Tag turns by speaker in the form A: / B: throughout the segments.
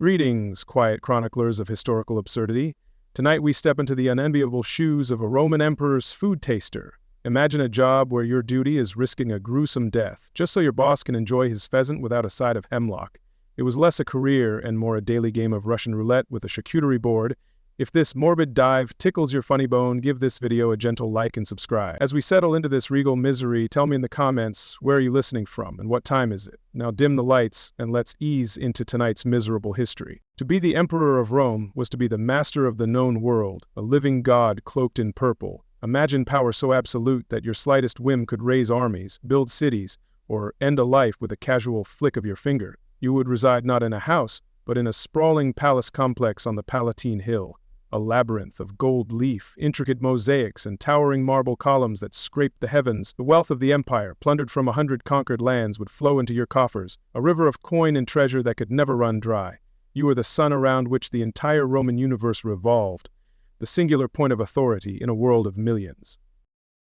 A: Greetings, quiet chroniclers of historical absurdity. Tonight we step into the unenviable shoes of a Roman emperor's food taster. Imagine a job where your duty is risking a gruesome death, just so your boss can enjoy his pheasant without a side of hemlock. It was less a career and more a daily game of Russian roulette with a charcuterie board. If this morbid dive tickles your funny bone, give this video a gentle like and subscribe. As we settle into this regal misery, tell me in the comments, where are you listening from and what time is it? Now dim the lights and let's ease into tonight's miserable history. To be the emperor of Rome was to be the master of the known world, a living god cloaked in purple. Imagine power so absolute that your slightest whim could raise armies, build cities, or end a life with a casual flick of your finger. You would reside not in a house, but in a sprawling palace complex on the Palatine Hill. A labyrinth of gold leaf, intricate mosaics, and towering marble columns that scraped the heavens. The wealth of the empire, plundered from 100 conquered lands, would flow into your coffers, a river of coin and treasure that could never run dry. You were the sun around which the entire Roman universe revolved, the singular point of authority in a world of millions.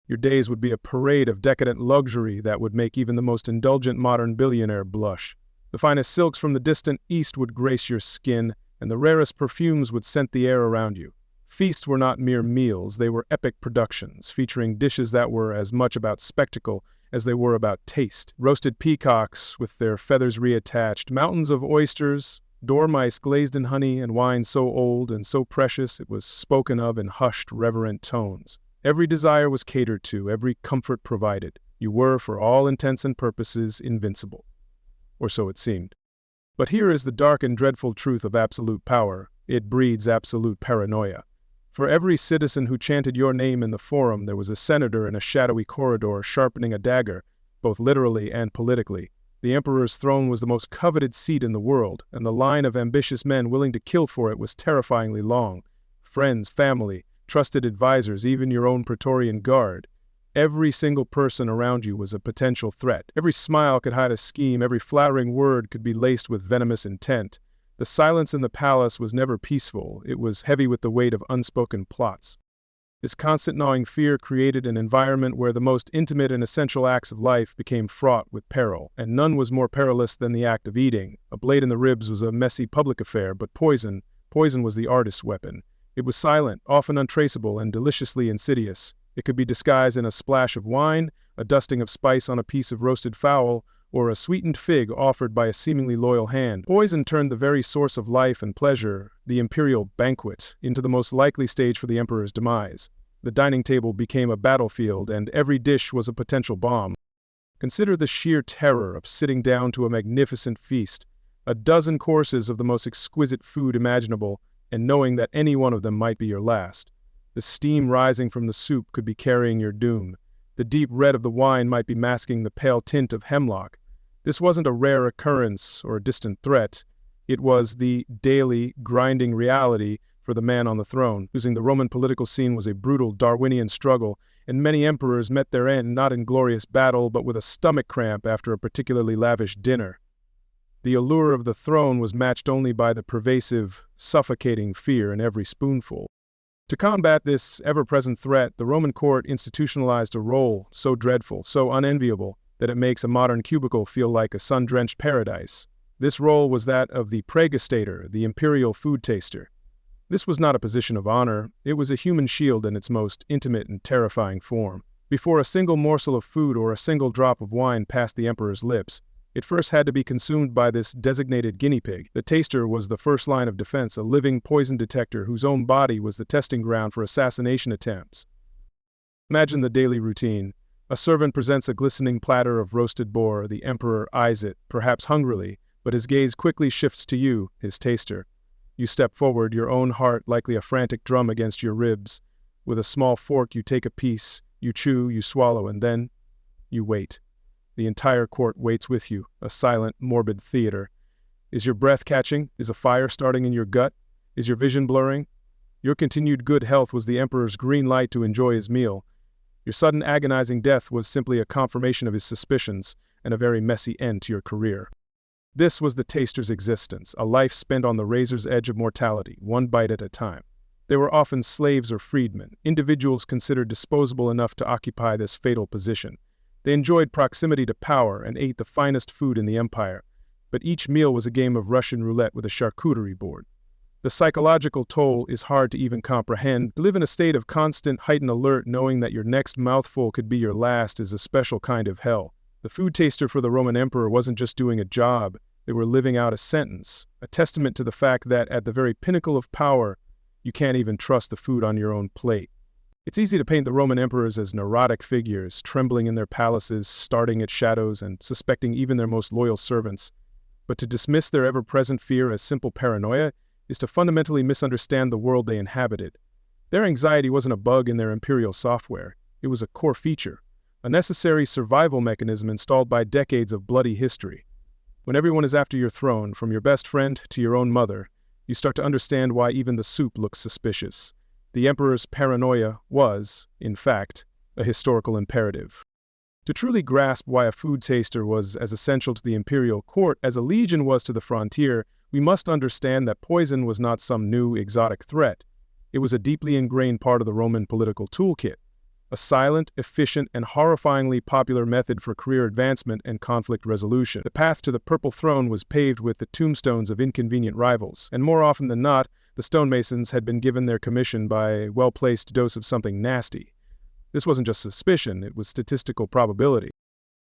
A: Your days would be a parade of decadent luxury that would make even the most indulgent modern billionaire blush. The finest silks from the distant east would grace your skin, and the rarest perfumes would scent the air around you. Feasts were not mere meals, they were epic productions, featuring dishes that were as much about spectacle as they were about taste. Roasted peacocks with their feathers reattached, mountains of oysters, dormice glazed in honey, and wine so old and so precious it was spoken of in hushed, reverent tones. Every desire was catered to, every comfort provided. You were, for all intents and purposes, invincible. Or so it seemed. But here is the dark and dreadful truth of absolute power. It breeds absolute paranoia. For every citizen who chanted your name in the forum, there was a senator in a shadowy corridor sharpening a dagger, both literally and politically. The emperor's throne was the most coveted seat in the world, and the line of ambitious men willing to kill for it was terrifyingly long. Friends, family, trusted advisors, even your own Praetorian guard. Every single person around you was a potential threat. Every smile could hide a scheme, every flattering word could be laced with venomous intent. The silence in the palace was never peaceful, it was heavy with the weight of unspoken plots. This constant gnawing fear created an environment where the most intimate and essential acts of life became fraught with peril, and none was more perilous than the act of eating. A blade in the ribs was a messy public affair, but poison was the artist's weapon. It was silent, often untraceable, and deliciously insidious. It could be disguised in a splash of wine, a dusting of spice on a piece of roasted fowl, or a sweetened fig offered by a seemingly loyal hand. Poison turned the very source of life and pleasure, the imperial banquet, into the most likely stage for the emperor's demise. The dining table became a battlefield, and every dish was a potential bomb. Consider the sheer terror of sitting down to a magnificent feast, a dozen courses of the most exquisite food imaginable, and knowing that any one of them might be your last. The steam rising from the soup could be carrying your doom. The deep red of the wine might be masking the pale tint of hemlock. This wasn't a rare occurrence or a distant threat. It was the daily, grinding reality for the man on the throne. Losing the Roman political scene was a brutal Darwinian struggle, and many emperors met their end not in glorious battle, but with a stomach cramp after a particularly lavish dinner. The allure of the throne was matched only by the pervasive, suffocating fear in every spoonful. To combat this ever-present threat, the Roman court institutionalized a role so dreadful, so unenviable, that it makes a modern cubicle feel like a sun-drenched paradise. This role was that of the Praepositus, the imperial food taster. This was not a position of honor, it was a human shield in its most intimate and terrifying form. Before a single morsel of food or a single drop of wine passed the emperor's lips, it first had to be consumed by this designated guinea pig. The taster was the first line of defense, a living poison detector whose own body was the testing ground for assassination attempts. Imagine the daily routine. A servant presents a glistening platter of roasted boar. The emperor eyes it, perhaps hungrily, but his gaze quickly shifts to you, his taster. You step forward, your own heart likely a frantic drum against your ribs. With a small fork you take a piece, you chew, you swallow, and then you wait. The entire court waits with you, a silent, morbid theater. Is your breath catching? Is a fire starting in your gut? Is your vision blurring? Your continued good health was the emperor's green light to enjoy his meal. Your sudden agonizing death was simply a confirmation of his suspicions and a very messy end to your career. This was the taster's existence, a life spent on the razor's edge of mortality, one bite at a time. They were often slaves or freedmen, individuals considered disposable enough to occupy this fatal position. They enjoyed proximity to power and ate the finest food in the empire. but each meal was a game of Russian roulette with a charcuterie board. The psychological toll is hard to even comprehend. To live in a state of constant heightened alert knowing that your next mouthful could be your last is a special kind of hell. The food taster for the Roman emperor wasn't just doing a job, they were living out a sentence, a testament to the fact that at the very pinnacle of power, you can't even trust the food on your own plate. It's easy to paint the Roman emperors as neurotic figures, trembling in their palaces, starting at shadows, and suspecting even their most loyal servants. But to dismiss their ever-present fear as simple paranoia is to fundamentally misunderstand the world they inhabited. Their anxiety wasn't a bug in their imperial software. It was a core feature, a necessary survival mechanism installed by decades of bloody history. When everyone is after your throne, from your best friend to your own mother, you start to understand why even the soup looks suspicious. The emperor's paranoia was, in fact, a historical imperative. To truly grasp why a food taster was as essential to the imperial court as a legion was to the frontier, we must understand that poison was not some new, exotic threat. It was a deeply ingrained part of the Roman political toolkit, a silent, efficient, and horrifyingly popular method for career advancement and conflict resolution. The path to the purple throne was paved with the tombstones of inconvenient rivals, and more often than not, the stonemasons had been given their commission by a well-placed dose of something nasty. This wasn't just suspicion, it was statistical probability.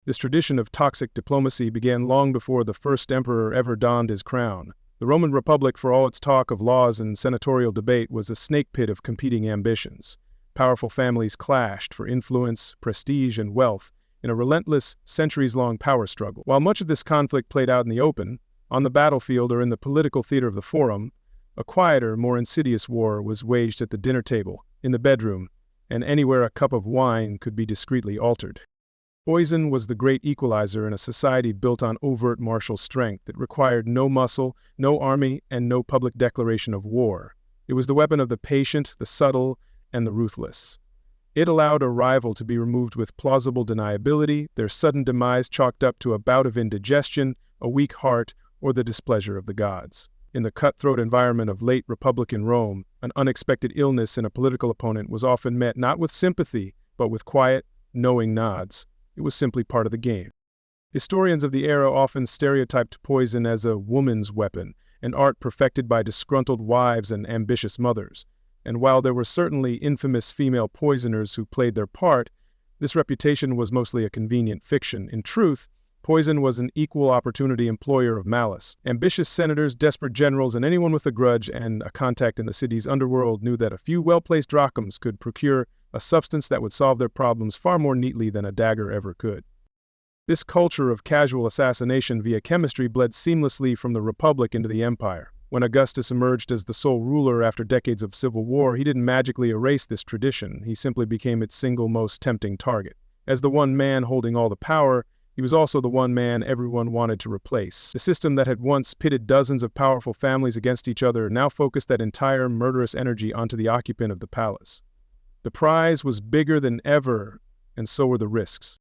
A: This tradition of toxic diplomacy began long before the first emperor ever donned his crown. The Roman Republic, for all its talk of laws and senatorial debate, was a snake pit of competing ambitions. Powerful families clashed for influence, prestige, and wealth in a relentless, centuries-long power struggle. While much of this conflict played out in the open, on the battlefield or in the political theater of the forum, a quieter, more insidious war was waged at the dinner table, in the bedroom, and anywhere a cup of wine could be discreetly altered. Poison was the great equalizer in a society built on overt martial strength that required no muscle, no army, and no public declaration of war. It was the weapon of the patient, the subtle, and the ruthless. It allowed a rival to be removed with plausible deniability, their sudden demise chalked up to a bout of indigestion, a weak heart, or the displeasure of the gods. In the cutthroat environment of late Republican Rome, an unexpected illness in a political opponent was often met not with sympathy, but with quiet, knowing nods. It was simply part of the game. Historians of the era often stereotyped poison as a woman's weapon, an art perfected by disgruntled wives and ambitious mothers. And while there were certainly infamous female poisoners who played their part, this reputation was mostly a convenient fiction. In truth, poison was an equal opportunity employer of malice. Ambitious senators, desperate generals, and anyone with a grudge and a contact in the city's underworld knew that a few well-placed drachms could procure a substance that would solve their problems far more neatly than a dagger ever could. This culture of casual assassination via chemistry bled seamlessly from the Republic into the Empire. When Augustus emerged as the sole ruler after decades of civil war, he didn't magically erase this tradition. He simply became its single most tempting target. As the one man holding all the power, he was also the one man everyone wanted to replace. The system that had once pitted dozens of powerful families against each other now focused that entire murderous energy onto the occupant of the palace. The prize was bigger than ever, and so were the risks.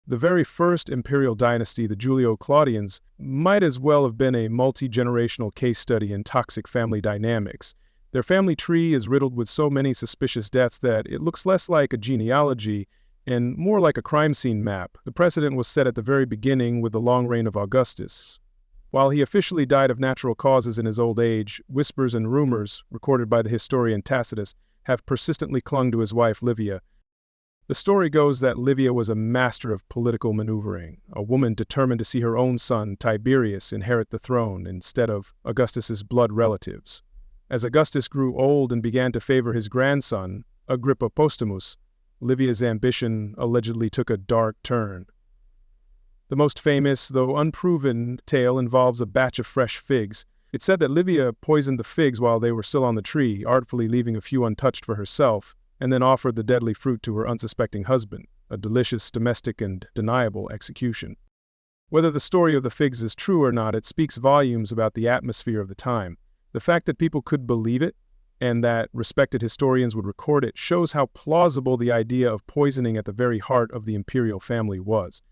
A: The very first imperial dynasty, the Julio-Claudians, might as well have been a multi-generational case study in toxic family dynamics. Their family tree is riddled with so many suspicious deaths that it looks less like a genealogy and more like a crime scene map. The precedent was set at the very beginning with the long reign of Augustus. While he officially died of natural causes in his old age, whispers and rumors, recorded by the historian Tacitus, have persistently clung to his wife Livia. The story goes that Livia was a master of political maneuvering, a woman determined to see her own son, Tiberius, inherit the throne instead of Augustus's blood relatives. As Augustus grew old and began to favor his grandson, Agrippa Postumus, Livia's ambition allegedly took a dark turn. The most famous, though unproven, tale involves a batch of fresh figs. It's said that Livia poisoned the figs while they were still on the tree, artfully leaving a few untouched for herself, and then offered the deadly fruit to her unsuspecting husband, a delicious, domestic, and deniable execution. Whether the story of the figs is true or not, it speaks volumes about the atmosphere of the time. The fact that people could believe it, and that respected historians would record it, shows how plausible the idea of poisoning at the very heart of the imperial family was.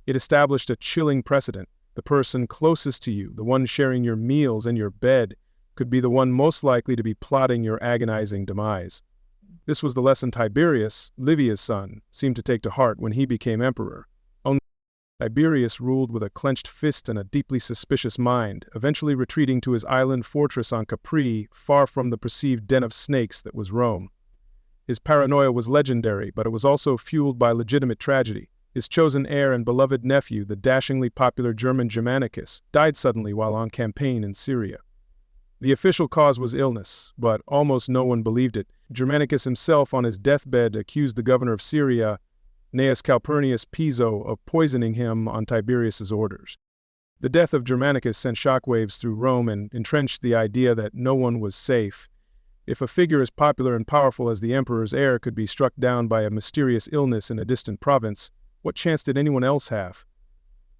A: It established a chilling precedent. The person closest to you, the one sharing your meals and your bed, could be the one most likely to be plotting your agonizing demise. This was the lesson Tiberius, Livia's son, seemed to take to heart when he became emperor. Tiberius ruled with a clenched fist and a deeply suspicious mind, eventually retreating to his island fortress on Capri, far from the perceived den of snakes that was Rome. His paranoia was legendary, but it was also fueled by legitimate tragedy. His chosen heir and beloved nephew, the dashingly popular German Germanicus, died suddenly while on campaign in Syria. The official cause was illness, but almost no one believed it. Germanicus himself, on his deathbed, accused the governor of Syria, Gnaeus Calpurnius Piso, of poisoning him on Tiberius's orders. The death of Germanicus sent shockwaves through Rome and entrenched the idea that no one was safe. If a figure as popular and powerful as the emperor's heir could be struck down by a mysterious illness in a distant province, what chance did anyone else have?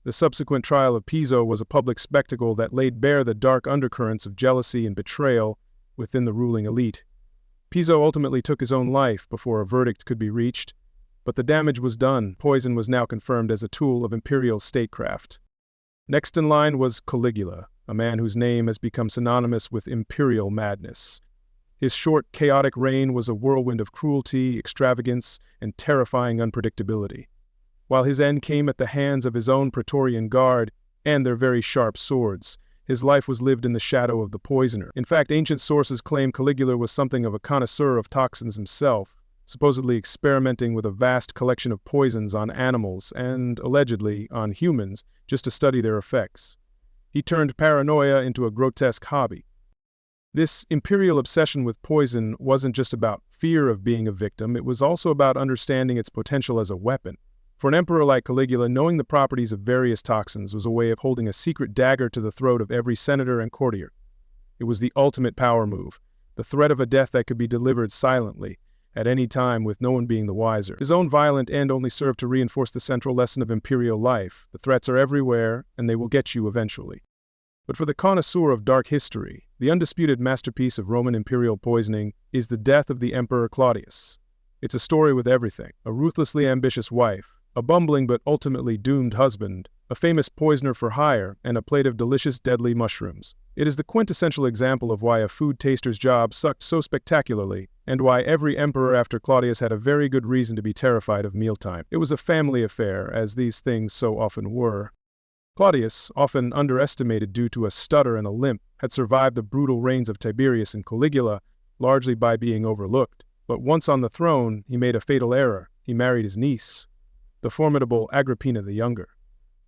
A: The subsequent trial of Piso was a public spectacle that laid bare the dark undercurrents of jealousy and betrayal within the ruling elite. Piso ultimately took his own life before a verdict could be reached, but the damage was done. Poison was now confirmed as a tool of imperial statecraft. Next in line was Caligula, a man whose name has become synonymous with imperial madness. His short, chaotic reign was a whirlwind of cruelty, extravagance, and terrifying unpredictability. While his end came at the hands of his own Praetorian Guard and their very sharp swords, his life was lived in the shadow of the poisoner. In fact, ancient sources claim Caligula was something of a connoisseur of toxins himself, supposedly experimenting with a vast collection of poisons on animals and, allegedly, on humans, just to study their effects. He turned paranoia into a grotesque hobby. This imperial obsession with poison wasn't just about fear of being a victim, it was also about understanding its potential as a weapon. For an emperor like Caligula, knowing the properties of various toxins was a way of holding a secret dagger to the throat of every senator and courtier. It was the ultimate power move, the threat of a death that could be delivered silently, at any time with no one being the wiser. His own violent end only served to reinforce the central lesson of imperial life. The threats are everywhere, and they will get you eventually. But for the connoisseur of dark history, the undisputed masterpiece of Roman imperial poisoning is the death of the Emperor Claudius. It's a story with everything: a ruthlessly ambitious wife, a bumbling but ultimately doomed husband, a famous poisoner for hire, and a plate of delicious deadly mushrooms. It is the quintessential example of why a food taster's job sucked so spectacularly, and why every emperor after Claudius had a very good reason to be terrified of mealtime. It was a family affair, as these things so often were. Claudius, often underestimated due to a stutter and a limp, had survived the brutal reigns of Tiberius and Caligula, largely by being overlooked. But once on the throne, he made a fatal error. He married his niece, the formidable Agrippina the Younger.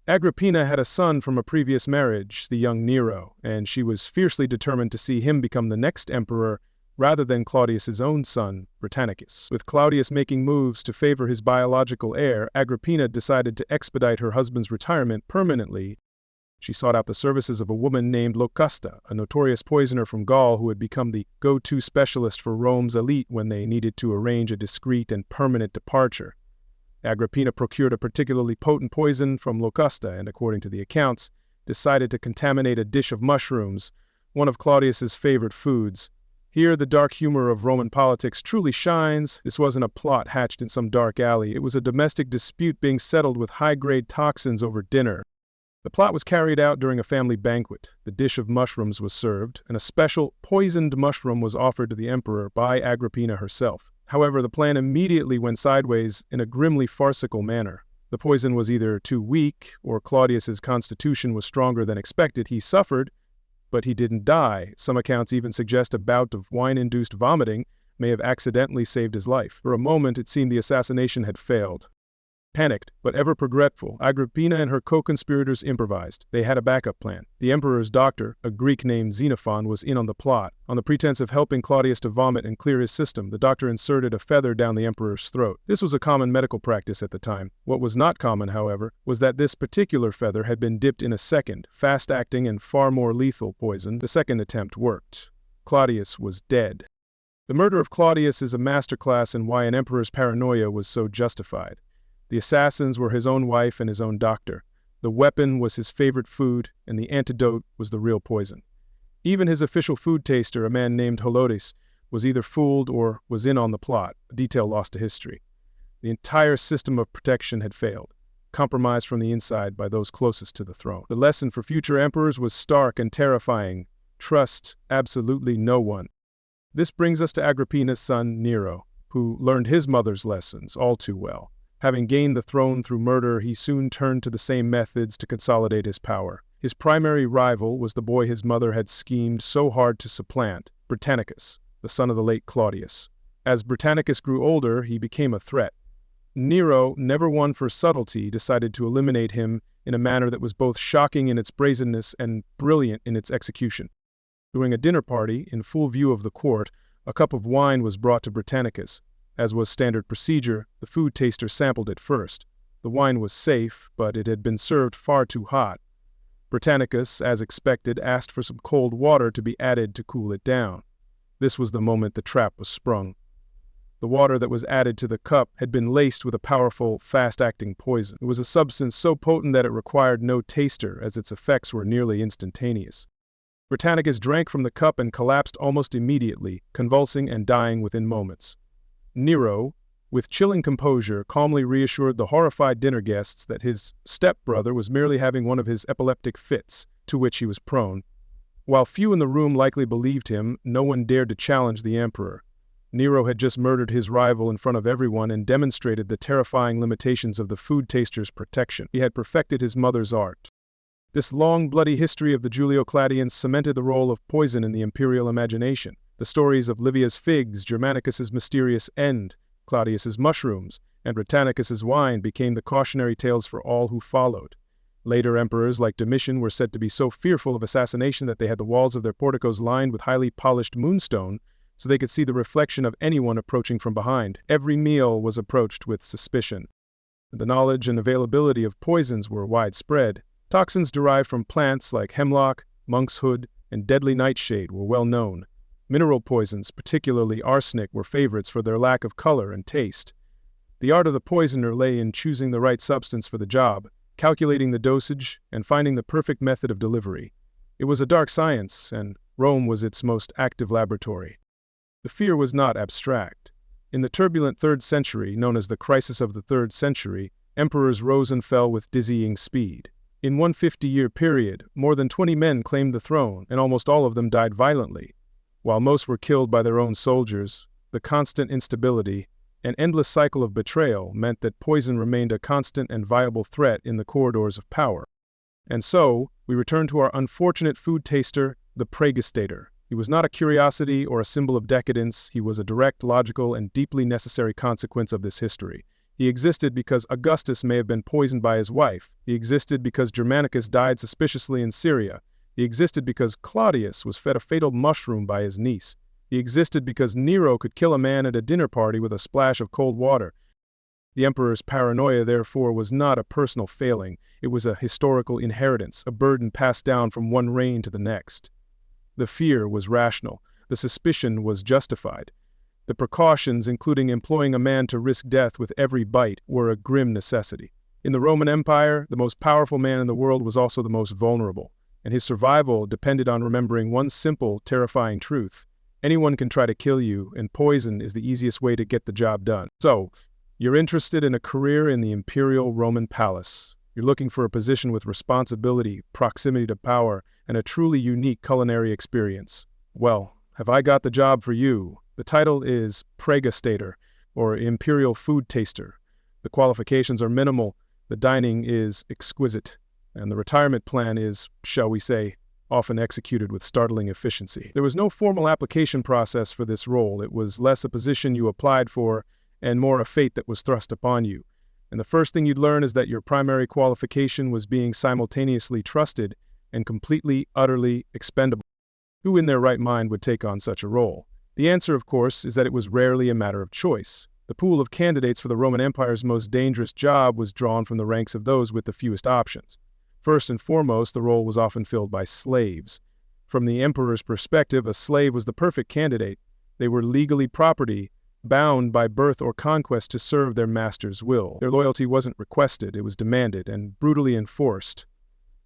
A: Agrippina had a son from a previous marriage, the young Nero, and she was fiercely determined to see him become the next emperor rather than Claudius's own son, Britannicus. With Claudius making moves to favor his biological heir, Agrippina decided to expedite her husband's retirement permanently. She sought out the services of a woman named Locusta, a notorious poisoner from Gaul who had become the go-to specialist for Rome's elite when they needed to arrange a discreet and permanent departure. Agrippina procured a particularly potent poison from Locusta and, according to the accounts, decided to contaminate a dish of mushrooms, one of Claudius's favorite foods. Here, the dark humor of Roman politics truly shines. This wasn't a plot hatched in some dark alley. It was a domestic dispute being settled with high-grade toxins over dinner. The plot was carried out during a family banquet. The dish of mushrooms was served, and a special poisoned mushroom was offered to the emperor by Agrippina herself. However, the plan immediately went sideways in a grimly farcical manner. The poison was either too weak, or Claudius's constitution was stronger than expected. He suffered, but he didn't die. Some accounts even suggest a bout of wine-induced vomiting may have accidentally saved his life. For a moment, it seemed the assassination had failed. Panicked, but ever regretful, Agrippina and her co-conspirators improvised. They had a backup plan. The emperor's doctor, a Greek named Xenophon, was in on the plot. On the pretense of helping Claudius to vomit and clear his system, the doctor inserted a feather down the emperor's throat. This was a common medical practice at the time. What was not common, however, was that this particular feather had been dipped in a second, fast-acting and far more lethal poison. The second attempt worked. Claudius was dead. The murder of Claudius is a masterclass in why an emperor's paranoia was so justified. The assassins were his own wife and his own doctor. The weapon was his favorite food, and the antidote was the real poison. Even his official food taster, a man named Helodes, was either fooled or was in on the plot, a detail lost to history. The entire system of protection had failed, compromised from the inside by those closest to the throne. The lesson for future emperors was stark and terrifying. Trust absolutely no one. This brings us to Agrippina's son, Nero, who learned his mother's lessons all too well. Having gained the throne through murder, he soon turned to the same methods to consolidate his power. His primary rival was the boy his mother had schemed so hard to supplant, Britannicus, the son of the late Claudius. As Britannicus grew older, he became a threat. Nero, never one for subtlety, decided to eliminate him in a manner that was both shocking in its brazenness and brilliant in its execution. During a dinner party, in full view of the court, a cup of wine was brought to Britannicus. As was standard procedure, the food taster sampled it first. The wine was safe, but it had been served far too hot. Britannicus, as expected, asked for some cold water to be added to cool it down. This was the moment the trap was sprung. The water that was added to the cup had been laced with a powerful, fast-acting poison. It was a substance so potent that it required no taster, as its effects were nearly instantaneous. Britannicus drank from the cup and collapsed almost immediately, convulsing and dying within moments. Nero, with chilling composure, calmly reassured the horrified dinner guests that his stepbrother was merely having one of his epileptic fits, to which he was prone. While few in the room likely believed him, no one dared to challenge the emperor. Nero had just murdered his rival in front of everyone and demonstrated the terrifying limitations of the food taster's protection. He had perfected his mother's art. This long, bloody history of the Julio-Claudians cemented the role of poison in the imperial imagination. The stories of Livia's figs, Germanicus's mysterious end, Claudius's mushrooms, and Britannicus's wine became the cautionary tales for all who followed. Later emperors like Domitian were said to be so fearful of assassination that they had the walls of their porticos lined with highly polished moonstone so they could see the reflection of anyone approaching from behind. Every meal was approached with suspicion. The knowledge and availability of poisons were widespread. Toxins derived from plants like hemlock, monkshood, and deadly nightshade were well known. Mineral poisons, particularly arsenic, were favorites for their lack of color and taste. The art of the poisoner lay in choosing the right substance for the job, calculating the dosage, and finding the perfect method of delivery. It was a dark science, and Rome was its most active laboratory. The fear was not abstract. In the turbulent 3rd century, known as the Crisis of the 3rd Century, emperors rose and fell with dizzying speed. In one 50-year period, more than 20 men claimed the throne, and almost all of them died violently. While most were killed by their own soldiers, the constant instability, an endless cycle of betrayal meant that poison remained a constant and viable threat in the corridors of power. And so, we return to our unfortunate food taster, the Praepositus. He was not a curiosity or a symbol of decadence. He was a direct, logical, and deeply necessary consequence of this history. He existed because Augustus may have been poisoned by his wife. He existed because Germanicus died suspiciously in Syria. He existed because Claudius was fed a fatal mushroom by his niece. He existed because Nero could kill a man at a dinner party with a splash of cold water. The emperor's paranoia, therefore, was not a personal failing. It was a historical inheritance, a burden passed down from one reign to the next. The fear was rational. The suspicion was justified. The precautions, including employing a man to risk death with every bite, were a grim necessity. In the Roman Empire, the most powerful man in the world was also the most vulnerable, and his survival depended on remembering one simple, terrifying truth. Anyone can try to kill you, and poison is the easiest way to get the job done. So, you're interested in a career in the imperial Roman palace. You're looking for a position with responsibility, proximity to power, and a truly unique culinary experience. Well, have I got the job for you? The title is Praepositus, or Imperial Food Taster. The qualifications are minimal, the dining is exquisite, and the retirement plan is, shall we say, often executed with startling efficiency. There was no formal application process for this role. It was less a position you applied for and more a fate that was thrust upon you. And the first thing you'd learn is that your primary qualification was being simultaneously trusted and completely, utterly expendable. Who in their right mind would take on such a role? The answer, of course, is that it was rarely a matter of choice. The pool of candidates for the Roman Empire's most dangerous job was drawn from the ranks of those with the fewest options. First and foremost, the role was often filled by slaves. From the emperor's perspective, a slave was the perfect candidate. They were legally property, bound by birth or conquest to serve their master's will. Their loyalty wasn't requested, it was demanded and brutally enforced.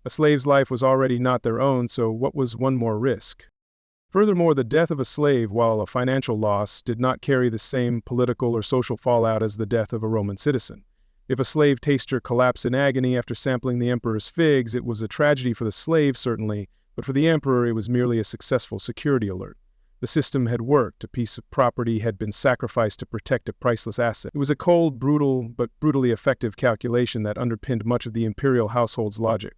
A: A slave's life was already not their own, so what was one more risk? Furthermore, the death of a slave, while a financial loss, did not carry the same political or social fallout as the death of a Roman citizen. If a slave taster collapsed in agony after sampling the emperor's figs, it was a tragedy for the slave, certainly, but for the emperor it was merely a successful security alert. The system had worked. A piece of property had been sacrificed to protect a priceless asset. It was a cold, brutal, but brutally effective calculation that underpinned much of the imperial household's logic.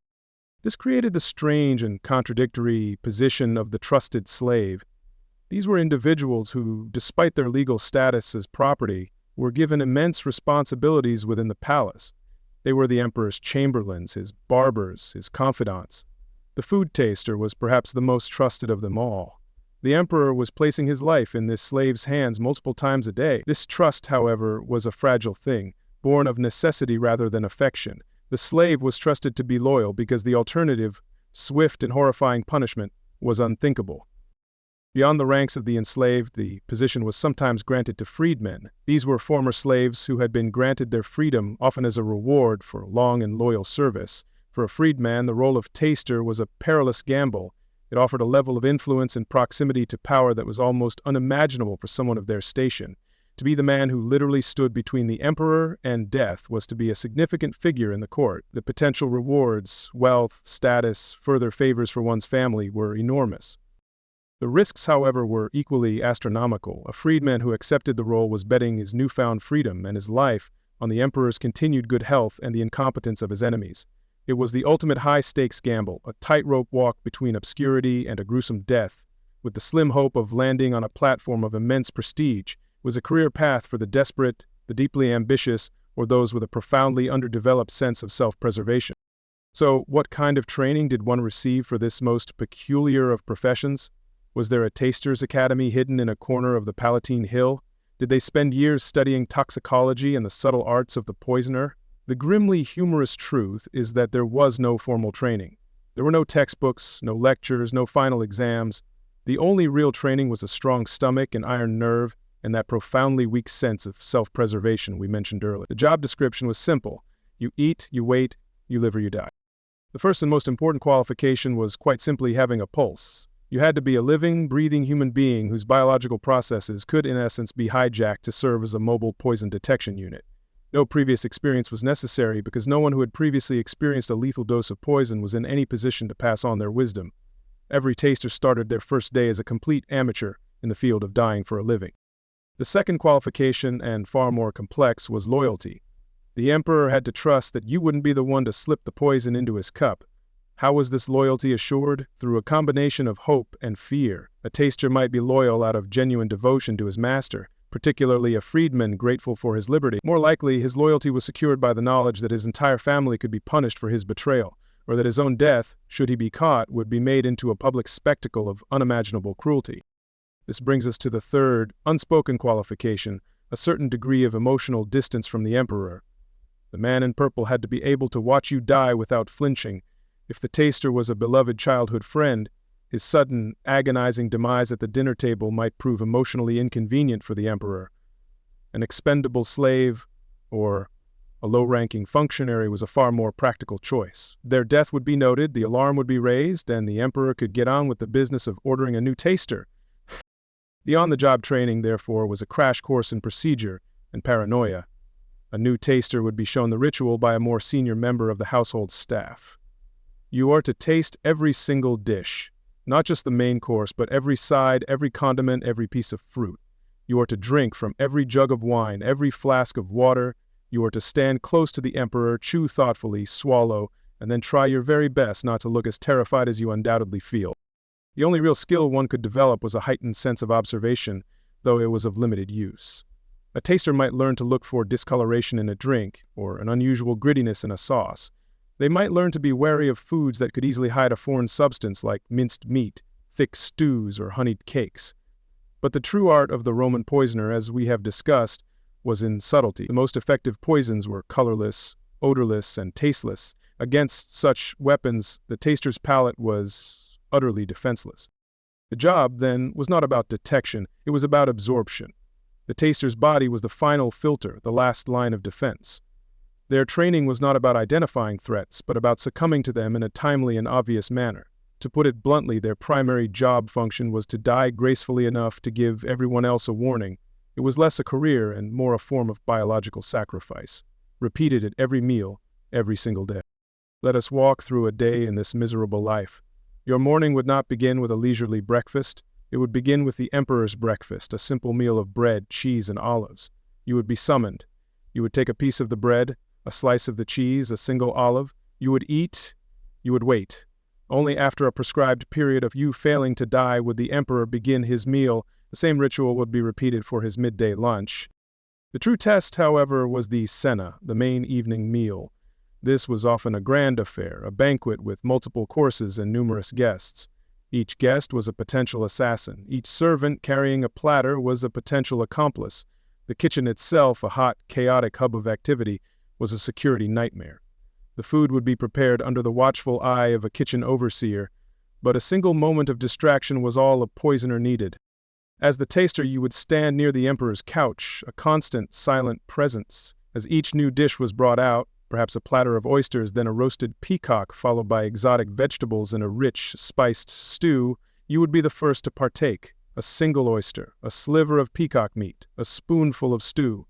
A: This created the strange and contradictory position of the trusted slave. These were individuals who, despite their legal status as property, were given immense responsibilities within the palace. They were the emperor's chamberlains, his barbers, his confidants. The food taster was perhaps the most trusted of them all. The emperor was placing his life in this slave's hands multiple times a day. This trust, however, was a fragile thing, born of necessity rather than affection. The slave was trusted to be loyal because the alternative, swift and horrifying punishment, was unthinkable. Beyond the ranks of the enslaved, the position was sometimes granted to freedmen. These were former slaves who had been granted their freedom, often as a reward for long and loyal service. For a freedman, the role of taster was a perilous gamble. It offered a level of influence and proximity to power that was almost unimaginable for someone of their station. To be the man who literally stood between the emperor and death was to be a significant figure in the court. The potential rewards, wealth, status, further favors for one's family were enormous. The risks, however, were equally astronomical. A freedman who accepted the role was betting his newfound freedom and his life on the emperor's continued good health and the incompetence of his enemies. It was the ultimate high-stakes gamble, a tightrope walk between obscurity and a gruesome death. With the slim hope of landing on a platform of immense prestige, was a career path for the desperate, the deeply ambitious, or those with a profoundly underdeveloped sense of self-preservation. So, what kind of training did one receive for this most peculiar of professions? Was there a taster's academy hidden in a corner of the Palatine Hill? Did they spend years studying toxicology and the subtle arts of the poisoner? The grimly humorous truth is that there was no formal training. There were no textbooks, no lectures, no final exams. The only real training was a strong stomach, an iron nerve, and that profoundly weak sense of self-preservation we mentioned earlier. The job description was simple. You eat, you wait, you live or you die. The first and most important qualification was quite simply having a pulse. You had to be a living, breathing human being whose biological processes could, in essence, be hijacked to serve as a mobile poison detection unit. No previous experience was necessary because no one who had previously experienced a lethal dose of poison was in any position to pass on their wisdom. Every taster started their first day as a complete amateur in the field of dying for a living. The second qualification, and far more complex, was loyalty. The emperor had to trust that you wouldn't be the one to slip the poison into his cup. How was this loyalty assured? Through a combination of hope and fear. A taster might be loyal out of genuine devotion to his master, particularly a freedman grateful for his liberty. More likely, his loyalty was secured by the knowledge that his entire family could be punished for his betrayal, or that his own death, should he be caught, would be made into a public spectacle of unimaginable cruelty. This brings us to the third, unspoken qualification, a certain degree of emotional distance from the emperor. The man in purple had to be able to watch you die without flinching. If the taster was a beloved childhood friend, his sudden, agonizing demise at the dinner table might prove emotionally inconvenient for the emperor. An expendable slave, or a low-ranking functionary, was a far more practical choice. Their death would be noted, the alarm would be raised, and the emperor could get on with the business of ordering a new taster. The on-the-job training, therefore, was a crash course in procedure and paranoia. A new taster would be shown the ritual by a more senior member of the household staff. You are to taste every single dish. Not just the main course, but every side, every condiment, every piece of fruit. You are to drink from every jug of wine, every flask of water. You are to stand close to the emperor, chew thoughtfully, swallow, and then try your very best not to look as terrified as you undoubtedly feel. The only real skill one could develop was a heightened sense of observation, though it was of limited use. A taster might learn to look for discoloration in a drink, or an unusual grittiness in a sauce. They might learn to be wary of foods that could easily hide a foreign substance like minced meat, thick stews, or honeyed cakes. But the true art of the Roman poisoner, as we have discussed, was in subtlety. The most effective poisons were colorless, odorless, and tasteless. Against such weapons, the taster's palate was utterly defenseless. The job, then, was not about detection, it was about absorption. The taster's body was the final filter, the last line of defense. Their training was not about identifying threats, but about succumbing to them in a timely and obvious manner. To put it bluntly, their primary job function was to die gracefully enough to give everyone else a warning. It was less a career and more a form of biological sacrifice, repeated at every meal, every single day. Let us walk through a day in this miserable life. Your morning would not begin with a leisurely breakfast. It would begin with the emperor's breakfast, a simple meal of bread, cheese, and olives. You would be summoned. You would take a piece of the bread, a slice of the cheese, a single olive. You would eat. You would wait. Only after a prescribed period of you failing to die would the emperor begin his meal. The same ritual would be repeated for his midday lunch. The true test, however, was the cena, the main evening meal. This was often a grand affair, a banquet with multiple courses and numerous guests. Each guest was a potential assassin. Each servant carrying a platter was a potential accomplice. The kitchen itself, a hot, chaotic hub of activity, was a security nightmare. The food would be prepared under the watchful eye of a kitchen overseer, but a single moment of distraction was all a poisoner needed. As the taster, you would stand near the emperor's couch, a constant, silent presence. As each new dish was brought out, perhaps a platter of oysters, then a roasted peacock, followed by exotic vegetables and a rich, spiced stew, you would be the first to partake. A single oyster, a sliver of peacock meat, a spoonful of stew.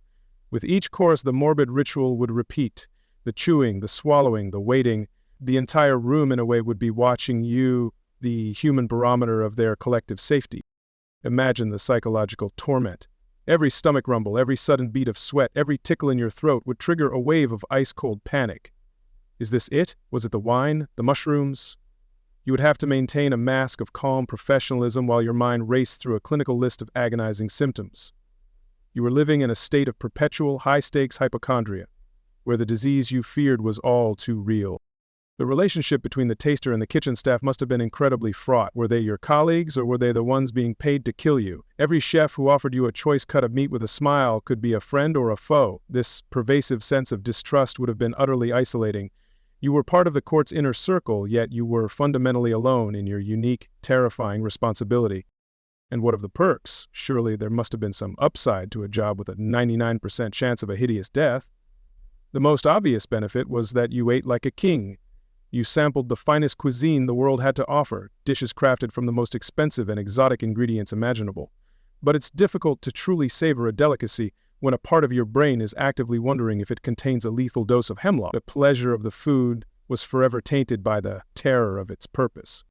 A: With each course, the morbid ritual would repeat. The chewing, the swallowing, the waiting. The entire room, in a way, would be watching you, the human barometer of their collective safety. Imagine the psychological torment. Every stomach rumble, every sudden beat of sweat, every tickle in your throat would trigger a wave of ice-cold panic. Is this it? Was it the wine? The mushrooms? You would have to maintain a mask of calm professionalism while your mind raced through a clinical list of agonizing symptoms. You were living in a state of perpetual, high-stakes hypochondria, where the disease you feared was all too real. The relationship between the taster and the kitchen staff must have been incredibly fraught. Were they your colleagues, or were they the ones being paid to kill you? Every chef who offered you a choice cut of meat with a smile could be a friend or a foe. This pervasive sense of distrust would have been utterly isolating. You were part of the court's inner circle, yet you were fundamentally alone in your unique, terrifying responsibility. And what of the perks? Surely there must have been some upside to a job with a 99% chance of a hideous death. The most obvious benefit was that you ate like a king. You sampled the finest cuisine the world had to offer, dishes crafted from the most expensive and exotic ingredients imaginable. But it's difficult to truly savor a delicacy when a part of your brain is actively wondering if it contains a lethal dose of hemlock. The pleasure of the food was forever tainted by the terror of its purpose.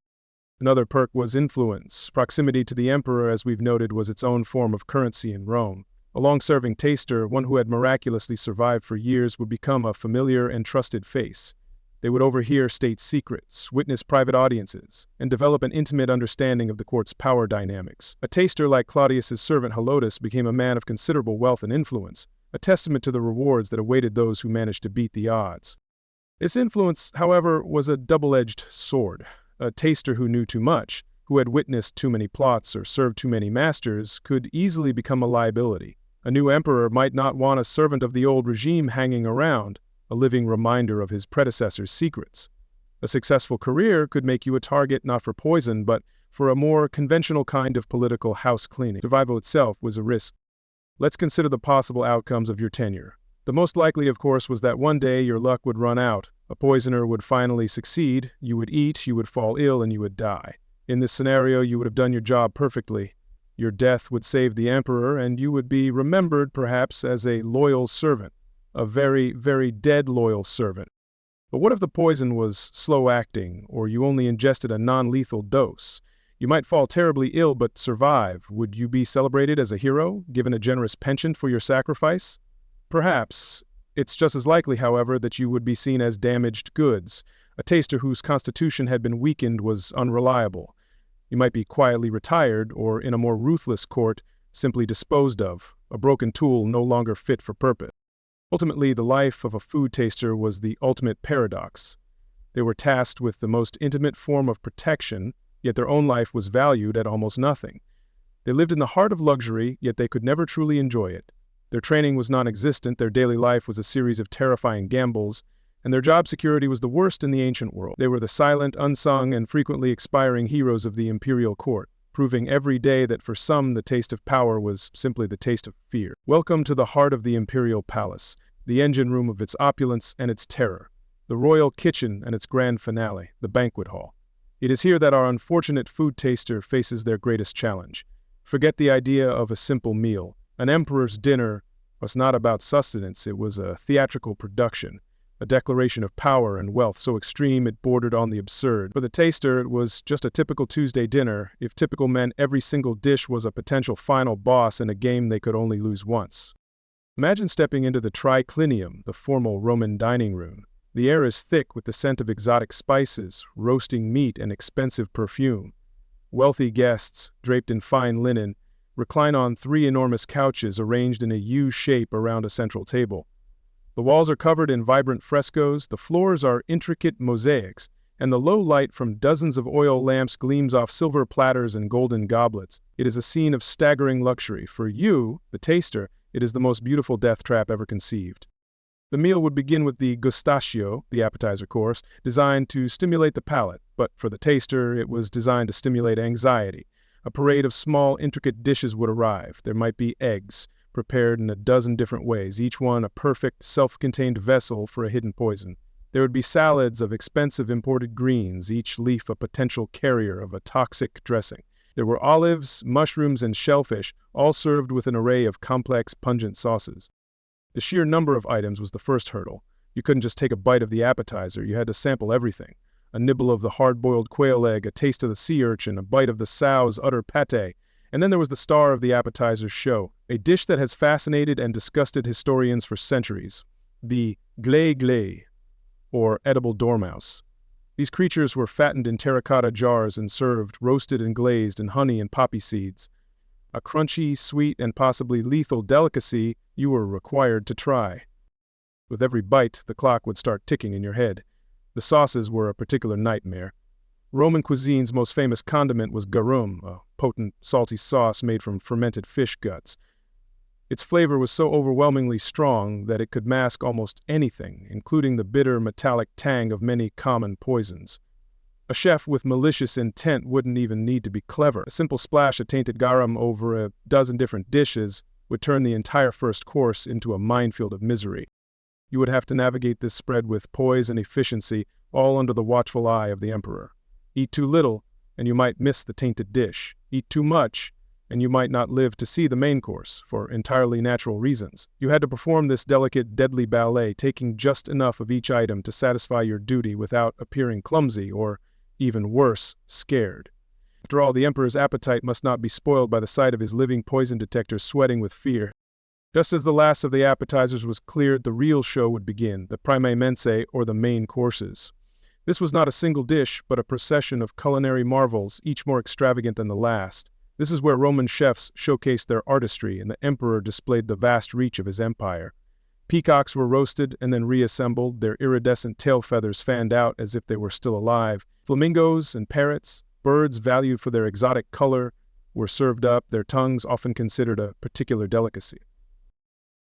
A: Another perk was influence. Proximity to the emperor, as we've noted, was its own form of currency in Rome. A long-serving taster, one who had miraculously survived for years, would become a familiar and trusted face. They would overhear state secrets, witness private audiences, and develop an intimate understanding of the court's power dynamics. A taster like Claudius's servant Helotus became a man of considerable wealth and influence, a testament to the rewards that awaited those who managed to beat the odds. This influence, however, was a double-edged sword. A taster who knew too much, who had witnessed too many plots or served too many masters, could easily become a liability. A new emperor might not want a servant of the old regime hanging around, a living reminder of his predecessor's secrets. A successful career could make you a target not for poison, but for a more conventional kind of political house cleaning. Survival itself was a risk. Let's consider the possible outcomes of your tenure. The most likely, of course, was that one day your luck would run out. A poisoner would finally succeed, you would eat, you would fall ill, and you would die. In this scenario, you would have done your job perfectly. Your death would save the emperor, and you would be remembered, perhaps, as a loyal servant. A very, very dead loyal servant. But what if the poison was slow-acting, or you only ingested a non-lethal dose? You might fall terribly ill but survive. Would you be celebrated as a hero, given a generous penchant for your sacrifice? Perhaps. It's just as likely, however, that you would be seen as damaged goods. A taster whose constitution had been weakened was unreliable. You might be quietly retired, or in a more ruthless court, simply disposed of, a broken tool no longer fit for purpose. Ultimately, the life of a food taster was the ultimate paradox. They were tasked with the most intimate form of protection, yet their own life was valued at almost nothing. They lived in the heart of luxury, yet they could never truly enjoy it. Their training was non-existent, their daily life was a series of terrifying gambles, and their job security was the worst in the ancient world. They were the silent, unsung, and frequently expiring heroes of the imperial court, proving every day that for some the taste of power was simply the taste of fear. Welcome to the heart of the imperial palace, the engine room of its opulence and its terror, the royal kitchen and its grand finale, the banquet hall. It is here that our unfortunate food taster faces their greatest challenge. Forget the idea of a simple meal. An emperor's dinner was not about sustenance, it was a theatrical production, a declaration of power and wealth so extreme it bordered on the absurd. For the taster, it was just a typical Tuesday dinner, if typical meant every single dish was a potential final boss in a game they could only lose once. Imagine stepping into the triclinium, the formal Roman dining room. The air is thick with the scent of exotic spices, roasting meat, and expensive perfume. Wealthy guests, draped in fine linen, recline on 3 enormous couches arranged in a U shape around a central table. The walls are covered in vibrant frescoes, the floors are intricate mosaics, and the low light from dozens of oil lamps gleams off silver platters and golden goblets. It is a scene of staggering luxury. For you, the taster, it is the most beautiful death trap ever conceived. The meal would begin with the gustatio, the appetizer course, designed to stimulate the palate, but for the taster, it was designed to stimulate anxiety. A parade of small, intricate dishes would arrive. There might be eggs, prepared in a dozen different ways, each one a perfect, self-contained vessel for a hidden poison. There would be salads of expensive imported greens, each leaf a potential carrier of a toxic dressing. There were olives, mushrooms, and shellfish, all served with an array of complex, pungent sauces. The sheer number of items was the first hurdle. You couldn't just take a bite of the appetizer, you had to sample everything. A nibble of the hard-boiled quail egg, a taste of the sea urchin, a bite of the sow's udder pate. And then there was the star of the appetizer's show, a dish that has fascinated and disgusted historians for centuries, the glé, or edible dormouse. These creatures were fattened in terracotta jars and served, roasted and glazed in honey and poppy seeds. A crunchy, sweet, and possibly lethal delicacy you were required to try. With every bite, the clock would start ticking in your head. The sauces were a particular nightmare. Roman cuisine's most famous condiment was garum, a potent, salty sauce made from fermented fish guts. Its flavor was so overwhelmingly strong that it could mask almost anything, including the bitter, metallic tang of many common poisons. A chef with malicious intent wouldn't even need to be clever. A simple splash of tainted garum over a dozen different dishes would turn the entire first course into a minefield of misery. You would have to navigate this spread with poise and efficiency, all under the watchful eye of the emperor. Eat too little, and you might miss the tainted dish. Eat too much, and you might not live to see the main course, for entirely natural reasons. You had to perform this delicate, deadly ballet, taking just enough of each item to satisfy your duty without appearing clumsy or, even worse, scared. After all, the emperor's appetite must not be spoiled by the sight of his living poison detector sweating with fear. Just as the last of the appetizers was cleared, the real show would begin, the prime mense, or the main courses. This was not a single dish, but a procession of culinary marvels, each more extravagant than the last. This is where Roman chefs showcased their artistry, and the emperor displayed the vast reach of his empire. Peacocks were roasted and then reassembled, their iridescent tail feathers fanned out as if they were still alive. Flamingos and parrots, birds valued for their exotic color, were served up, their tongues often considered a particular delicacy.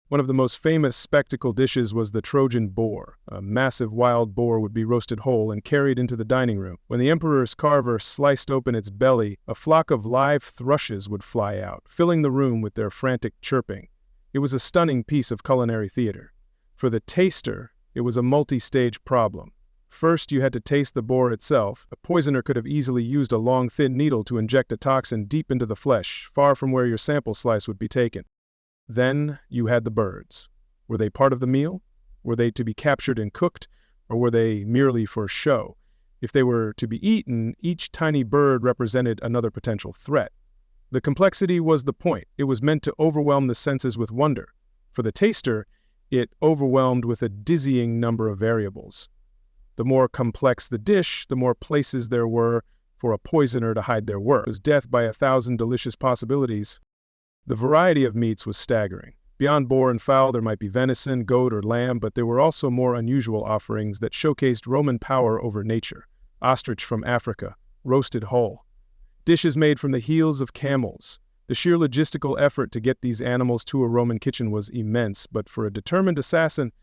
A: One of the most famous spectacle dishes was the Trojan boar. A massive wild boar would be roasted whole and carried into the dining room. When the emperor's carver sliced open its belly, a flock of live thrushes would fly out, filling the room with their frantic chirping. It was a stunning piece of culinary theater. For the taster, it was a multi-stage problem. First, you had to taste the boar itself. A poisoner could have easily used a long, thin needle to inject a toxin deep into the flesh, far from where your sample slice would be taken. Then you had the birds. Were they part of the meal? Were they to be captured and cooked, or were they merely for show? If they were to be eaten, each tiny bird represented another potential threat. The complexity was the point. It was meant to overwhelm the senses with wonder. For the taster, it overwhelmed with a dizzying number of variables. The more complex the dish, the more places there were for a poisoner to hide their work. It was death by 1,000 delicious possibilities. The variety of meats was staggering. Beyond boar and fowl, there might be venison, goat, or lamb, but there were also more unusual offerings that showcased Roman power over nature. Ostrich from Africa, roasted whole. Dishes made from the heels of camels. The sheer logistical effort to get these animals to a Roman kitchen was immense, but for a determined assassin,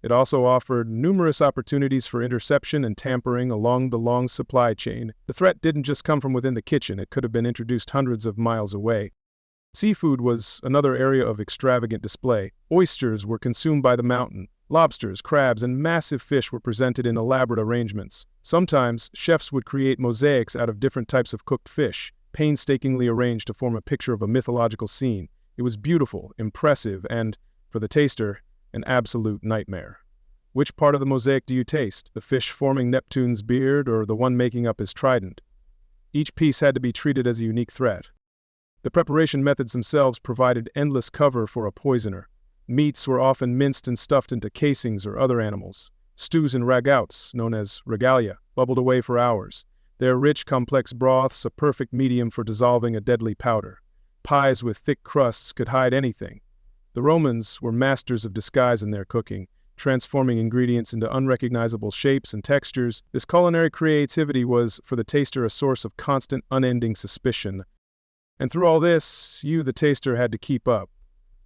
A: it also offered numerous opportunities for interception and tampering along the long supply chain. The threat didn't just come from within the kitchen, it could have been introduced hundreds of miles away. Seafood was another area of extravagant display. Oysters were consumed by the mountain. Lobsters, crabs, and massive fish were presented in elaborate arrangements. Sometimes, chefs would create mosaics out of different types of cooked fish, painstakingly arranged to form a picture of a mythological scene. It was beautiful, impressive, and, for the taster, an absolute nightmare. Which part of the mosaic do you taste? The fish forming Neptune's beard or the one making up his trident? Each piece had to be treated as a unique threat. The preparation methods themselves provided endless cover for a poisoner. Meats were often minced and stuffed into casings or other animals. Stews and ragouts, known as regalia, bubbled away for hours. Their rich, complex broths a perfect medium for dissolving a deadly powder. Pies with thick crusts could hide anything. The Romans were masters of disguise in their cooking, transforming ingredients into unrecognizable shapes and textures. This culinary creativity was, for the taster, a source of constant, unending suspicion. And through all this, you, the taster, had to keep up.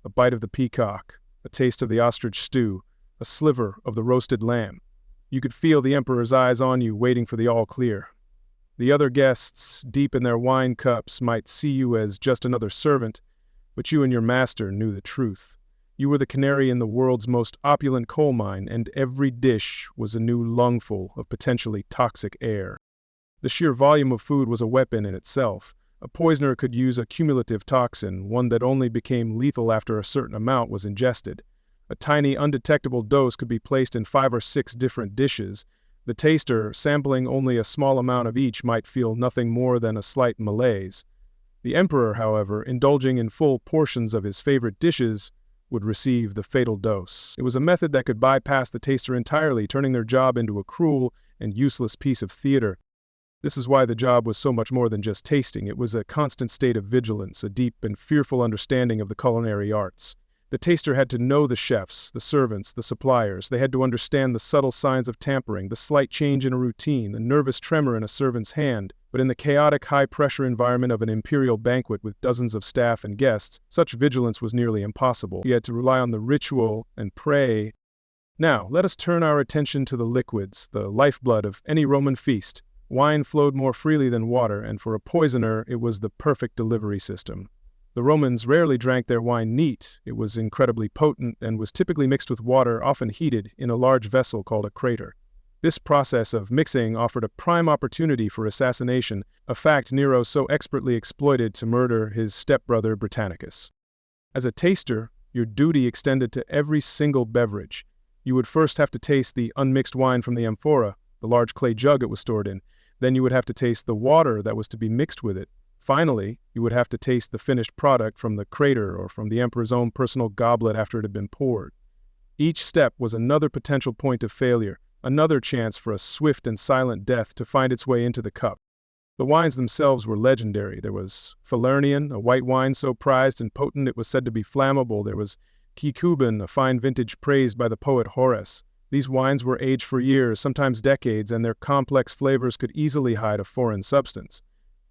A: A bite of the peacock, a taste of the ostrich stew, a sliver of the roasted lamb. You could feel the emperor's eyes on you, waiting for the all-clear. The other guests, deep in their wine cups, might see you as just another servant, but you and your master knew the truth. You were the canary in the world's most opulent coal mine, and every dish was a new lungful of potentially toxic air. The sheer volume of food was a weapon in itself. A poisoner could use a cumulative toxin, one that only became lethal after a certain amount was ingested. A tiny, undetectable dose could be placed in 5 or 6 different dishes. The taster, sampling only a small amount of each, might feel nothing more than a slight malaise. The emperor, however, indulging in full portions of his favorite dishes, would receive the fatal dose. It was a method that could bypass the taster entirely, turning their job into a cruel and useless piece of theater. This is why the job was so much more than just tasting. It was a constant state of vigilance, a deep and fearful understanding of the culinary arts. The taster had to know the chefs, the servants, the suppliers. They had to understand the subtle signs of tampering, the slight change in a routine, the nervous tremor in a servant's hand. But in the chaotic, high-pressure environment of an imperial banquet with dozens of staff and guests, such vigilance was nearly impossible. You had to rely on the ritual and pray. Now, let us turn our attention to the liquids, the lifeblood of any Roman feast. Wine flowed more freely than water, and for a poisoner, it was the perfect delivery system. The Romans rarely drank their wine neat. It was incredibly potent and was typically mixed with water, often heated, in a large vessel called a crater. This process of mixing offered a prime opportunity for assassination, a fact Nero so expertly exploited to murder his stepbrother Britannicus. As a taster, your duty extended to every single beverage. You would first have to taste the unmixed wine from the amphora, the large clay jug it was stored in. Then you would have to taste the water that was to be mixed with it. Finally, you would have to taste the finished product from the crater or from the emperor's own personal goblet after it had been poured. Each step was another potential point of failure, another chance for a swift and silent death to find its way into the cup. The wines themselves were legendary. There was Falernian, a white wine so prized and potent it was said to be flammable. There was Caecuban, a fine vintage praised by the poet Horace. These wines were aged for years, sometimes decades, and their complex flavors could easily hide a foreign substance.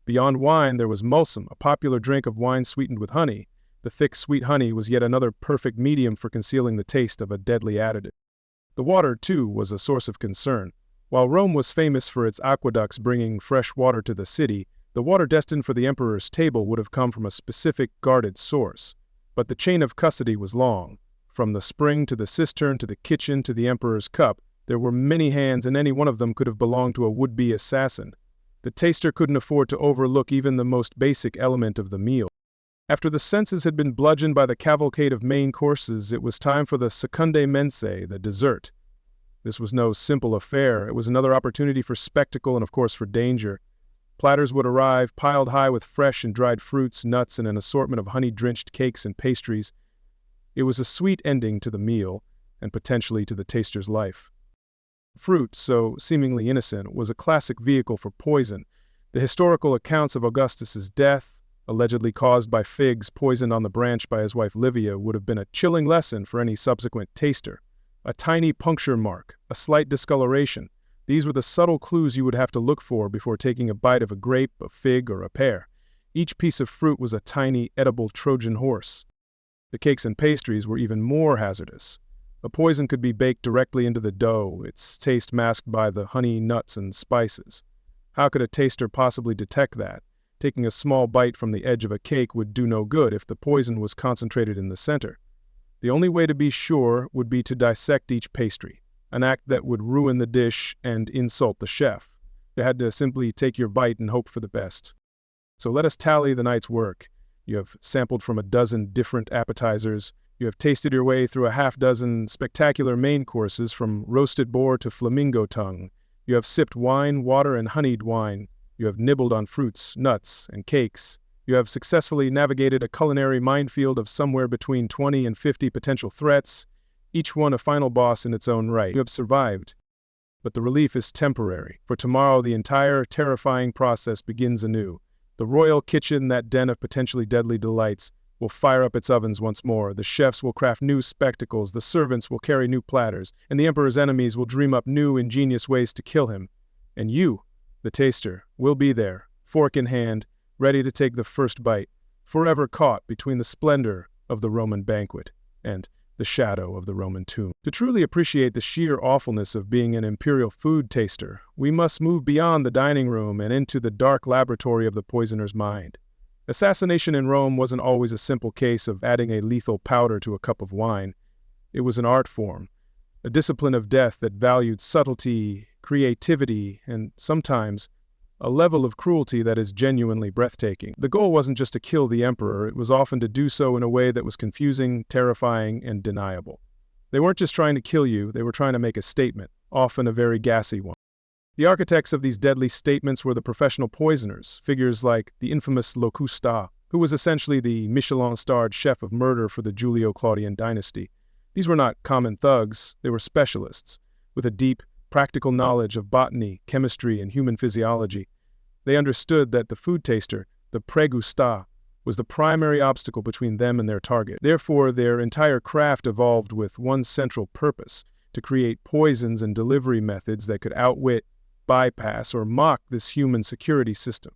A: Beyond wine, there was mulsum, a popular drink of wine sweetened with honey. The thick, sweet honey was yet another perfect medium for concealing the taste of a deadly additive. The water, too, was a source of concern. While Rome was famous for its aqueducts bringing fresh water to the city, the water destined for the emperor's table would have come from a specific, guarded source. But the chain of custody was long. From the spring to the cistern to the kitchen to the emperor's cup, there were many hands, and any one of them could have belonged to a would-be assassin. The taster couldn't afford to overlook even the most basic element of the meal. After the senses had been bludgeoned by the cavalcade of main courses, it was time for the secundae mensae, the dessert. This was no simple affair. It was another opportunity for spectacle and, of course, for danger. Platters would arrive, piled high with fresh and dried fruits, nuts, and an assortment of honey-drenched cakes and pastries. It was a sweet ending to the meal, and potentially to the taster's life. Fruit, so seemingly innocent, was a classic vehicle for poison. The historical accounts of Augustus's death, allegedly caused by figs poisoned on the branch by his wife Livia, would have been a chilling lesson for any subsequent taster. A tiny puncture mark, a slight discoloration. These were the subtle clues you would have to look for before taking a bite of a grape, a fig, or a pear. Each piece of fruit was a tiny, edible Trojan horse. The cakes and pastries were even more hazardous. A poison could be baked directly into the dough, its taste masked by the honey, nuts, and spices. How could a taster possibly detect that? Taking a small bite from the edge of a cake would do no good if the poison was concentrated in the center. The only way to be sure would be to dissect each pastry, an act that would ruin the dish and insult the chef. You had to simply take your bite and hope for the best. So let us tally the night's work. You have sampled from a dozen different appetizers. You have tasted your way through a half-dozen spectacular main courses from roasted boar to flamingo tongue. You have sipped wine, water, and honeyed wine. You have nibbled on fruits, nuts, and cakes. You have successfully navigated a culinary minefield of somewhere between 20 and 50 potential threats, each one a final boss in its own right. You have survived. But the relief is temporary, for tomorrow the entire terrifying process begins anew. The royal kitchen, that den of potentially deadly delights, will fire up its ovens once more. The chefs will craft new spectacles, the servants will carry new platters, and the emperor's enemies will dream up new ingenious ways to kill him. And you, the taster, will be there, fork in hand, ready to take the first bite, forever caught between the splendor of the Roman banquet and the shadow of the Roman tomb. To truly appreciate the sheer awfulness of being an imperial food taster, we must move beyond the dining room and into the dark laboratory of the poisoner's mind. Assassination in Rome wasn't always a simple case of adding a lethal powder to a cup of wine. It was an art form, a discipline of death that valued subtlety, creativity, and sometimes a level of cruelty that is genuinely breathtaking. The goal wasn't just to kill the emperor, it was often to do so in a way that was confusing, terrifying, and deniable. They weren't just trying to kill you, they were trying to make a statement, often a very gassy one. The architects of these deadly statements were the professional poisoners, figures like the infamous Locusta, who was essentially the Michelin-starred chef of murder for the Julio-Claudian dynasty. These were not common thugs, they were specialists, with a deep, practical knowledge of botany, chemistry, and human physiology. They understood that the food taster, the Praepositus, was the primary obstacle between them and their target. Therefore, their entire craft evolved with one central purpose: to create poisons and delivery methods that could outwit, bypass, or mock this human security system.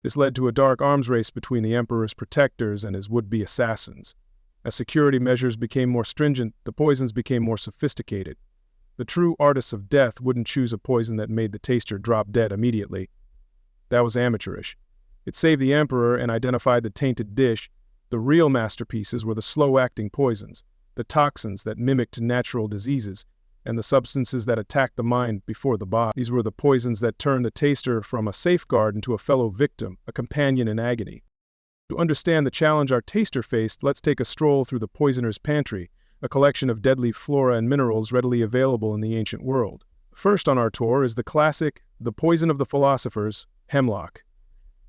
A: This led to a dark arms race between the emperor's protectors and his would-be assassins. As security measures became more stringent, the poisons became more sophisticated. The true artists of death wouldn't choose a poison that made the taster drop dead immediately. That was amateurish. It saved the emperor and identified the tainted dish. The real masterpieces were the slow-acting poisons, the toxins that mimicked natural diseases, and the substances that attacked the mind before the body. These were the poisons that turned the taster from a safeguard into a fellow victim, a companion in agony. To understand the challenge our taster faced, let's take a stroll through the poisoner's pantry, a collection of deadly flora and minerals readily available in the ancient world. First on our tour is the classic, the poison of the philosophers, hemlock.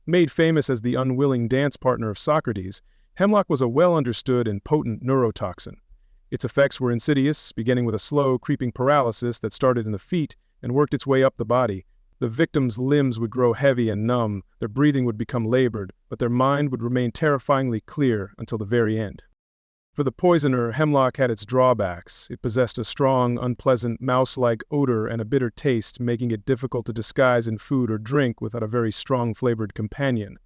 A: Made famous as the unwilling dance partner of Socrates, hemlock was a well-understood and potent neurotoxin. Its effects were insidious, beginning with a slow, creeping paralysis that started in the feet and worked its way up the body. The victim's limbs would grow heavy and numb, their breathing would become labored, but their mind would remain terrifyingly clear until the very end. For the poisoner, hemlock had its drawbacks. It possessed a strong, unpleasant, mouse-like odor and a bitter taste, making it difficult to disguise in food or drink without a very strong-flavored companion.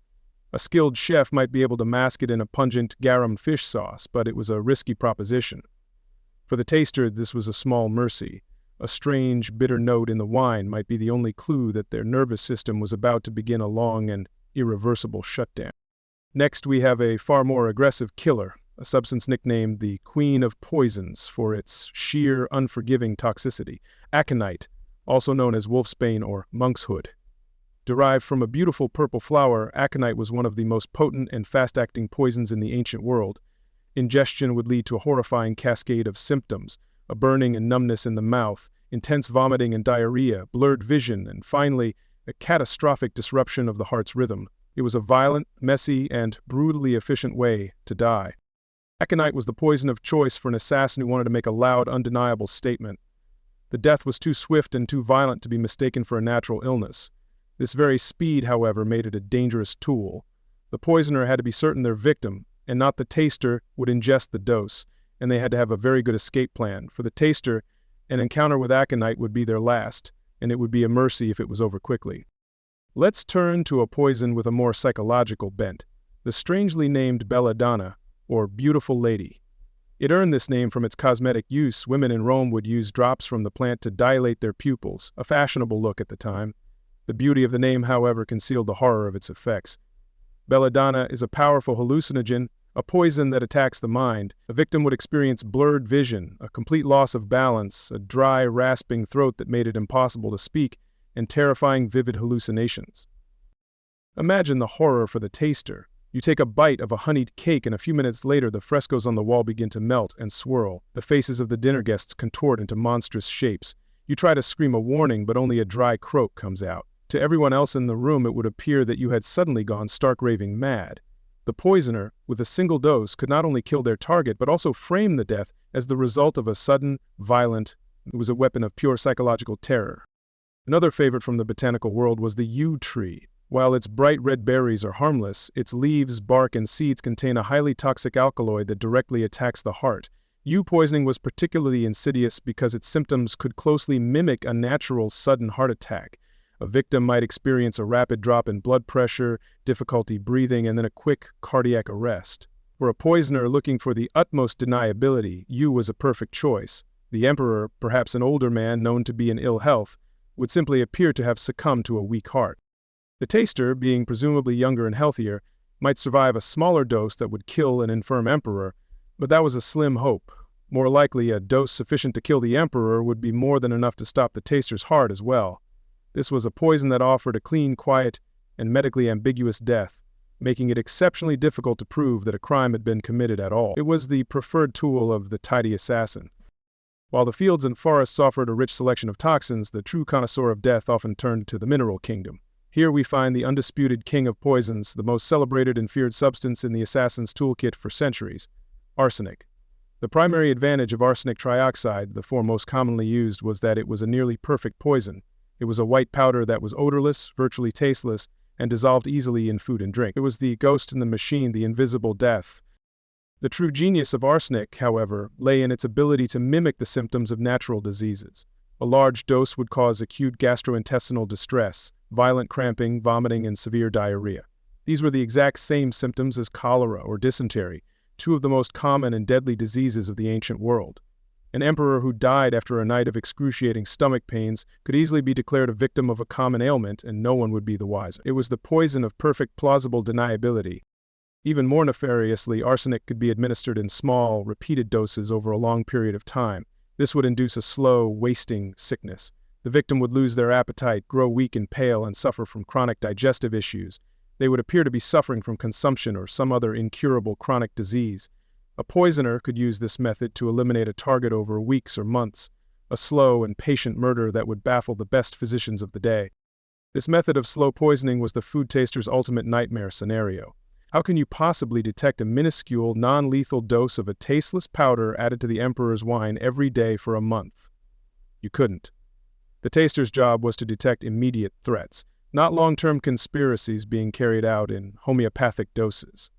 A: A skilled chef might be able to mask it in a pungent garum fish sauce, but it was a risky proposition. For the taster, this was a small mercy. A strange, bitter note in the wine might be the only clue that their nervous system was about to begin a long and irreversible shutdown. Next, we have a far more aggressive killer, a substance nicknamed the Queen of Poisons for its sheer, unforgiving toxicity, aconite, also known as wolfsbane or monkshood. Derived from a beautiful purple flower, aconite was one of the most potent and fast-acting poisons in the ancient world. Ingestion would lead to a horrifying cascade of symptoms, a burning and numbness in the mouth, intense vomiting and diarrhea, blurred vision, and finally, a catastrophic disruption of the heart's rhythm. It was a violent, messy, and brutally efficient way to die. Aconite was the poison of choice for an assassin who wanted to make a loud, undeniable statement. The death was too swift and too violent to be mistaken for a natural illness. This very speed, however, made it a dangerous tool. The poisoner had to be certain their victim, and not the taster, would ingest the dose, and they had to have a very good escape plan. For the taster, an encounter with aconite would be their last, and it would be a mercy if it was over quickly. Let's turn to a poison with a more psychological bent, the strangely named belladonna, or beautiful lady. It earned this name from its cosmetic use. Women in Rome would use drops from the plant to dilate their pupils, a fashionable look at the time. The beauty of the name, however, concealed the horror of its effects. Belladonna is a powerful hallucinogen, a poison that attacks the mind. A victim would experience blurred vision, a complete loss of balance, a dry, rasping throat that made it impossible to speak, and terrifying, vivid hallucinations. Imagine the horror for the taster. You take a bite of a honeyed cake, and a few minutes later the frescoes on the wall begin to melt and swirl. The faces of the dinner guests contort into monstrous shapes. You try to scream a warning, but only a dry croak comes out. To everyone else in the room, it would appear that you had suddenly gone stark raving mad. The poisoner, with a single dose, could not only kill their target, but also frame the death as the result of a sudden, violent. It was a weapon of pure psychological terror. Another favorite from the botanical world was the yew tree. While its bright red berries are harmless, its leaves, bark, and seeds contain a highly toxic alkaloid that directly attacks the heart. Yew poisoning was particularly insidious because its symptoms could closely mimic a natural sudden heart attack. A victim might experience a rapid drop in blood pressure, difficulty breathing, and then a quick cardiac arrest. For a poisoner looking for the utmost deniability, yew was a perfect choice. The emperor, perhaps an older man known to be in ill health, would simply appear to have succumbed to a weak heart. The taster, being presumably younger and healthier, might survive a smaller dose that would kill an infirm emperor, but that was a slim hope. More likely, a dose sufficient to kill the emperor would be more than enough to stop the taster's heart as well. This was a poison that offered a clean, quiet, and medically ambiguous death, making it exceptionally difficult to prove that a crime had been committed at all. It was the preferred tool of the tidy assassin. While the fields and forests offered a rich selection of toxins, the true connoisseur of death often turned to the mineral kingdom. Here we find the undisputed king of poisons, the most celebrated and feared substance in the assassin's toolkit for centuries: arsenic. The primary advantage of arsenic trioxide, the form most commonly used, was that it was a nearly perfect poison. It was a white powder that was odorless, virtually tasteless, and dissolved easily in food and drink. It was the ghost in the machine, the invisible death. The true genius of arsenic, however, lay in its ability to mimic the symptoms of natural diseases. A large dose would cause acute gastrointestinal distress, violent cramping, vomiting, and severe diarrhea. These were the exact same symptoms as cholera or dysentery, two of the most common and deadly diseases of the ancient world. An emperor who died after a night of excruciating stomach pains could easily be declared a victim of a common ailment, and no one would be the wiser. It was the poison of perfect plausible deniability. Even more nefariously, arsenic could be administered in small, repeated doses over a long period of time. This would induce a slow, wasting sickness. The victim would lose their appetite, grow weak and pale, and suffer from chronic digestive issues. They would appear to be suffering from consumption or some other incurable chronic disease. A poisoner could use this method to eliminate a target over weeks or months, a slow and patient murder that would baffle the best physicians of the day. This method of slow poisoning was the food taster's ultimate nightmare scenario. How can you possibly detect a minuscule, non-lethal dose of a tasteless powder added to the emperor's wine every day for a month? You couldn't. The taster's job was to detect immediate threats, not long-term conspiracies being carried out in homeopathic doses.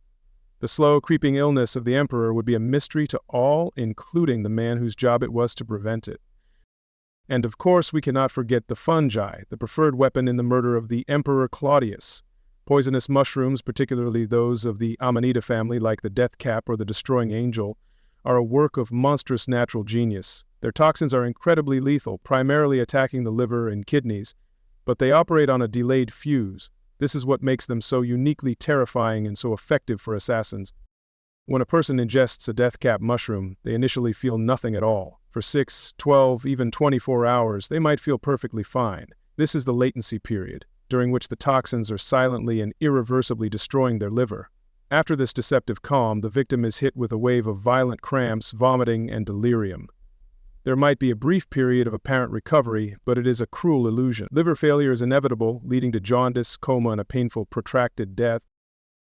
A: The slow, creeping illness of the emperor would be a mystery to all, including the man whose job it was to prevent it. And of course, we cannot forget the fungi, the preferred weapon in the murder of the Emperor Claudius. Poisonous mushrooms, particularly those of the Amanita family like the death cap or the destroying angel, are a work of monstrous natural genius. Their toxins are incredibly lethal, primarily attacking the liver and kidneys, but they operate on a delayed fuse. This is what makes them so uniquely terrifying and so effective for assassins. When a person ingests a death cap mushroom, they initially feel nothing at all. For 6, 12, even 24 hours, they might feel perfectly fine. This is the latency period, during which the toxins are silently and irreversibly destroying their liver. After this deceptive calm, the victim is hit with a wave of violent cramps, vomiting, and delirium. There might be a brief period of apparent recovery, but it is a cruel illusion. Liver failure is inevitable, leading to jaundice, coma, and a painful, protracted death.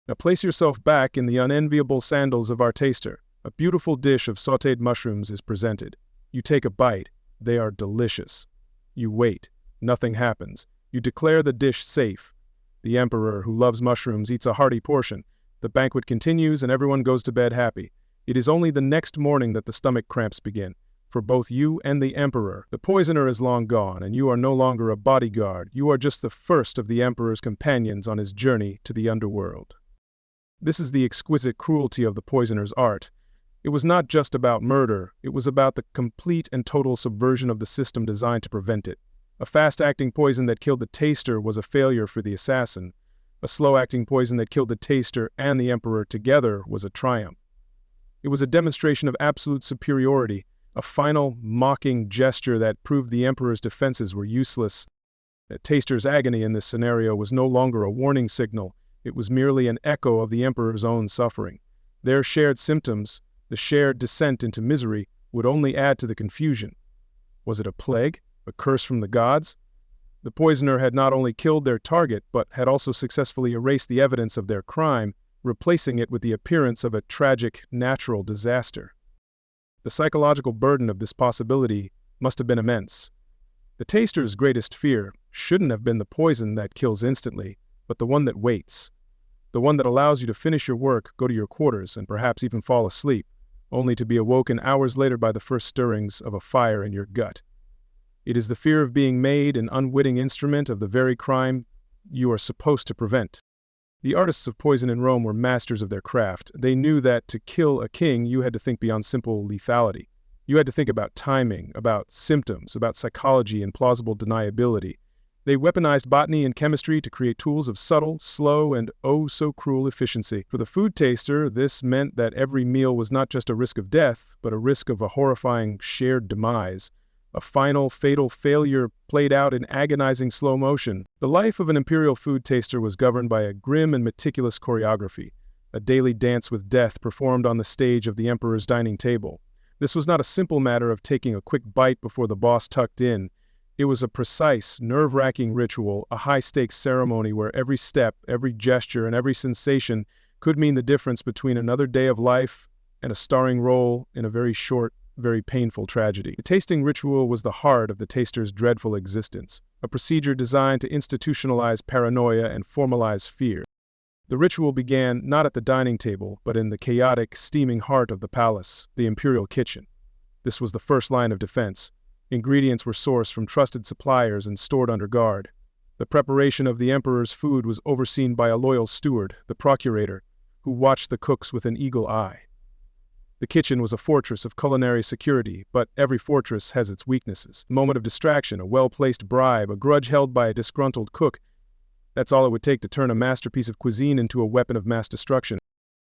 A: Now place yourself back in the unenviable sandals of our taster. A beautiful dish of sautéed mushrooms is presented. You take a bite. They are delicious. You wait. Nothing happens. You declare the dish safe. The emperor, who loves mushrooms, eats a hearty portion. The banquet continues and everyone goes to bed happy. It is only the next morning that the stomach cramps begin. For both you and the emperor, the poisoner is long gone, and you are no longer a bodyguard. You are just the first of the emperor's companions on his journey to the underworld. This is the exquisite cruelty of the poisoner's art. It was not just about murder, it was about the complete and total subversion of the system designed to prevent it. A fast-acting poison that killed the taster was a failure for the assassin. A slow-acting poison that killed the taster and the emperor together was a triumph. It was a demonstration of absolute superiority, a final, mocking gesture that proved the emperor's defenses were useless. The taster's agony in this scenario was no longer a warning signal. It was merely an echo of the emperor's own suffering. Their shared symptoms, the shared descent into misery, would only add to the confusion. Was it a plague? A curse from the gods? The poisoner had not only killed their target, but had also successfully erased the evidence of their crime, replacing it with the appearance of a tragic, natural disaster. The psychological burden of this possibility must have been immense. The taster's greatest fear shouldn't have been the poison that kills instantly, but the one that waits. The one that allows you to finish your work, go to your quarters, and perhaps even fall asleep, only to be awoken hours later by the first stirrings of a fire in your gut. It is the fear of being made an unwitting instrument of the very crime you are supposed to prevent. The artists of poison in Rome were masters of their craft. They knew that to kill a king, you had to think beyond simple lethality. You had to think about timing, about symptoms, about psychology and plausible deniability. They weaponized botany and chemistry to create tools of subtle, slow, and oh-so-cruel efficiency. For the food taster, this meant that every meal was not just a risk of death, but a risk of a horrifying shared demise. A final, fatal failure played out in agonizing slow motion. The life of an imperial food taster was governed by a grim and meticulous choreography, a daily dance with death performed on the stage of the emperor's dining table. This was not a simple matter of taking a quick bite before the boss tucked in. It was a precise, nerve-wracking ritual, a high-stakes ceremony where every step, every gesture, and every sensation could mean the difference between another day of life and a starring role in a very short, very painful tragedy. The tasting ritual was the heart of the taster's dreadful existence, a procedure designed to institutionalize paranoia and formalize fear. The ritual began not at the dining table, but in the chaotic, steaming heart of the palace, the imperial kitchen. This was the first line of defense. Ingredients were sourced from trusted suppliers and stored under guard. The preparation of the emperor's food was overseen by a loyal steward, the procurator, who watched the cooks with an eagle eye. The kitchen was a fortress of culinary security, but every fortress has its weaknesses. A moment of distraction, a well-placed bribe, a grudge held by a disgruntled cook. That's all it would take to turn a masterpiece of cuisine into a weapon of mass destruction.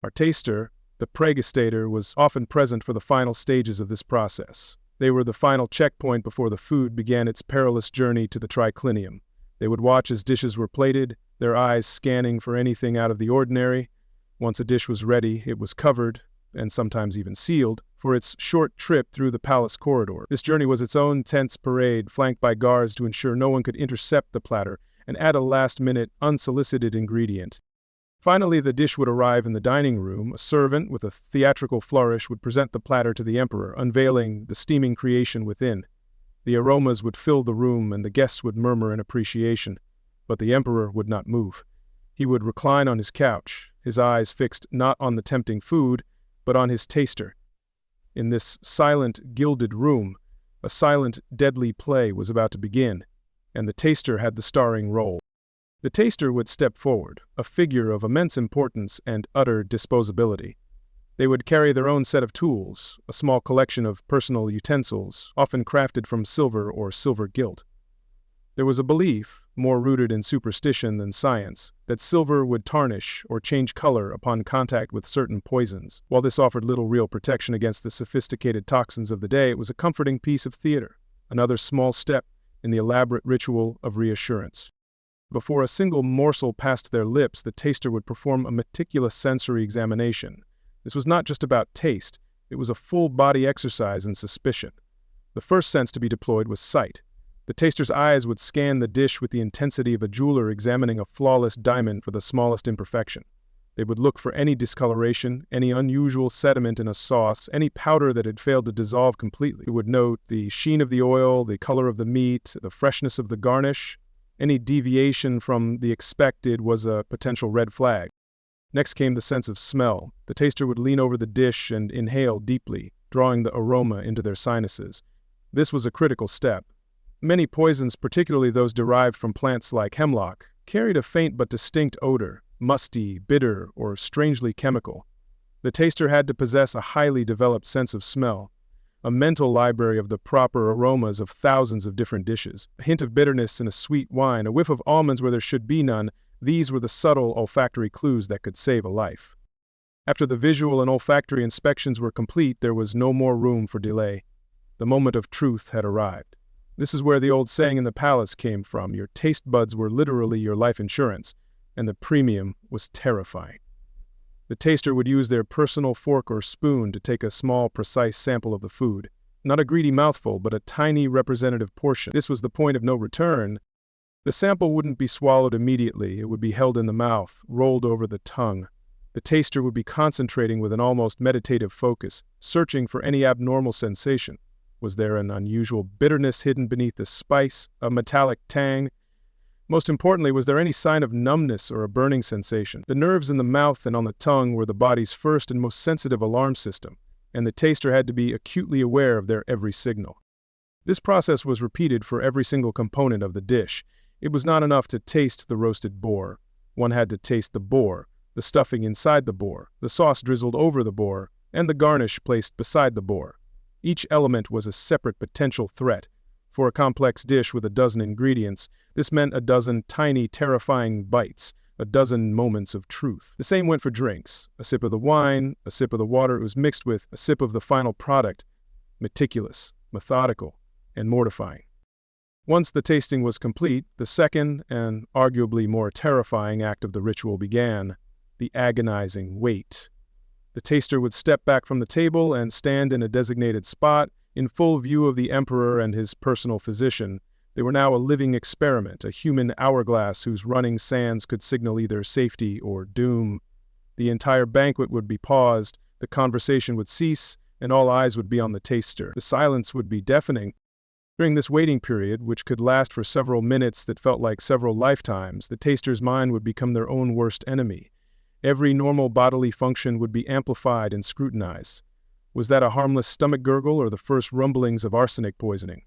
A: Our taster, the Praepositus, was often present for the final stages of this process. They were the final checkpoint before the food began its perilous journey to the triclinium. They would watch as dishes were plated, their eyes scanning for anything out of the ordinary. Once a dish was ready, it was covered, and sometimes even sealed, for its short trip through the palace corridor. This journey was its own tense parade, flanked by guards to ensure no one could intercept the platter and add a last-minute, unsolicited ingredient. Finally, the dish would arrive in the dining room. A servant, with a theatrical flourish, would present the platter to the emperor, unveiling the steaming creation within. The aromas would fill the room, and the guests would murmur in appreciation. But the emperor would not move. He would recline on his couch, his eyes fixed not on the tempting food, but on his taster. In this silent, gilded room, a silent, deadly play was about to begin, and the taster had the starring role. The taster would step forward, a figure of immense importance and utter disposability. They would carry their own set of tools, a small collection of personal utensils, often crafted from silver or silver gilt. There was a belief, more rooted in superstition than science, that silver would tarnish or change color upon contact with certain poisons. While this offered little real protection against the sophisticated toxins of the day, it was a comforting piece of theater, another small step in the elaborate ritual of reassurance. Before a single morsel passed their lips, the taster would perform a meticulous sensory examination. This was not just about taste, it was a full-body exercise in suspicion. The first sense to be deployed was sight. The taster's eyes would scan the dish with the intensity of a jeweler examining a flawless diamond for the smallest imperfection. They would look for any discoloration, any unusual sediment in a sauce, any powder that had failed to dissolve completely. It would note the sheen of the oil, the color of the meat, the freshness of the garnish. Any deviation from the expected was a potential red flag. Next came the sense of smell. The taster would lean over the dish and inhale deeply, drawing the aroma into their sinuses. This was a critical step. Many poisons, particularly those derived from plants like hemlock, carried a faint but distinct odor, musty, bitter, or strangely chemical. The taster had to possess a highly developed sense of smell, a mental library of the proper aromas of thousands of different dishes. A hint of bitterness in a sweet wine, a whiff of almonds where there should be none, these were the subtle olfactory clues that could save a life. After the visual and olfactory inspections were complete, there was no more room for delay. The moment of truth had arrived. This is where the old saying in the palace came from. Your taste buds were literally your life insurance. and the premium was terrifying. The taster would use their personal fork or spoon to take a small, precise sample of the food. Not a greedy mouthful, but a tiny representative portion. This was the point of no return. The sample wouldn't be swallowed immediately. It would be held in the mouth, rolled over the tongue. The taster would be concentrating with an almost meditative focus, searching for any abnormal sensation. Was there an unusual bitterness hidden beneath the spice, a metallic tang? Most importantly, was there any sign of numbness or a burning sensation? The nerves in the mouth and on the tongue were the body's first and most sensitive alarm system, and the taster had to be acutely aware of their every signal. This process was repeated for every single component of the dish. It was not enough to taste the roasted boar. One had to taste the boar, the stuffing inside the boar, the sauce drizzled over the boar, and the garnish placed beside the boar. Each element was a separate potential threat. For a complex dish with a dozen ingredients, this meant a dozen tiny, terrifying bites, a dozen moments of truth. The same went for drinks. A sip of the wine, a sip of the water it was mixed with, a sip of the final product. Meticulous, methodical, and mortifying. Once the tasting was complete, the second, and arguably more terrifying act of the ritual began, the agonizing wait. The taster would step back from the table and stand in a designated spot, in full view of the emperor and his personal physician. They were now a living experiment, a human hourglass whose running sands could signal either safety or doom. The entire banquet would be paused, the conversation would cease, and all eyes would be on the taster. The silence would be deafening. During this waiting period, which could last for several minutes that felt like several lifetimes, the taster's mind would become their own worst enemy. Every normal bodily function would be amplified and scrutinized. Was that a harmless stomach gurgle or the first rumblings of arsenic poisoning?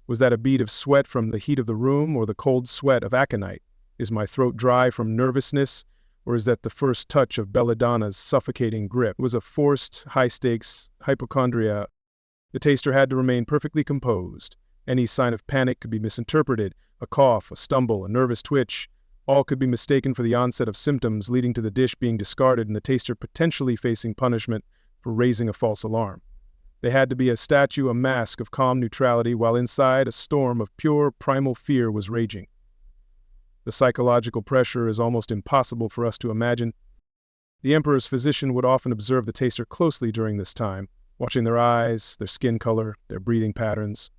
A: Was that a bead of sweat from the heat of the room or the cold sweat of aconite? Is my throat dry from nervousness, or is that the first touch of belladonna's suffocating grip? It was a forced, high-stakes hypochondria. The taster had to remain perfectly composed. Any sign of panic could be misinterpreted. A cough, a stumble, a nervous twitch, all could be mistaken for the onset of symptoms leading to the dish being discarded and the taster potentially facing punishment for raising a false alarm. They had to be a statue, a mask of calm neutrality, while inside a storm of pure primal fear was raging. The psychological pressure is almost impossible for us to imagine. The emperor's physician would often observe the taster closely during this time, watching their eyes, their skin color, their breathing patterns.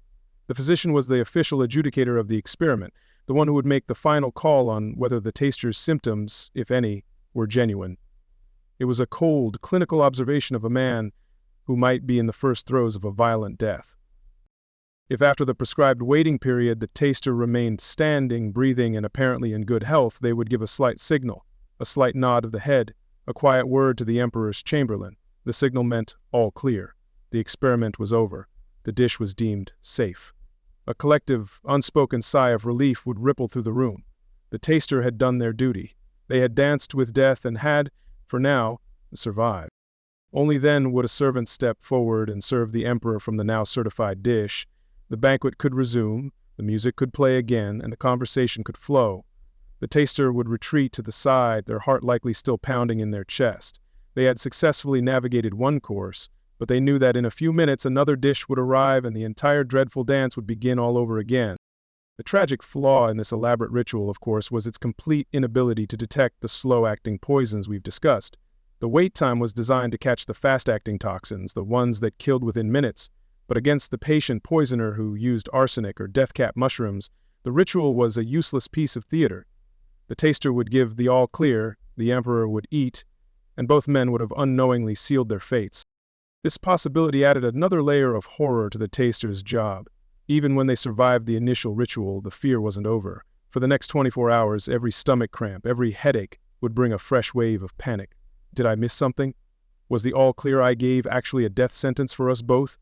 A: The physician was the official adjudicator of the experiment, the one who would make the final call on whether the taster's symptoms, if any, were genuine. It was a cold, clinical observation of a man who might be in the first throes of a violent death. If after the prescribed waiting period the taster remained standing, breathing, and apparently in good health, they would give a slight signal, a slight nod of the head, a quiet word to the emperor's chamberlain. The signal meant all clear. The experiment was over. The dish was deemed safe. A collective, unspoken sigh of relief would ripple through the room. The taster had done their duty. They had danced with death and had, for now, survived. Only then would a servant step forward and serve the emperor from the now certified dish. The banquet could resume, the music could play again, and the conversation could flow. The taster would retreat to the side, their heart likely still pounding in their chest. They had successfully navigated one course, but they knew that in a few minutes another dish would arrive and the entire dreadful dance would begin all over again. The tragic flaw in this elaborate ritual, of course, was its complete inability to detect the slow-acting poisons we've discussed. The wait time was designed to catch the fast-acting toxins, the ones that killed within minutes, but against the patient poisoner who used arsenic or death-cap mushrooms, the ritual was a useless piece of theater. The taster would give the all-clear, the emperor would eat, and both men would have unknowingly sealed their fates. This possibility added another layer of horror to the taster's job. Even when they survived the initial ritual, the fear wasn't over. For the next 24 hours, every stomach cramp, every headache would bring a fresh wave of panic. Did I miss something? Was the all-clear I gave actually a death sentence for us both?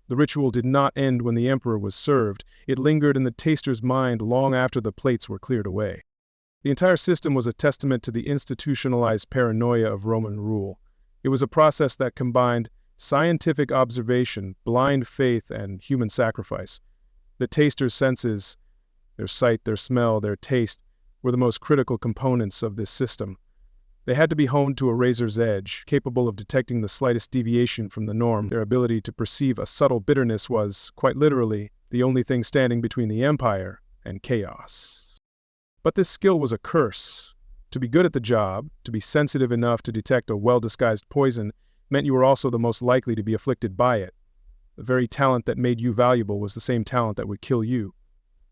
A: The ritual did not end when the emperor was served. It lingered in the taster's mind long after the plates were cleared away. The entire system was a testament to the institutionalized paranoia of Roman rule. It was a process that combined scientific observation, blind faith, and human sacrifice. The taster's senses, their sight, their smell, their taste, were the most critical components of this system. They had to be honed to a razor's edge, capable of detecting the slightest deviation from the norm. Their ability to perceive a subtle bitterness was, quite literally, the only thing standing between the empire and chaos. But this skill was a curse. To be good at the job, to be sensitive enough to detect a well-disguised poison, meant you were also the most likely to be afflicted by it. The very talent that made you valuable was the same talent that would kill you.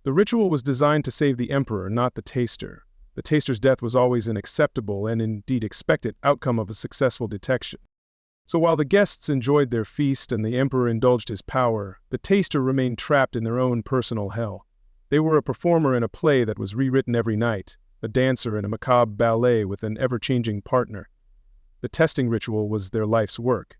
A: The ritual was designed to save the emperor, not the taster. The taster's death was always an acceptable and indeed expected outcome of a successful detection. So while the guests enjoyed their feast and the emperor indulged his power, the taster remained trapped in their own personal hell. They were a performer in a play that was rewritten every night, a dancer in a macabre ballet with an ever-changing partner. The testing ritual was their life's work,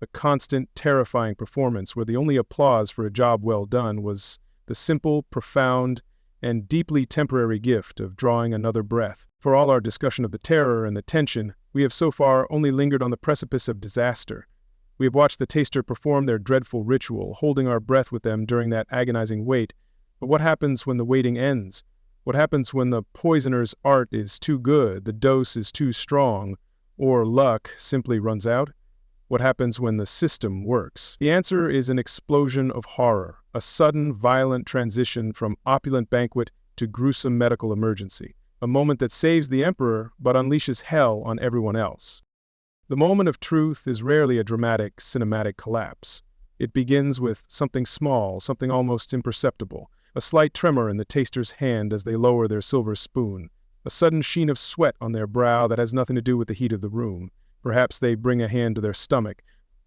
A: a constant, terrifying performance where the only applause for a job well done was the simple, profound, and deeply temporary gift of drawing another breath. For all our discussion of the terror and the tension, we have so far only lingered on the precipice of disaster. We have watched the taster perform their dreadful ritual, holding our breath with them during that agonizing wait. But what happens when the waiting ends? What happens when the poisoner's art is too good, the dose is too strong, or luck simply runs out? What happens when the system works? The answer is an explosion of horror, a sudden, violent transition from opulent banquet to gruesome medical emergency, a moment that saves the emperor but unleashes hell on everyone else. The moment of truth is rarely a dramatic, cinematic collapse. It begins with something small, something almost imperceptible, a slight tremor in the taster's hand as they lower their silver spoon, a sudden sheen of sweat on their brow that has nothing to do with the heat of the room. Perhaps they bring a hand to their stomach,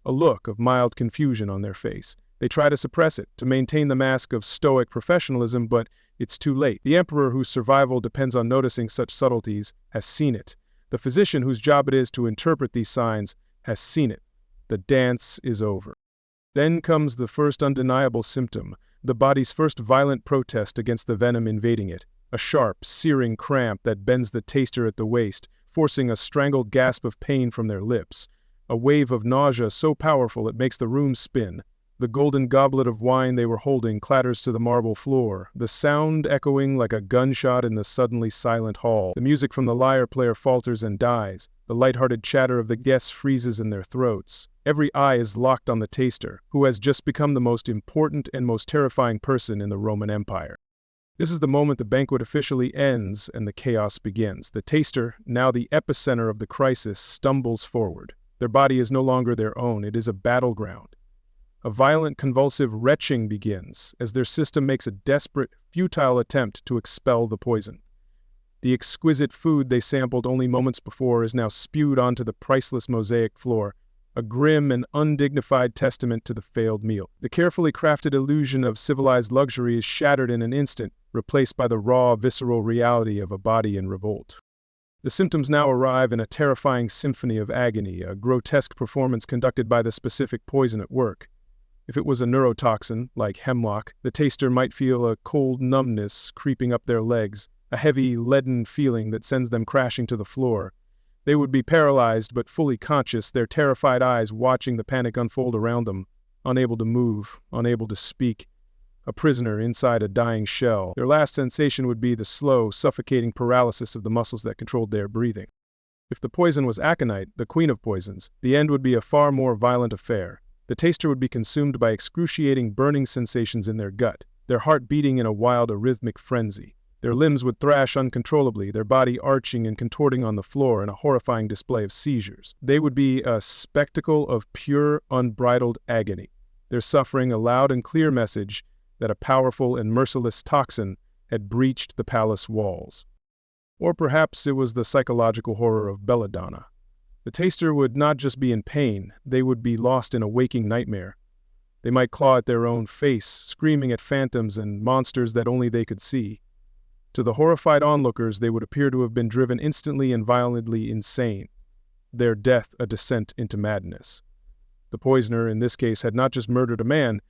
A: a look of mild confusion on their face. They try to suppress it, to maintain the mask of stoic professionalism, but it's too late. The emperor, whose survival depends on noticing such subtleties, has seen it. The physician, whose job it is to interpret these signs, has seen it. The dance is over. Then comes the first undeniable symptom, the body's first violent protest against the venom invading it, a sharp, searing cramp that bends the taster at the waist, forcing a strangled gasp of pain from their lips, a wave of nausea so powerful it makes the room spin. The golden goblet of wine they were holding clatters to the marble floor, the sound echoing like a gunshot in the suddenly silent hall. The music from the lyre player falters and dies. The light-hearted chatter of the guests freezes in their throats. Every eye is locked on the taster, who has just become the most important and most terrifying person in the Roman Empire. This is the moment the banquet officially ends and the chaos begins. The taster, now the epicenter of the crisis, stumbles forward. Their body is no longer their own, it is a battleground. A violent, convulsive retching begins as their system makes a desperate, futile attempt to expel the poison. The exquisite food they sampled only moments before is now spewed onto the priceless mosaic floor, a grim and undignified testament to the failed meal. The carefully crafted illusion of civilized luxury is shattered in an instant, replaced by the raw, visceral reality of a body in revolt. The symptoms now arrive in a terrifying symphony of agony, a grotesque performance conducted by the specific poison at work. If it was a neurotoxin, like hemlock, the taster might feel a cold numbness creeping up their legs, a heavy, leaden feeling that sends them crashing to the floor. They would be paralyzed but fully conscious, their terrified eyes watching the panic unfold around them, unable to move, unable to speak, a prisoner inside a dying shell. Their last sensation would be the slow, suffocating paralysis of the muscles that controlled their breathing. If the poison was aconite, the queen of poisons, the end would be a far more violent affair. The taster would be consumed by excruciating burning sensations in their gut, their heart beating in a wild arrhythmic frenzy. Their limbs would thrash uncontrollably, their body arching and contorting on the floor in a horrifying display of seizures. They would be a spectacle of pure, unbridled agony, their suffering a loud and clear message that a powerful and merciless toxin had breached the palace walls. Or perhaps it was the psychological horror of belladonna. The taster would not just be in pain, they would be lost in a waking nightmare. They might claw at their own face, screaming at phantoms and monsters that only they could see. To the horrified onlookers, they would appear to have been driven instantly and violently insane, their death a descent into madness. The poisoner, in this case, had not just murdered a man,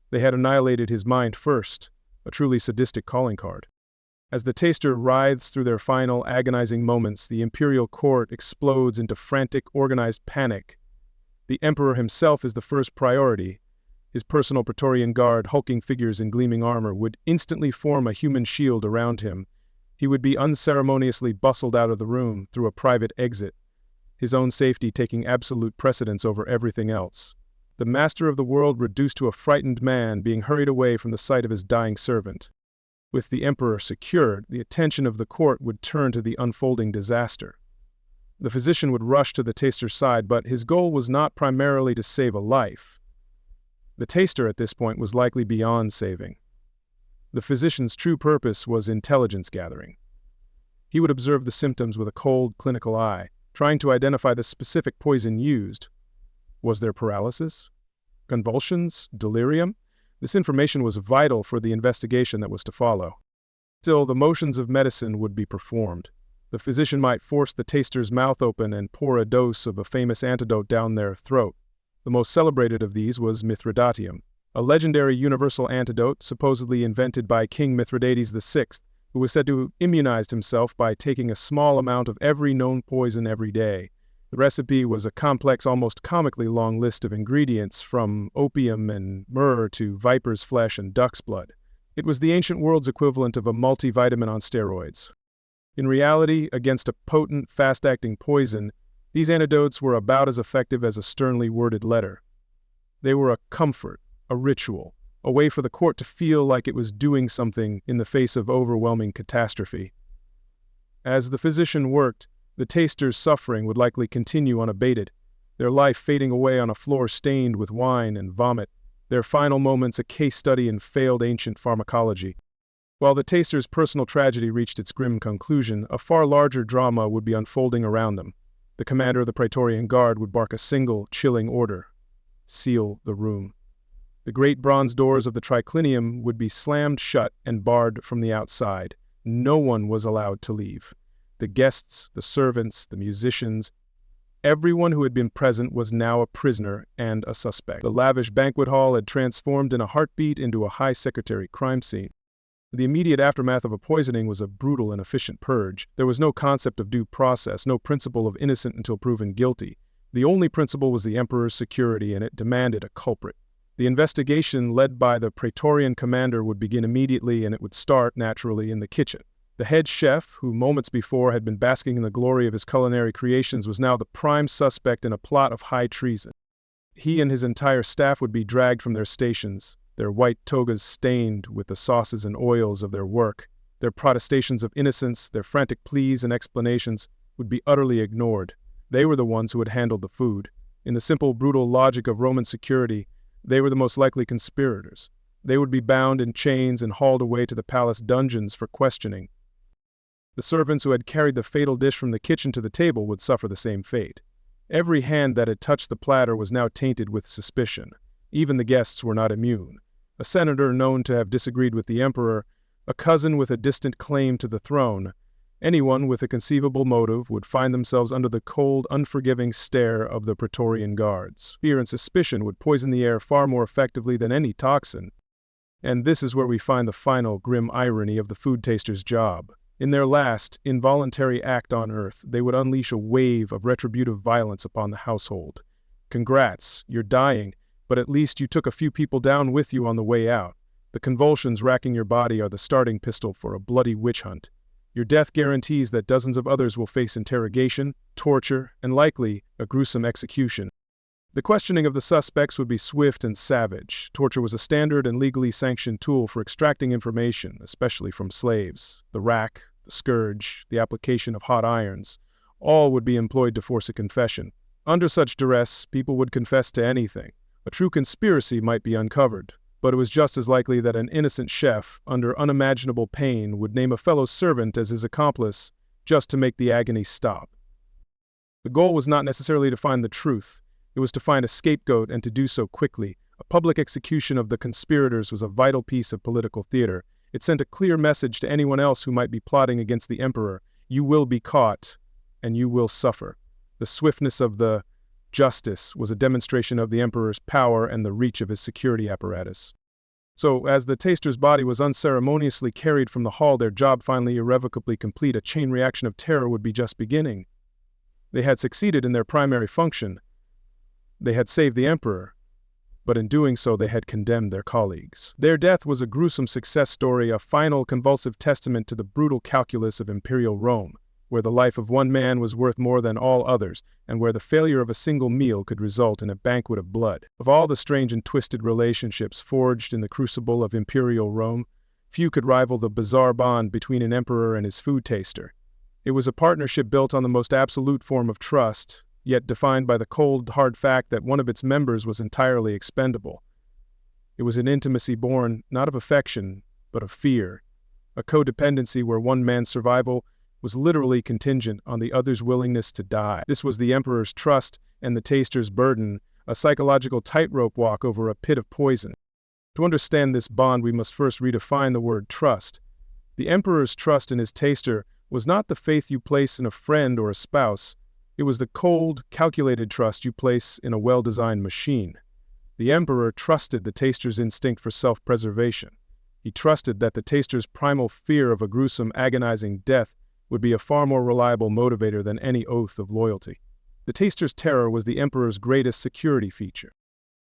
A: they had annihilated his mind first, a truly sadistic calling card. As the taster writhes through their final, agonizing moments, the imperial court explodes into frantic, organized panic. The emperor himself is the first priority. His personal Praetorian guard, hulking figures in gleaming armor, would instantly form a human shield around him. He would be unceremoniously bustled out of the room through a private exit, his own safety taking absolute precedence over everything else. The master of the world reduced to a frightened man being hurried away from the sight of his dying servant. With the emperor secured, the attention of the court would turn to the unfolding disaster. The physician would rush to the taster's side, but his goal was not primarily to save a life. The taster at this point was likely beyond saving. The physician's true purpose was intelligence gathering. He would observe the symptoms with a cold, clinical eye, trying to identify the specific poison used. Was there paralysis? Convulsions? Delirium? This information was vital for the investigation that was to follow. Still, the motions of medicine would be performed. The physician might force the taster's mouth open and pour a dose of a famous antidote down their throat. The most celebrated of these was Mithridatium, a legendary universal antidote supposedly invented by King Mithridates VI, who was said to have immunized himself by taking a small amount of every known poison every day. The recipe was a complex, almost comically long list of ingredients, from opium and myrrh to viper's flesh and duck's blood. It was the ancient world's equivalent of a multivitamin on steroids. In reality, against a potent, fast-acting poison, these antidotes were about as effective as a sternly worded letter. They were a comfort, a ritual, a way for the court to feel like it was doing something in the face of overwhelming catastrophe. As the physician worked, the taster's suffering would likely continue unabated, their life fading away on a floor stained with wine and vomit, their final moments a case study in failed ancient pharmacology. While the taster's personal tragedy reached its grim conclusion, a far larger drama would be unfolding around them. The commander of the Praetorian Guard would bark a single, chilling order: seal the room. The great bronze doors of the triclinium would be slammed shut and barred from the outside. No one was allowed to leave. The guests, the servants, the musicians, everyone who had been present was now a prisoner and a suspect. The lavish banquet hall had transformed in a heartbeat into a high secretary crime scene. The immediate aftermath of a poisoning was a brutal and efficient purge. There was no concept of due process, no principle of innocent until proven guilty. The only principle was the emperor's security, and it demanded a culprit. The investigation, led by the Praetorian commander, would begin immediately, and it would start, naturally, in the kitchen. The head chef, who moments before had been basking in the glory of his culinary creations, was now the prime suspect in a plot of high treason. He and his entire staff would be dragged from their stations, their white togas stained with the sauces and oils of their work. Their protestations of innocence, their frantic pleas and explanations would be utterly ignored. They were the ones who had handled the food. In the simple, brutal logic of Roman security, they were the most likely conspirators. They would be bound in chains and hauled away to the palace dungeons for questioning. The servants who had carried the fatal dish from the kitchen to the table would suffer the same fate. Every hand that had touched the platter was now tainted with suspicion. Even the guests were not immune. A senator known to have disagreed with the emperor, a cousin with a distant claim to the throne, anyone with a conceivable motive would find themselves under the cold, unforgiving stare of the Praetorian guards. Fear and suspicion would poison the air far more effectively than any toxin. And this is where we find the final grim irony of the food taster's job. In their last, involuntary act on Earth, they would unleash a wave of retributive violence upon the household. Congrats, you're dying, but at least you took a few people down with you on the way out. The convulsions racking your body are the starting pistol for a bloody witch hunt. Your death guarantees that dozens of others will face interrogation, torture, and likely a gruesome execution. The questioning of the suspects would be swift and savage. Torture was a standard and legally sanctioned tool for extracting information, especially from slaves. The rack, the scourge, the application of hot irons, all would be employed to force a confession. Under such duress, people would confess to anything. A true conspiracy might be uncovered, but it was just as likely that an innocent chef, under unimaginable pain, would name a fellow servant as his accomplice just to make the agony stop. The goal was not necessarily to find the truth. It was to find a scapegoat, and to do so quickly. A public execution of the conspirators was a vital piece of political theater. It sent a clear message to anyone else who might be plotting against the emperor: you will be caught, and you will suffer. The swiftness of the justice was a demonstration of the emperor's power and the reach of his security apparatus. So, as the taster's body was unceremoniously carried from the hall, their job finally irrevocably complete, a chain reaction of terror would be just beginning. They had succeeded in their primary function. They had saved the emperor, but in doing so they had condemned their colleagues. Their death was a gruesome success story, a final convulsive testament to the brutal calculus of imperial Rome, where the life of one man was worth more than all others, and where the failure of a single meal could result in a banquet of blood. Of all the strange and twisted relationships forged in the crucible of imperial Rome, Few could rival the bizarre bond between an emperor and his food taster. It was a partnership built on the most absolute form of trust, yet defined by the cold, hard fact that one of its members was entirely expendable. It was an intimacy born not of affection, but of fear, a codependency where one man's survival was literally contingent on the other's willingness to die. This was the emperor's trust and the taster's burden, a psychological tightrope walk over a pit of poison. To understand this bond, we must first redefine the word trust. The emperor's trust in his taster was not the faith you place in a friend or a spouse. It was the cold, calculated trust you place in a well-designed machine. The emperor trusted the taster's instinct for self-preservation. He trusted that the taster's primal fear of a gruesome, agonizing death would be a far more reliable motivator than any oath of loyalty. The taster's terror was the emperor's greatest security feature.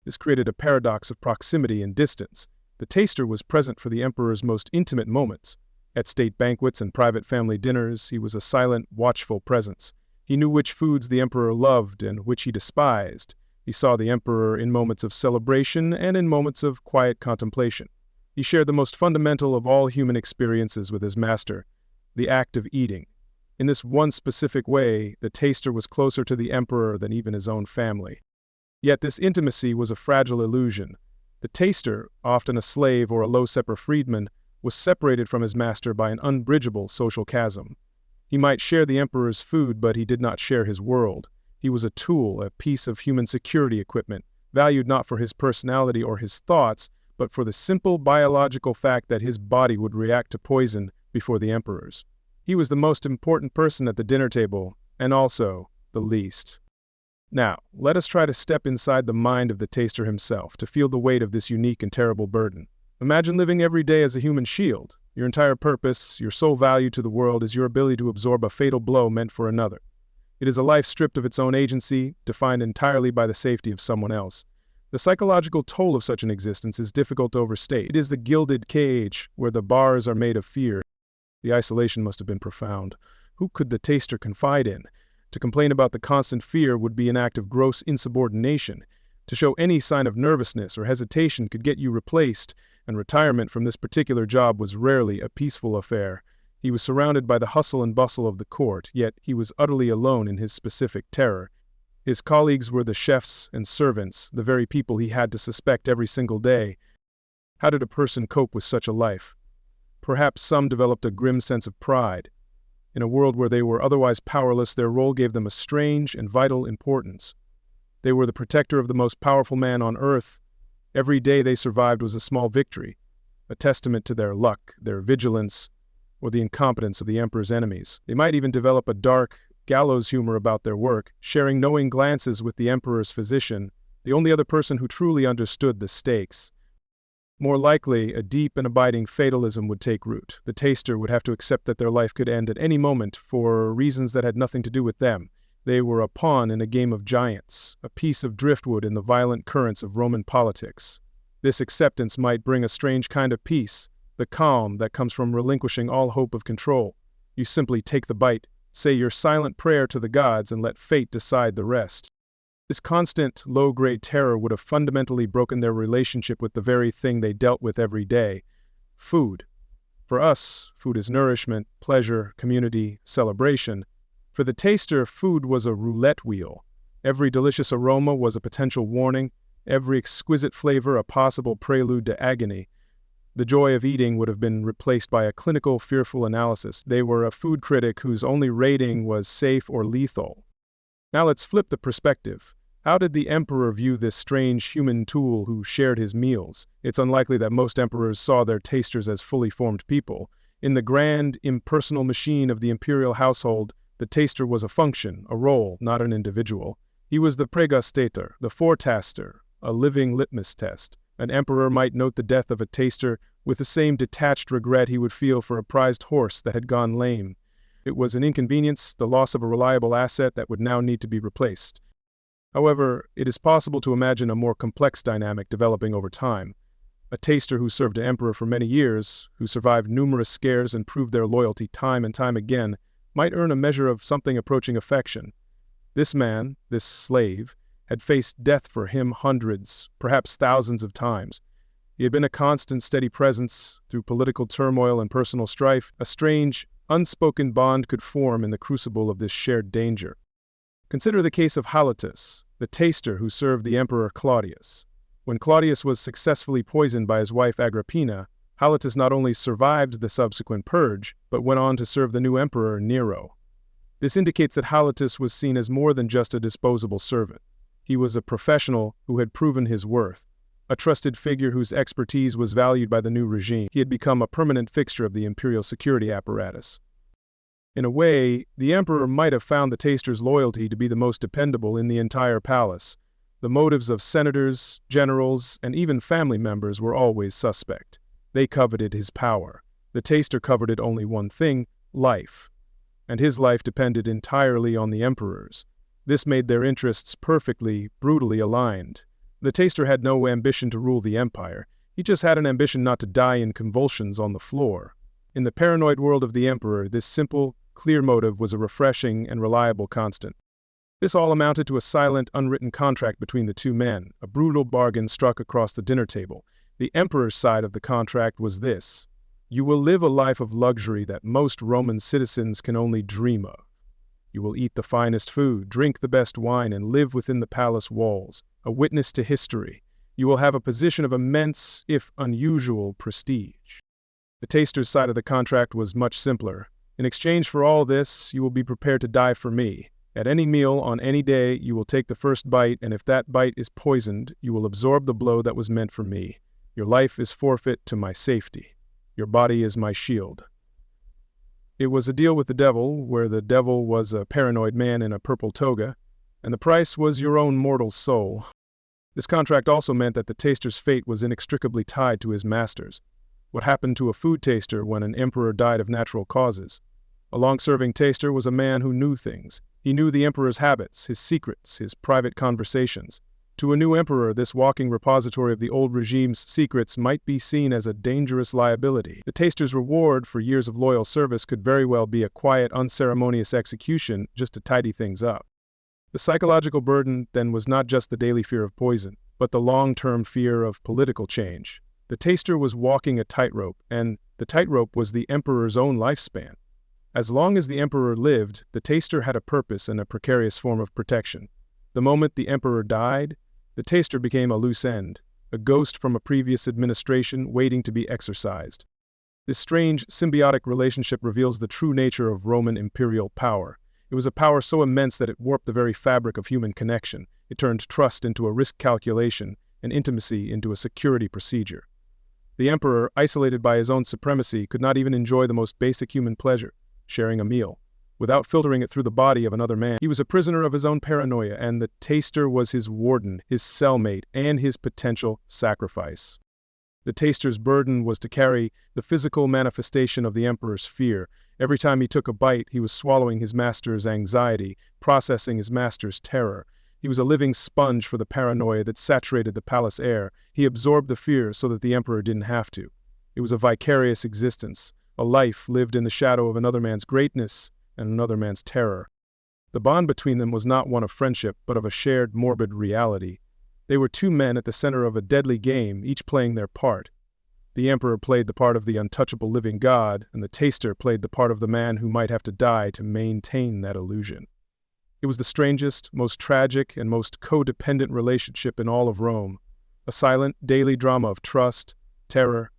A: This created a paradox of proximity and distance. The taster was present for the emperor's most intimate moments. At state banquets and private family dinners, he was a silent, watchful presence. He knew which foods the emperor loved and which he despised. He saw the emperor in moments of celebration and in moments of quiet contemplation. He shared the most fundamental of all human experiences with his master, the act of eating. In this one specific way, the taster was closer to the emperor than even his own family. Yet this intimacy was a fragile illusion. The taster, often a slave or a low-sepper freedman, was separated from his master by an unbridgeable social chasm. He might share the emperor's food, but he did not share his world. He was a tool, a piece of human security equipment, valued not for his personality or his thoughts, but for the simple biological fact that his body would react to poison before the emperor's. He was the most important person at the dinner table, and also the least. Now, let us try to step inside the mind of the taster himself to feel the weight of this unique and terrible burden. Imagine living every day as a human shield. Your entire purpose, your sole value to the world is your ability to absorb a fatal blow meant for another. It is a life stripped of its own agency, defined entirely by the safety of someone else. The psychological toll of such an existence is difficult to overstate. It is the gilded cage where the bars are made of fear. The isolation must have been profound. Who could the taster confide in? To complain about the constant fear would be an act of gross insubordination. To show any sign of nervousness or hesitation could get you replaced, and retirement from this particular job was rarely a peaceful affair. He was surrounded by the hustle and bustle of the court, yet he was utterly alone in his specific terror. His colleagues were the chefs and servants, the very people he had to suspect every single day. How did a person cope with such a life? Perhaps some developed a grim sense of pride. In a world where they were otherwise powerless, their role gave them a strange and vital importance. They were the protector of the most powerful man on earth. Every day they survived was a small victory, a testament to their luck, their vigilance, or the incompetence of the emperor's enemies. They might even develop a dark, gallows humor about their work, sharing knowing glances with the emperor's physician, the only other person who truly understood the stakes. More likely, a deep and abiding fatalism would take root. The taster would have to accept that their life could end at any moment for reasons that had nothing to do with them. They were a pawn in a game of giants, a piece of driftwood in the violent currents of Roman politics. This acceptance might bring a strange kind of peace, the calm that comes from relinquishing all hope of control. You simply take the bite, say your silent prayer to the gods, and let fate decide the rest. This constant, low-grade terror would have fundamentally broken their relationship with the very thing they dealt with every day: food. For us, food is nourishment, pleasure, community, celebration. For the taster, food was a roulette wheel. Every delicious aroma was a potential warning, every exquisite flavor a possible prelude to agony. The joy of eating would have been replaced by a clinical, fearful analysis. They were a food critic whose only rating was safe or lethal. Now let's flip the perspective. How did the emperor view this strange human tool who shared his meals? It's unlikely that most emperors saw their tasters as fully formed people. In the grand, impersonal machine of the imperial household, the taster was a function, a role, not an individual. He was the praepositus, the foretaster, a living litmus test. An emperor might note the death of a taster with the same detached regret he would feel for a prized horse that had gone lame. It was an inconvenience, the loss of a reliable asset that would now need to be replaced. However, it is possible to imagine a more complex dynamic developing over time. A taster who served an emperor for many years, who survived numerous scares and proved their loyalty time and time again, might earn a measure of something approaching affection. This man, this slave, had faced death for him hundreds, perhaps thousands of times. He had been a constant, steady presence through political turmoil and personal strife. A strange, unspoken bond could form in the crucible of this shared danger. Consider the case of Halotus, the taster who served the Emperor Claudius. When Claudius was successfully poisoned by his wife Agrippina, Halotus not only survived the subsequent purge, but went on to serve the new emperor Nero. This indicates that Halotus was seen as more than just a disposable servant. He was a professional who had proven his worth, a trusted figure whose expertise was valued by the new regime. He had become a permanent fixture of the imperial security apparatus. In a way, the emperor might have found the taster's loyalty to be the most dependable in the entire palace. The motives of senators, generals, and even family members were always suspect. They coveted his power. The taster coveted only one thing: life. And his life depended entirely on the emperor's. This made their interests perfectly, brutally aligned. The taster had no ambition to rule the empire. He just had an ambition not to die in convulsions on the floor. In the paranoid world of the emperor, this simple, clear motive was a refreshing and reliable constant. This all amounted to a silent, unwritten contract between the two men, a brutal bargain struck across the dinner table. The emperor's side of the contract was this: you will live a life of luxury that most Roman citizens can only dream of. You will eat the finest food, drink the best wine, and live within the palace walls, a witness to history. You will have a position of immense, if unusual, prestige. The taster's side of the contract was much simpler. In exchange for all this, you will be prepared to die for me. At any meal, on any day, you will take the first bite, and if that bite is poisoned, you will absorb the blow that was meant for me. Your life is forfeit to my safety. Your body is my shield. It was a deal with the devil, where the devil was a paranoid man in a purple toga, and the price was your own mortal soul. This contract also meant that the taster's fate was inextricably tied to his master's. What happened to a food taster when an emperor died of natural causes? A long-serving taster was a man who knew things. He knew the emperor's habits, his secrets, his private conversations. To a new emperor, this walking repository of the old regime's secrets might be seen as a dangerous liability. The taster's reward for years of loyal service could very well be a quiet, unceremonious execution just to tidy things up. The psychological burden, then, was not just the daily fear of poison, but the long-term fear of political change. The taster was walking a tightrope, and the tightrope was the emperor's own lifespan. As long as the emperor lived, the taster had a purpose and a precarious form of protection. The moment the emperor died, the taster became a loose end, a ghost from a previous administration waiting to be exorcised. This strange, symbiotic relationship reveals the true nature of Roman imperial power. It was a power so immense that it warped the very fabric of human connection. It turned trust into a risk calculation, and intimacy into a security procedure. The emperor, isolated by his own supremacy, could not even enjoy the most basic human pleasure, sharing a meal, without filtering it through the body of another man. He was a prisoner of his own paranoia, and the taster was his warden, his cellmate, and his potential sacrifice. The taster's burden was to carry the physical manifestation of the emperor's fear. Every time he took a bite, he was swallowing his master's anxiety, processing his master's terror. He was a living sponge for the paranoia that saturated the palace air. He absorbed the fear so that the emperor didn't have to. It was a vicarious existence, a life lived in the shadow of another man's greatness and another man's terror. The bond between them was not one of friendship, but of a shared, morbid reality. They were two men at the center of a deadly game, each playing their part. The emperor played the part of the untouchable living god, and the taster played the part of the man who might have to die to maintain that illusion. It was the strangest, most tragic, and most codependent relationship in all of Rome, a silent, daily drama of trust, terror,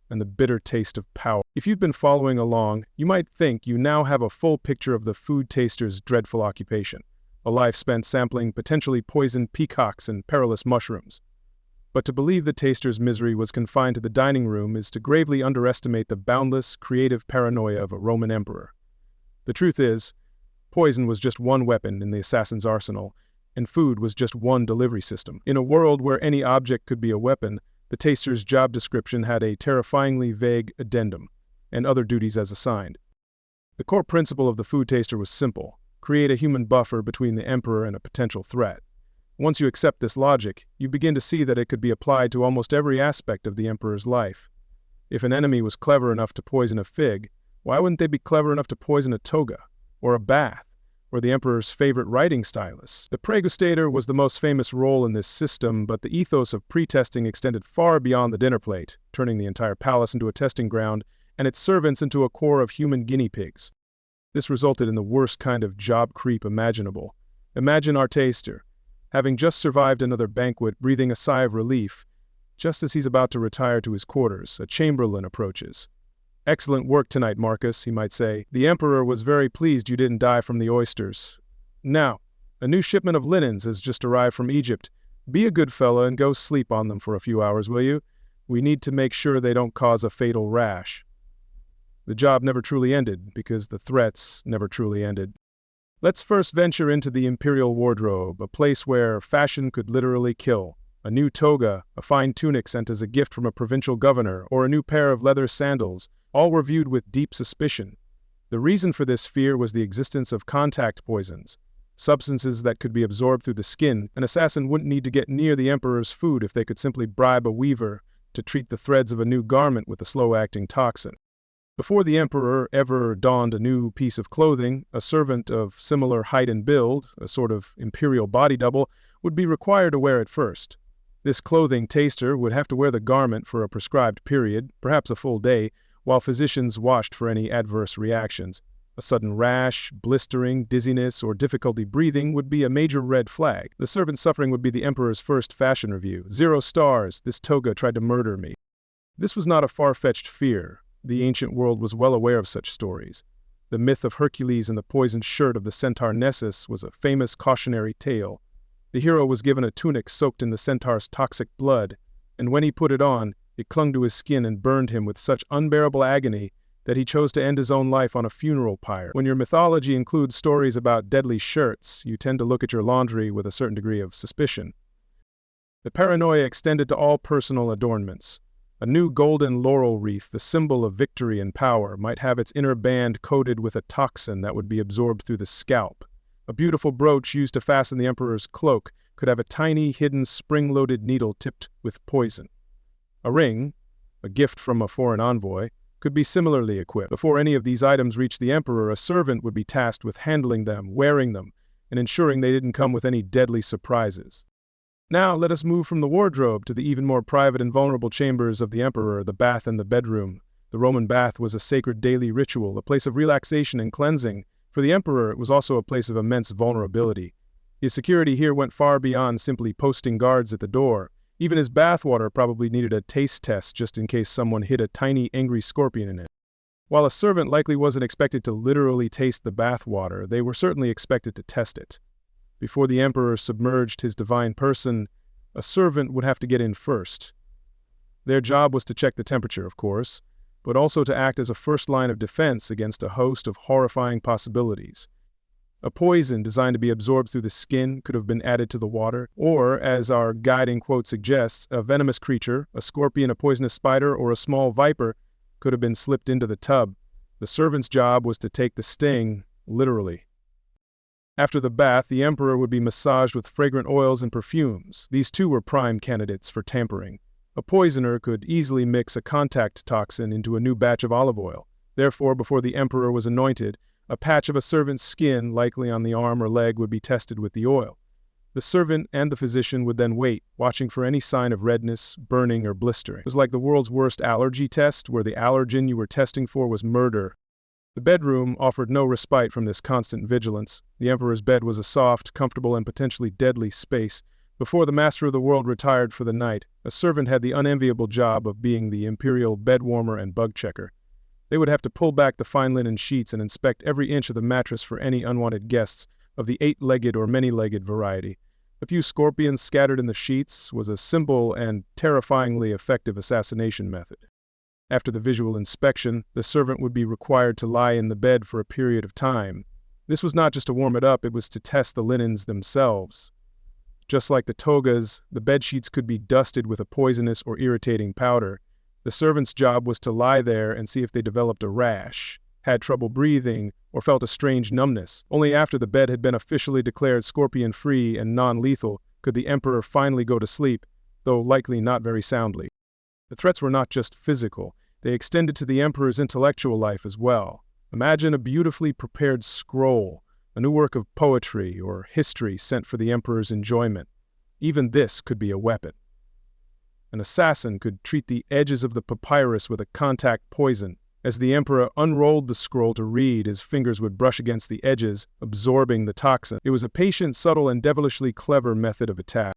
A: and the bitter taste of power. If you've been following along, you might think you now have a full picture of the food taster's dreadful occupation, a life spent sampling potentially poisoned peacocks and perilous mushrooms. But to believe the taster's misery was confined to the dining room is to gravely underestimate the boundless, creative paranoia of a Roman emperor. The truth is, poison was just one weapon in the assassin's arsenal, and food was just one delivery system. In a world where any object could be a weapon, the taster's job description had a terrifyingly vague addendum, and other duties as assigned. The core principle of the food taster was simple: create a human buffer between the emperor and a potential threat. Once you accept this logic, you begin to see that it could be applied to almost every aspect of the emperor's life. If an enemy was clever enough to poison a fig, why wouldn't they be clever enough to poison a toga, or a bath, or the emperor's favorite writing stylus. The Praepositus was the most famous role in this system, but the ethos of pre-testing extended far beyond the dinner plate, turning the entire palace into a testing ground and its servants into a corps of human guinea pigs. This resulted in the worst kind of job creep imaginable. Imagine our taster, having just survived another banquet, breathing a sigh of relief. Just as he's about to retire to his quarters, a chamberlain approaches. "Excellent work tonight, Marcus," he might say. "The emperor was very pleased you didn't die from the oysters. Now, a new shipment of linens has just arrived from Egypt. Be a good fella and go sleep on them for a few hours, will you? We need to make sure they don't cause a fatal rash." The job never truly ended, because the threats never truly ended. Let's first venture into the imperial wardrobe, a place where fashion could literally kill. A new toga, a fine tunic sent as a gift from a provincial governor, or a new pair of leather sandals, all were viewed with deep suspicion. The reason for this fear was the existence of contact poisons, substances that could be absorbed through the skin. An assassin wouldn't need to get near the emperor's food if they could simply bribe a weaver to treat the threads of a new garment with a slow-acting toxin. Before the emperor ever donned a new piece of clothing, a servant of similar height and build, a sort of imperial body double, would be required to wear it first. This clothing taster would have to wear the garment for a prescribed period, perhaps a full day, while physicians watched for any adverse reactions. A sudden rash, blistering, dizziness, or difficulty breathing would be a major red flag. The servant suffering would be the emperor's first fashion review. 0 stars, this toga tried to murder me. This was not a far-fetched fear. The ancient world was well aware of such stories. The myth of Hercules and the poisoned shirt of the centaur Nessus was a famous cautionary tale. The hero was given a tunic soaked in the centaur's toxic blood, and when he put it on, it clung to his skin and burned him with such unbearable agony that he chose to end his own life on a funeral pyre. When your mythology includes stories about deadly shirts, you tend to look at your laundry with a certain degree of suspicion. The paranoia extended to all personal adornments. A new golden laurel wreath, the symbol of victory and power, might have its inner band coated with a toxin that would be absorbed through the scalp. A beautiful brooch used to fasten the emperor's cloak could have a tiny, hidden, spring-loaded needle tipped with poison. A ring, a gift from a foreign envoy, could be similarly equipped. Before any of these items reached the emperor, a servant would be tasked with handling them, wearing them, and ensuring they didn't come with any deadly surprises. Now let us move from the wardrobe to the even more private and vulnerable chambers of the emperor, the bath and the bedroom. The Roman bath was a sacred daily ritual, a place of relaxation and cleansing. For the emperor, it was also a place of immense vulnerability. His security here went far beyond simply posting guards at the door. Even his bathwater probably needed a taste test just in case someone hid a tiny, angry scorpion in it. While a servant likely wasn't expected to literally taste the bathwater, they were certainly expected to test it. Before the emperor submerged his divine person, a servant would have to get in first. Their job was to check the temperature, of course, but also to act as a first line of defense against a host of horrifying possibilities. A poison designed to be absorbed through the skin could have been added to the water, or, as our guiding quote suggests, a venomous creature, a scorpion, a poisonous spider, or a small viper, could have been slipped into the tub. The servant's job was to take the sting, literally. After the bath, the emperor would be massaged with fragrant oils and perfumes. These too were prime candidates for tampering. A poisoner could easily mix a contact toxin into a new batch of olive oil. Therefore, before the emperor was anointed, a patch of a servant's skin, likely on the arm or leg, would be tested with the oil. The servant and the physician would then wait, watching for any sign of redness, burning, or blistering. It was like the world's worst allergy test, where the allergen you were testing for was murder. The bedroom offered no respite from this constant vigilance. The emperor's bed was a soft, comfortable, and potentially deadly space. Before the master of the world retired for the night, a servant had the unenviable job of being the imperial bed warmer and bug checker. They would have to pull back the fine linen sheets and inspect every inch of the mattress for any unwanted guests of the 8-legged or many-legged variety. A few scorpions scattered in the sheets was a simple and terrifyingly effective assassination method. After the visual inspection, the servant would be required to lie in the bed for a period of time. This was not just to warm it up, it was to test the linens themselves. Just like the togas, the bedsheets could be dusted with a poisonous or irritating powder. The servant's job was to lie there and see if they developed a rash, had trouble breathing, or felt a strange numbness. Only after the bed had been officially declared scorpion-free and non-lethal could the emperor finally go to sleep, though likely not very soundly. The threats were not just physical, they extended to the emperor's intellectual life as well. Imagine a beautifully prepared scroll, a new work of poetry or history sent for the emperor's enjoyment. Even this could be a weapon. An assassin could treat the edges of the papyrus with a contact poison. As the emperor unrolled the scroll to read, his fingers would brush against the edges, absorbing the toxin. It was a patient, subtle, and devilishly clever method of attack.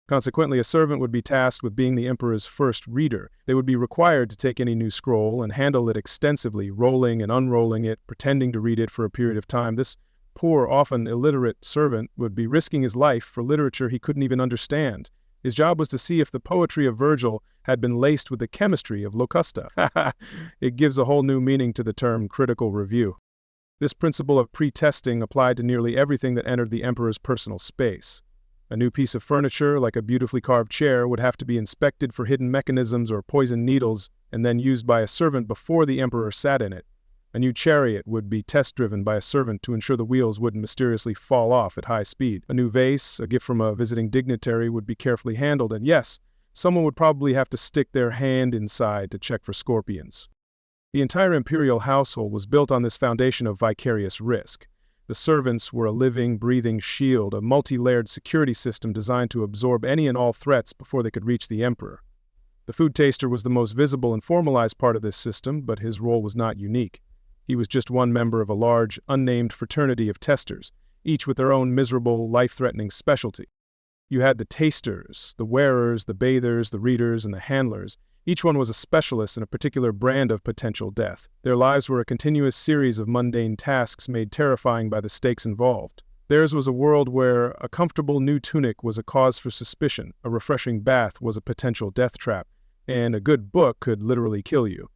A: Consequently, a servant would be tasked with being the emperor's first reader. They would be required to take any new scroll and handle it extensively, rolling and unrolling it, pretending to read it for a period of time. This poor, often illiterate servant would be risking his life for literature he couldn't even understand. His job was to see if the poetry of Virgil had been laced with the chemistry of Locusta. It gives a whole new meaning to the term critical review. This principle of pre-testing applied to nearly everything that entered the emperor's personal space. A new piece of furniture, like a beautifully carved chair, would have to be inspected for hidden mechanisms or poison needles and then used by a servant before the emperor sat in it. A new chariot would be test-driven by a servant to ensure the wheels wouldn't mysteriously fall off at high speed. A new vase, a gift from a visiting dignitary, would be carefully handled, and yes, someone would probably have to stick their hand inside to check for scorpions. The entire imperial household was built on this foundation of vicarious risk. The servants were a living, breathing shield, a multi-layered security system designed to absorb any and all threats before they could reach the emperor. The food taster was the most visible and formalized part of this system, but his role was not unique. He was just one member of a large, unnamed fraternity of testers, each with their own miserable, life-threatening specialty. You had the tasters, the wearers, the bathers, the readers, and the handlers. Each one was a specialist in a particular brand of potential death. Their lives were a continuous series of mundane tasks made terrifying by the stakes involved. Theirs was a world where a comfortable new tunic was a cause for suspicion, a refreshing bath was a potential death trap, and a good book could literally kill you.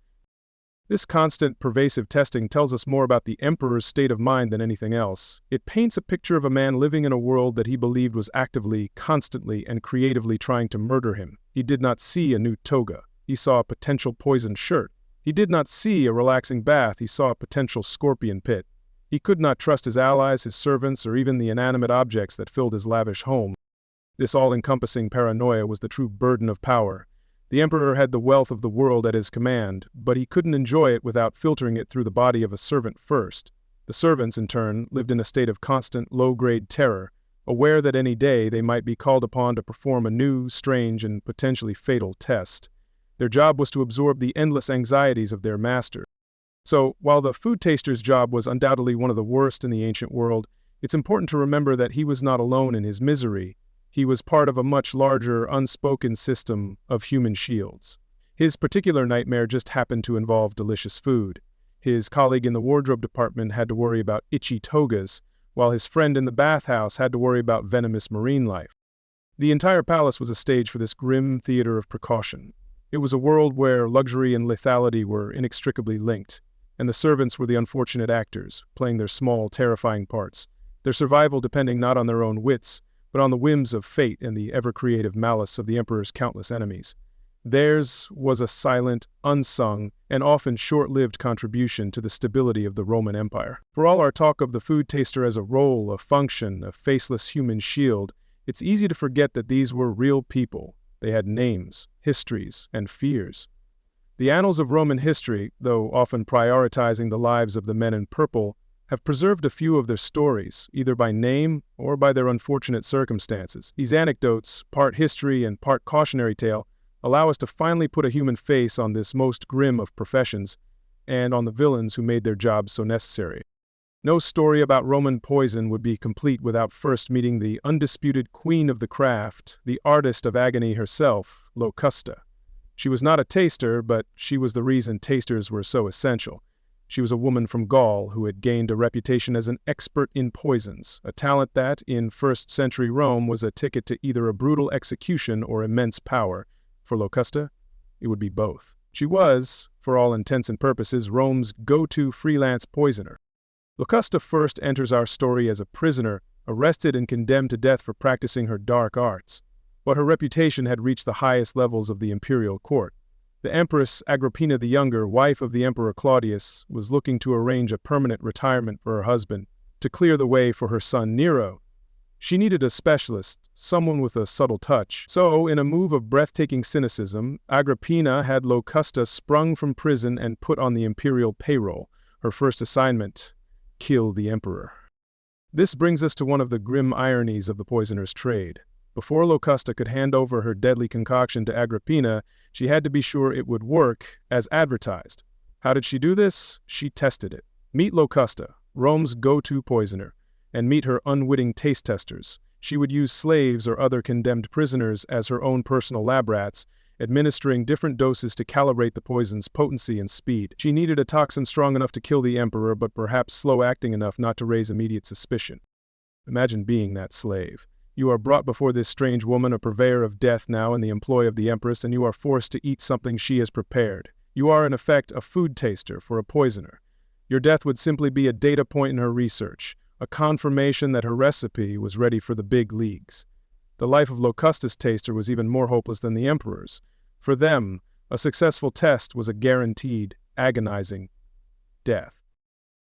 A: This constant, pervasive testing tells us more about the emperor's state of mind than anything else. It paints a picture of a man living in a world that he believed was actively, constantly, and creatively trying to murder him. He did not see a new toga. He saw a potential poisoned shirt. He did not see a relaxing bath. He saw a potential scorpion pit. He could not trust his allies, his servants, or even the inanimate objects that filled his lavish home. This all-encompassing paranoia was the true burden of power. The emperor had the wealth of the world at his command, but he couldn't enjoy it without filtering it through the body of a servant first. The servants, in turn, lived in a state of constant, low-grade terror, aware that any day they might be called upon to perform a new, strange, and potentially fatal test. Their job was to absorb the endless anxieties of their master. So, while the food taster's job was undoubtedly one of the worst in the ancient world, it's important to remember that he was not alone in his misery. He was part of a much larger, unspoken system of human shields. His particular nightmare just happened to involve delicious food. His colleague in the wardrobe department had to worry about itchy togas, while his friend in the bathhouse had to worry about venomous marine life. The entire palace was a stage for this grim theater of precaution. It was a world where luxury and lethality were inextricably linked, and the servants were the unfortunate actors, playing their small, terrifying parts, their survival depending not on their own wits, but on the whims of fate and the ever-creative malice of the emperor's countless enemies. Theirs was a silent, unsung, and often short-lived contribution to the stability of the Roman Empire. For all our talk of the food taster as a role, a function, a faceless human shield, it's easy to forget that these were real people. They had names, histories, and fears. The annals of Roman history, though often prioritizing the lives of the men in purple, have preserved a few of their stories, either by name or by their unfortunate circumstances. These anecdotes, part history and part cautionary tale, allow us to finally put a human face on this most grim of professions, and on the villains who made their jobs so necessary. No story about Roman poison would be complete without first meeting the undisputed queen of the craft, the artist of agony herself, Locusta. She was not a taster, but she was the reason tasters were so essential. She was a woman from Gaul who had gained a reputation as an expert in poisons, a talent that, in first-century Rome, was a ticket to either a brutal execution or immense power. For Locusta, it would be both. She was, for all intents and purposes, Rome's go-to freelance poisoner. Locusta first enters our story as a prisoner, arrested and condemned to death for practicing her dark arts. But her reputation had reached the highest levels of the imperial court. The Empress Agrippina the Younger, wife of the Emperor Claudius, was looking to arrange a permanent retirement for her husband, to clear the way for her son Nero. She needed a specialist, someone with a subtle touch. So, in a move of breathtaking cynicism, Agrippina had Locusta sprung from prison and put on the imperial payroll. Her first assignment: kill the emperor. This brings us to one of the grim ironies of the poisoner's trade. Before Locusta could hand over her deadly concoction to Agrippina, she had to be sure it would work as advertised. How did she do this? She tested it. Meet Locusta, Rome's go-to poisoner, and meet her unwitting taste testers. She would use slaves or other condemned prisoners as her own personal lab rats, administering different doses to calibrate the poison's potency and speed. She needed a toxin strong enough to kill the emperor, but perhaps slow-acting enough not to raise immediate suspicion. Imagine being that slave. You are brought before this strange woman, a purveyor of death now in the employ of the empress, and you are forced to eat something she has prepared. You are, in effect, a food taster for a poisoner. Your death would simply be a data point in her research, a confirmation that her recipe was ready for the big leagues. The life of Locusta's taster was even more hopeless than the emperor's. For them, a successful test was a guaranteed, agonizing death.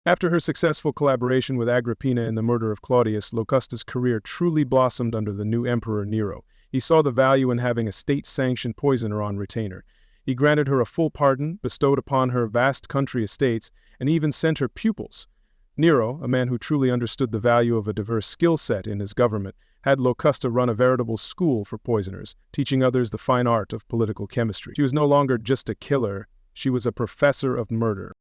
A: After her successful collaboration with Agrippina in the murder of Claudius, Locusta's career truly blossomed under the new emperor Nero. He saw the value in having a state-sanctioned poisoner on retainer. He granted her a full pardon, bestowed upon her vast country estates, and even sent her pupils. Nero, a man who truly understood the value of a diverse skill set in his government, had Locusta run a veritable school for poisoners, teaching others the fine art of political chemistry. She was no longer just a killer, she was a professor of murder.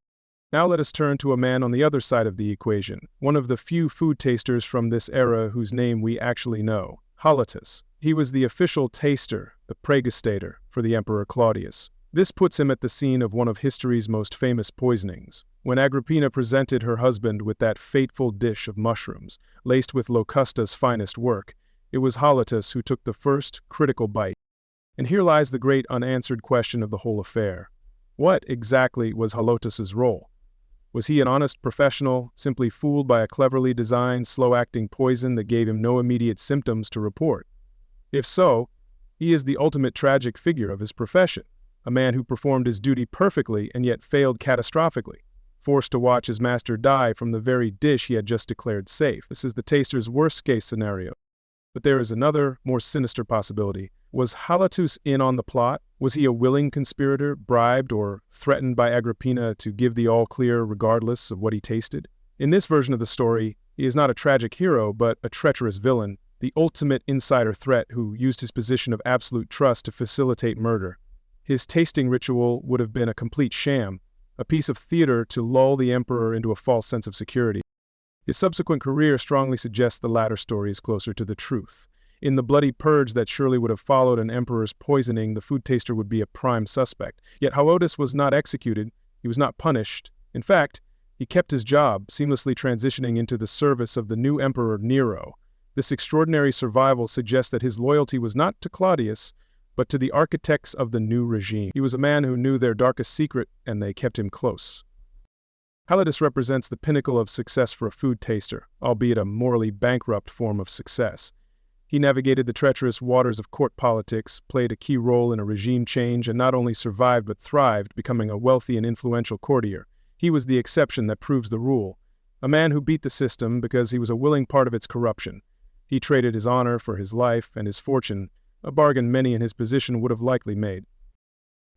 A: Now let us turn to a man on the other side of the equation, one of the few food tasters from this era whose name we actually know, Holotus. He was the official taster, the Praepositus, for the Emperor Claudius. This puts him at the scene of one of history's most famous poisonings. When Agrippina presented her husband with that fateful dish of mushrooms, laced with Locusta's finest work, it was Holotus who took the first critical bite. And here lies the great unanswered question of the whole affair. What exactly was Holotus's role? Was he an honest professional, simply fooled by a cleverly designed, slow-acting poison that gave him no immediate symptoms to report? If so, he is the ultimate tragic figure of his profession, a man who performed his duty perfectly and yet failed catastrophically, forced to watch his master die from the very dish he had just declared safe. This is the taster's worst-case scenario. But there is another, more sinister possibility. Was Holotus in on the plot? Was he a willing conspirator, bribed or threatened by Agrippina to give the all-clear regardless of what he tasted? In this version of the story, he is not a tragic hero, but a treacherous villain, the ultimate insider threat who used his position of absolute trust to facilitate murder. His tasting ritual would have been a complete sham, a piece of theater to lull the emperor into a false sense of security. His subsequent career strongly suggests the latter story is closer to the truth. In the bloody purge that surely would have followed an emperor's poisoning, the food taster would be a prime suspect. Yet Holotus was not executed, he was not punished. In fact, he kept his job, seamlessly transitioning into the service of the new emperor Nero. This extraordinary survival suggests that his loyalty was not to Claudius, but to the architects of the new regime. He was a man who knew their darkest secret, and they kept him close. Holotus represents the pinnacle of success for a food taster, albeit a morally bankrupt form of success. He navigated the treacherous waters of court politics, played a key role in a regime change, and not only survived but thrived, becoming a wealthy and influential courtier. He was the exception that proves the rule, a man who beat the system because he was a willing part of its corruption. He traded his honor for his life and his fortune, a bargain many in his position would have likely made.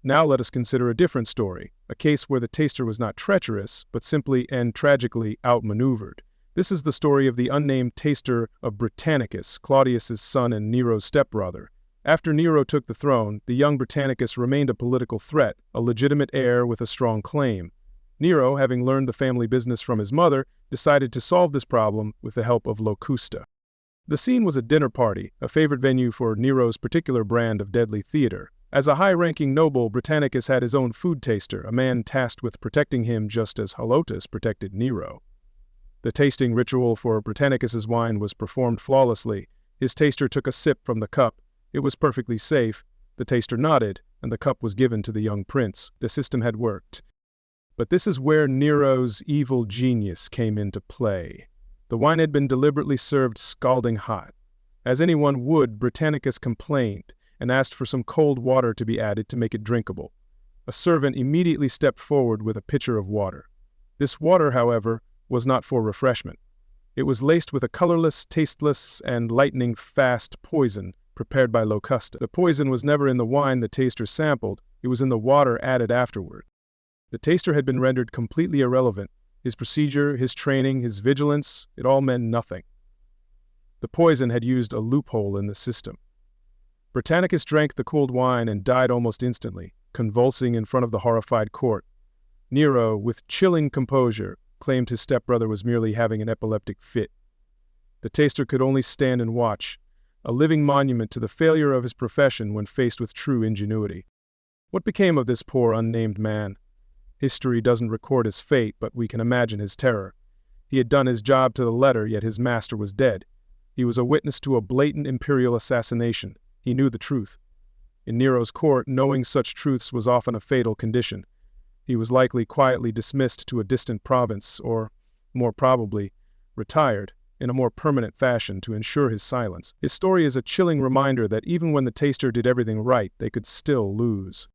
A: Now let us consider a different story, a case where the taster was not treacherous, but simply and tragically outmaneuvered. This is the story of the unnamed taster of Britannicus, Claudius's son and Nero's stepbrother. After Nero took the throne, the young Britannicus remained a political threat, a legitimate heir with a strong claim. Nero, having learned the family business from his mother, decided to solve this problem with the help of Locusta. The scene was a dinner party, a favorite venue for Nero's particular brand of deadly theater. As a high-ranking noble, Britannicus had his own food taster, a man tasked with protecting him just as Holotus protected Nero. The tasting ritual for Britannicus's wine was performed flawlessly. His taster took a sip from the cup. It was perfectly safe. The taster nodded, and the cup was given to the young prince. The system had worked. But this is where Nero's evil genius came into play. The wine had been deliberately served scalding hot. As anyone would, Britannicus complained and asked for some cold water to be added to make it drinkable. A servant immediately stepped forward with a pitcher of water. This water, however, was not for refreshment. It was laced with a colorless, tasteless, and lightning-fast poison prepared by Locusta. The poison was never in the wine the taster sampled, it was in the water added afterward. The taster had been rendered completely irrelevant. His procedure, his training, his vigilance, it all meant nothing. The poison had used a loophole in the system. Britannicus drank the cooled wine and died almost instantly, convulsing in front of the horrified court. Nero, with chilling composure, claimed his stepbrother was merely having an epileptic fit. The taster could only stand and watch, a living monument to the failure of his profession when faced with true ingenuity. What became of this poor unnamed man? History doesn't record his fate, but we can imagine his terror. He had done his job to the letter, yet his master was dead. He was a witness to a blatant imperial assassination. He knew the truth. In Nero's court, knowing such truths was often a fatal condition. He was likely quietly dismissed to a distant province, or, more probably, retired, in a more permanent fashion to ensure his silence. His story is a chilling reminder that even when the taster did everything right, they could still lose.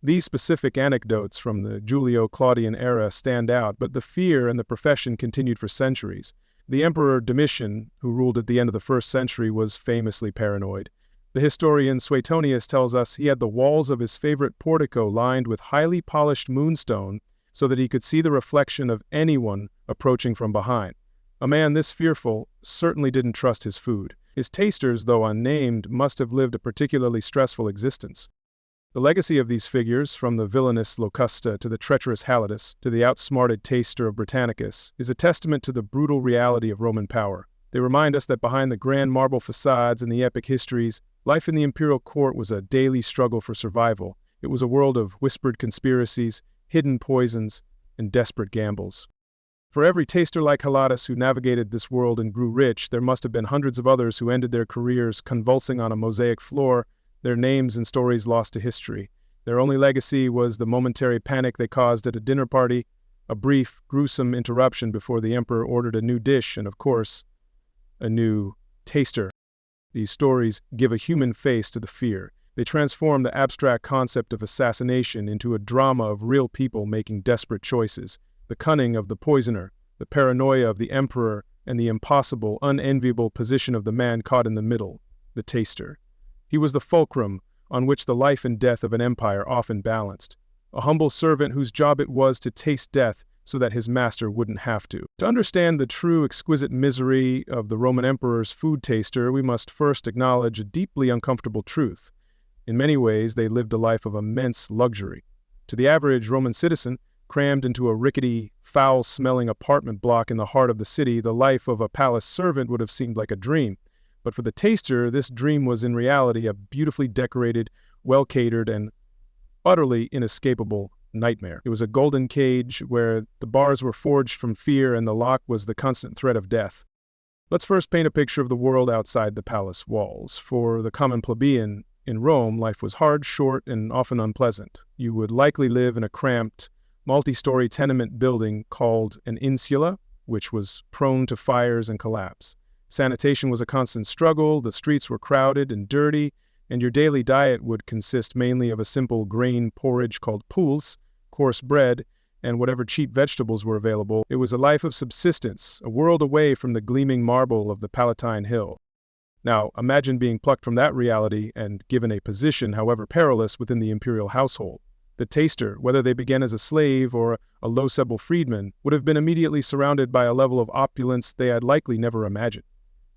A: These specific anecdotes from the Julio-Claudian era stand out, but the fear and the profession continued for centuries. The Emperor Domitian, who ruled at the end of the 1st century, was famously paranoid. The historian Suetonius tells us he had the walls of his favorite portico lined with highly polished moonstone so that he could see the reflection of anyone approaching from behind. A man this fearful certainly didn't trust his food. His tasters, though unnamed, must have lived a particularly stressful existence. The legacy of these figures, from the villainous Locusta to the treacherous Halitus to the outsmarted taster of Britannicus, is a testament to the brutal reality of Roman power. They remind us that behind the grand marble facades and the epic histories, life in the imperial court was a daily struggle for survival. It was a world of whispered conspiracies, hidden poisons, and desperate gambles. For every taster like Halitus who navigated this world and grew rich, there must have been hundreds of others who ended their careers convulsing on a mosaic floor, their names and stories lost to history. Their only legacy was the momentary panic they caused at a dinner party, a brief, gruesome interruption before the emperor ordered a new dish and, of course, a new taster. These stories give a human face to the fear. They transform the abstract concept of assassination into a drama of real people making desperate choices. The cunning of the poisoner, the paranoia of the emperor, and the impossible, unenviable position of the man caught in the middle, the taster. He was the fulcrum on which the life and death of an empire often balanced, a humble servant whose job it was to taste death so that his master wouldn't have to. To understand the true exquisite misery of the Roman emperor's food taster, we must first acknowledge a deeply uncomfortable truth. In many ways, they lived a life of immense luxury. To the average Roman citizen, crammed into a rickety, foul-smelling apartment block in the heart of the city, the life of a palace servant would have seemed like a dream. But for the taster, this dream was in reality a beautifully decorated, well-catered, and utterly inescapable nightmare. It was a golden cage where the bars were forged from fear and the lock was the constant threat of death. Let's first paint a picture of the world outside the palace walls. For the common plebeian in Rome, life was hard, short, and often unpleasant. You would likely live in a cramped, multi-story tenement building called an insula, which was prone to fires and collapse. Sanitation was a constant struggle, the streets were crowded and dirty, and your daily diet would consist mainly of a simple grain porridge called pouls, coarse bread, and whatever cheap vegetables were available. It was a life of subsistence, a world away from the gleaming marble of the Palatine Hill. Now, imagine being plucked from that reality and given a position, however perilous, within the imperial household. The taster, whether they began as a slave or a low-level freedman, would have been immediately surrounded by a level of opulence they had likely never imagined.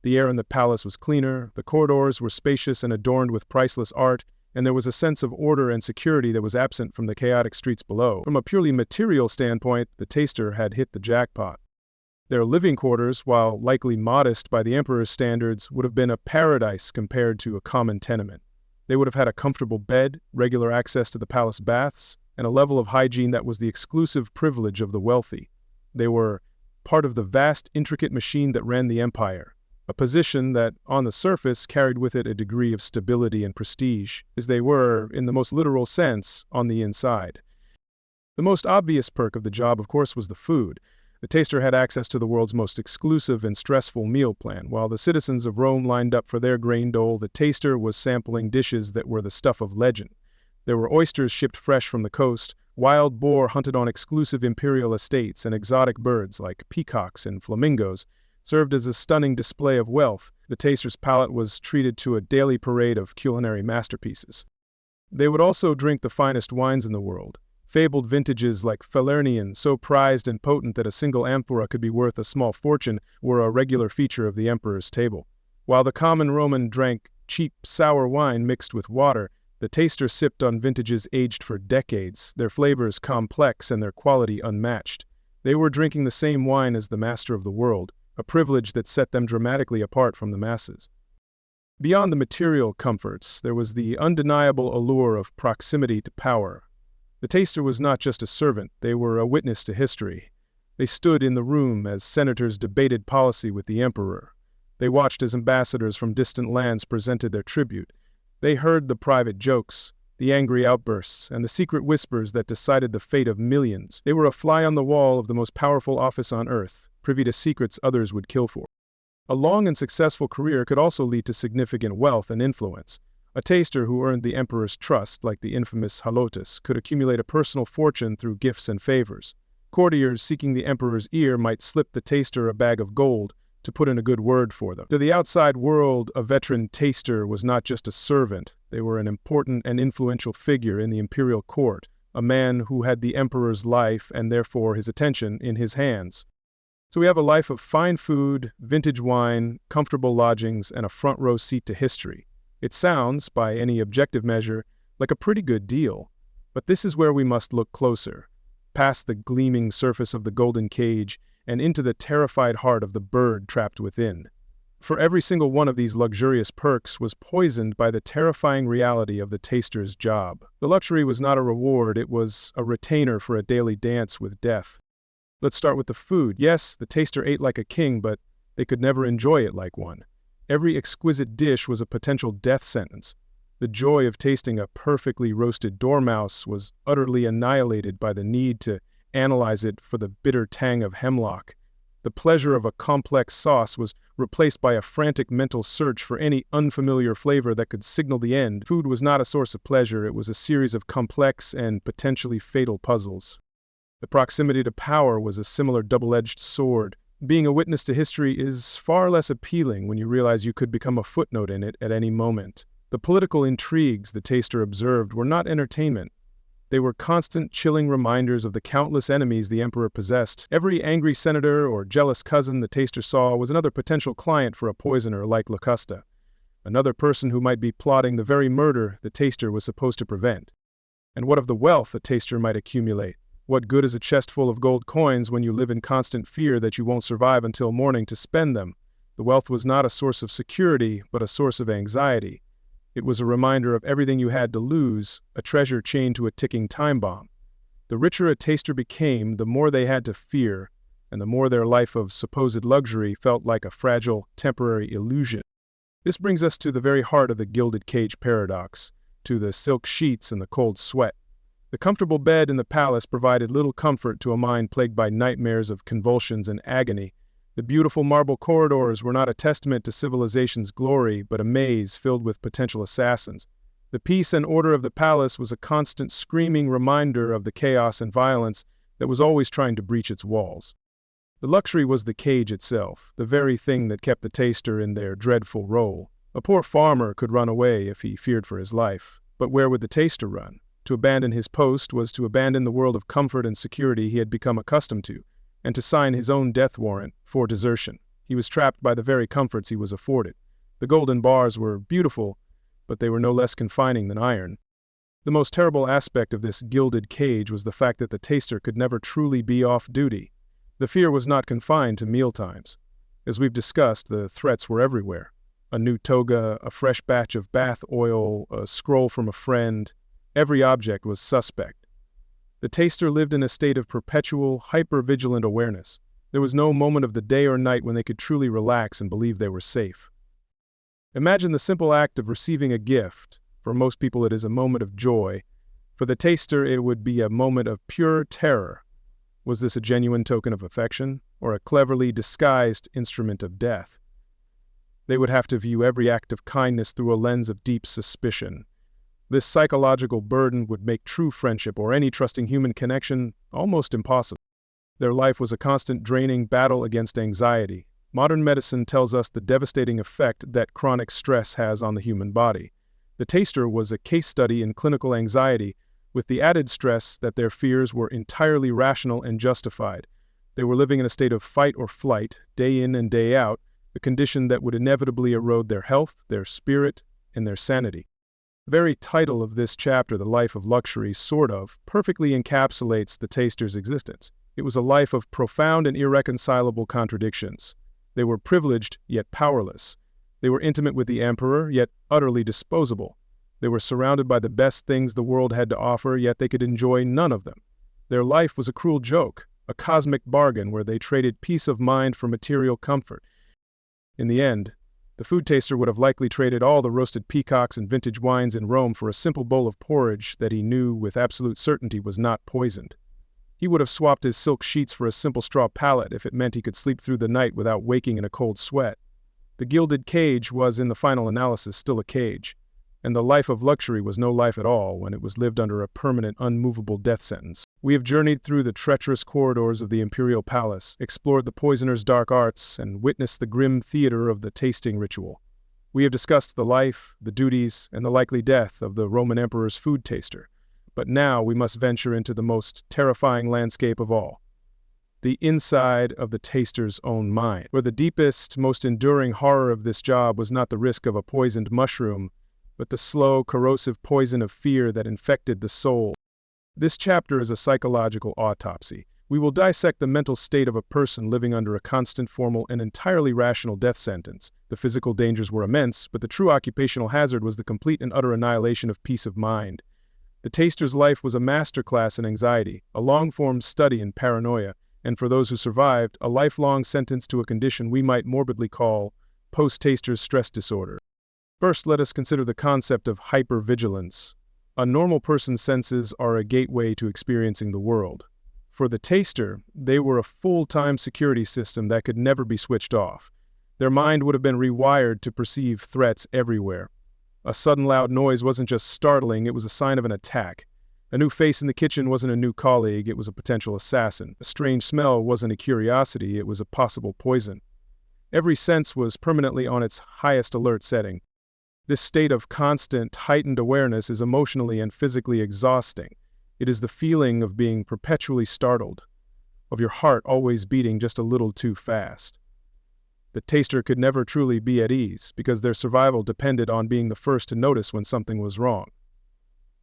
A: The air in the palace was cleaner, the corridors were spacious and adorned with priceless art, and there was a sense of order and security that was absent from the chaotic streets below. From a purely material standpoint, the taster had hit the jackpot. Their living quarters, while likely modest by the emperor's standards, would have been a paradise compared to a common tenement. They would have had a comfortable bed, regular access to the palace baths, and a level of hygiene that was the exclusive privilege of the wealthy. They were part of the vast, intricate machine that ran the empire. A position that, on the surface, carried with it a degree of stability and prestige, as they were, in the most literal sense, on the inside. The most obvious perk of the job, of course, was the food. The taster had access to the world's most exclusive and stressful meal plan. While the citizens of Rome lined up for their grain dole, the taster was sampling dishes that were the stuff of legend. There were oysters shipped fresh from the coast, wild boar hunted on exclusive imperial estates, and exotic birds like peacocks and flamingos served as a stunning display of wealth. The taster's palate was treated to a daily parade of culinary masterpieces. They would also drink the finest wines in the world, Fabled vintages like Falernian, so prized and potent that a single amphora could be worth a small fortune, were a regular feature of the emperor's table. While the common Roman drank cheap, sour wine mixed with water, the taster sipped on vintages aged for decades, their flavors complex and their quality unmatched. They were drinking the same wine as the master of the world, a privilege that set them dramatically apart from the masses. Beyond the material comforts, there was the undeniable allure of proximity to power. The taster was not just a servant, they were a witness to history. They stood in the room as senators debated policy with the emperor. They watched as ambassadors from distant lands presented their tribute. They heard the private jokes, the angry outbursts, and the secret whispers that decided the fate of millions. They were a fly on the wall of the most powerful office on earth, privy to secrets others would kill for. A long and successful career could also lead to significant wealth and influence. A taster who earned the emperor's trust, like the infamous Halotus, could accumulate a personal fortune through gifts and favors. Courtiers seeking the emperor's ear might slip the taster a bag of gold to put in a good word for them. To the outside world, a veteran taster was not just a servant. They were an important and influential figure in the imperial court, a man who had the emperor's life and therefore his attention in his hands. So we have a life of fine food, vintage wine, comfortable lodgings, and a front-row seat to history. It sounds, by any objective measure, like a pretty good deal. But this is where we must look closer, past the gleaming surface of the golden cage and into the terrified heart of the bird trapped within. For every single one of these luxurious perks was poisoned by the terrifying reality of the taster's job. The luxury was not a reward, it was a retainer for a daily dance with death. Let's start with the food. Yes, the taster ate like a king, but they could never enjoy it like one. Every exquisite dish was a potential death sentence. The joy of tasting a perfectly roasted dormouse was utterly annihilated by the need to analyze it for the bitter tang of hemlock. The pleasure of a complex sauce was replaced by a frantic mental search for any unfamiliar flavor that could signal the end. Food was not a source of pleasure, it was a series of complex and potentially fatal puzzles. The proximity to power was a similar double-edged sword. Being a witness to history is far less appealing when you realize you could become a footnote in it at any moment. The political intrigues the taster observed were not entertainment. They were constant, chilling reminders of the countless enemies the emperor possessed. Every angry senator or jealous cousin the taster saw was another potential client for a poisoner like Locusta, another person who might be plotting the very murder the taster was supposed to prevent. And what of the wealth a taster might accumulate? What good is a chest full of gold coins when you live in constant fear that you won't survive until morning to spend them? The wealth was not a source of security, but a source of anxiety. It was a reminder of everything you had to lose, a treasure chained to a ticking time bomb. The richer a taster became, the more they had to fear, and the more their life of supposed luxury felt like a fragile, temporary illusion. This brings us to the very heart of the gilded cage paradox, to the silk sheets and the cold sweat. The comfortable bed in the palace provided little comfort to a mind plagued by nightmares of convulsions and agony. The beautiful marble corridors were not a testament to civilization's glory, but a maze filled with potential assassins. The peace and order of the palace was a constant screaming reminder of the chaos and violence that was always trying to breach its walls. The luxury was the cage itself, the very thing that kept the taster in their dreadful role. A poor farmer could run away if he feared for his life, but where would the taster run? To abandon his post was to abandon the world of comfort and security he had become accustomed to, and to sign his own death warrant for desertion. He was trapped by the very comforts he was afforded. The golden bars were beautiful, but they were no less confining than iron. The most terrible aspect of this gilded cage was the fact that the taster could never truly be off duty. The fear was not confined to mealtimes. As we've discussed, the threats were everywhere. A new toga, a fresh batch of bath oil, a scroll from a friend. Every object was suspect. The taster lived in a state of perpetual, hyper-vigilant awareness. There was no moment of the day or night when they could truly relax and believe they were safe. Imagine the simple act of receiving a gift. For most people it is a moment of joy. For the taster it would be a moment of pure terror. Was this a genuine token of affection, or a cleverly disguised instrument of death? They would have to view every act of kindness through a lens of deep suspicion. This psychological burden would make true friendship or any trusting human connection almost impossible. Their life was a constant draining battle against anxiety. Modern medicine tells us the devastating effect that chronic stress has on the human body. The taster was a case study in clinical anxiety, with the added stress that their fears were entirely rational and justified. They were living in a state of fight or flight, day in and day out, a condition that would inevitably erode their health, their spirit, and their sanity. The very title of this chapter, The Life of Luxury, perfectly encapsulates the taster's existence. It was a life of profound and irreconcilable contradictions. They were privileged, yet powerless. They were intimate with the emperor, yet utterly disposable. They were surrounded by the best things the world had to offer, yet they could enjoy none of them. Their life was a cruel joke, a cosmic bargain where they traded peace of mind for material comfort. In the end, the food taster would have likely traded all the roasted peacocks and vintage wines in Rome for a simple bowl of porridge that he knew with absolute certainty was not poisoned. He would have swapped his silk sheets for a simple straw pallet if it meant he could sleep through the night without waking in a cold sweat. The gilded cage was, in the final analysis, still a cage, and the life of luxury was no life at all when it was lived under a permanent, unmovable death sentence. We have journeyed through the treacherous corridors of the imperial palace, explored the poisoner's dark arts, and witnessed the grim theater of the tasting ritual. We have discussed the life, the duties, and the likely death of the Roman emperor's food taster. But now we must venture into the most terrifying landscape of all, the inside of the taster's own mind, where the deepest, most enduring horror of this job was not the risk of a poisoned mushroom, but the slow, corrosive poison of fear that infected the soul. This chapter is a psychological autopsy. We will dissect the mental state of a person living under a constant, formal, and entirely rational death sentence. The physical dangers were immense, but the true occupational hazard was the complete and utter annihilation of peace of mind. The taster's life was a masterclass in anxiety, a long-form study in paranoia, and for those who survived, a lifelong sentence to a condition we might morbidly call post-taster's stress disorder. First, let us consider the concept of hypervigilance. A normal person's senses are a gateway to experiencing the world. For the taster, they were a full-time security system that could never be switched off. Their mind would have been rewired to perceive threats everywhere. A sudden loud noise wasn't just startling, it was a sign of an attack. A new face in the kitchen wasn't a new colleague, it was a potential assassin. A strange smell wasn't a curiosity, it was a possible poison. Every sense was permanently on its highest alert setting. This state of constant, heightened awareness is emotionally and physically exhausting. It is the feeling of being perpetually startled, of your heart always beating just a little too fast. The taster could never truly be at ease because their survival depended on being the first to notice when something was wrong.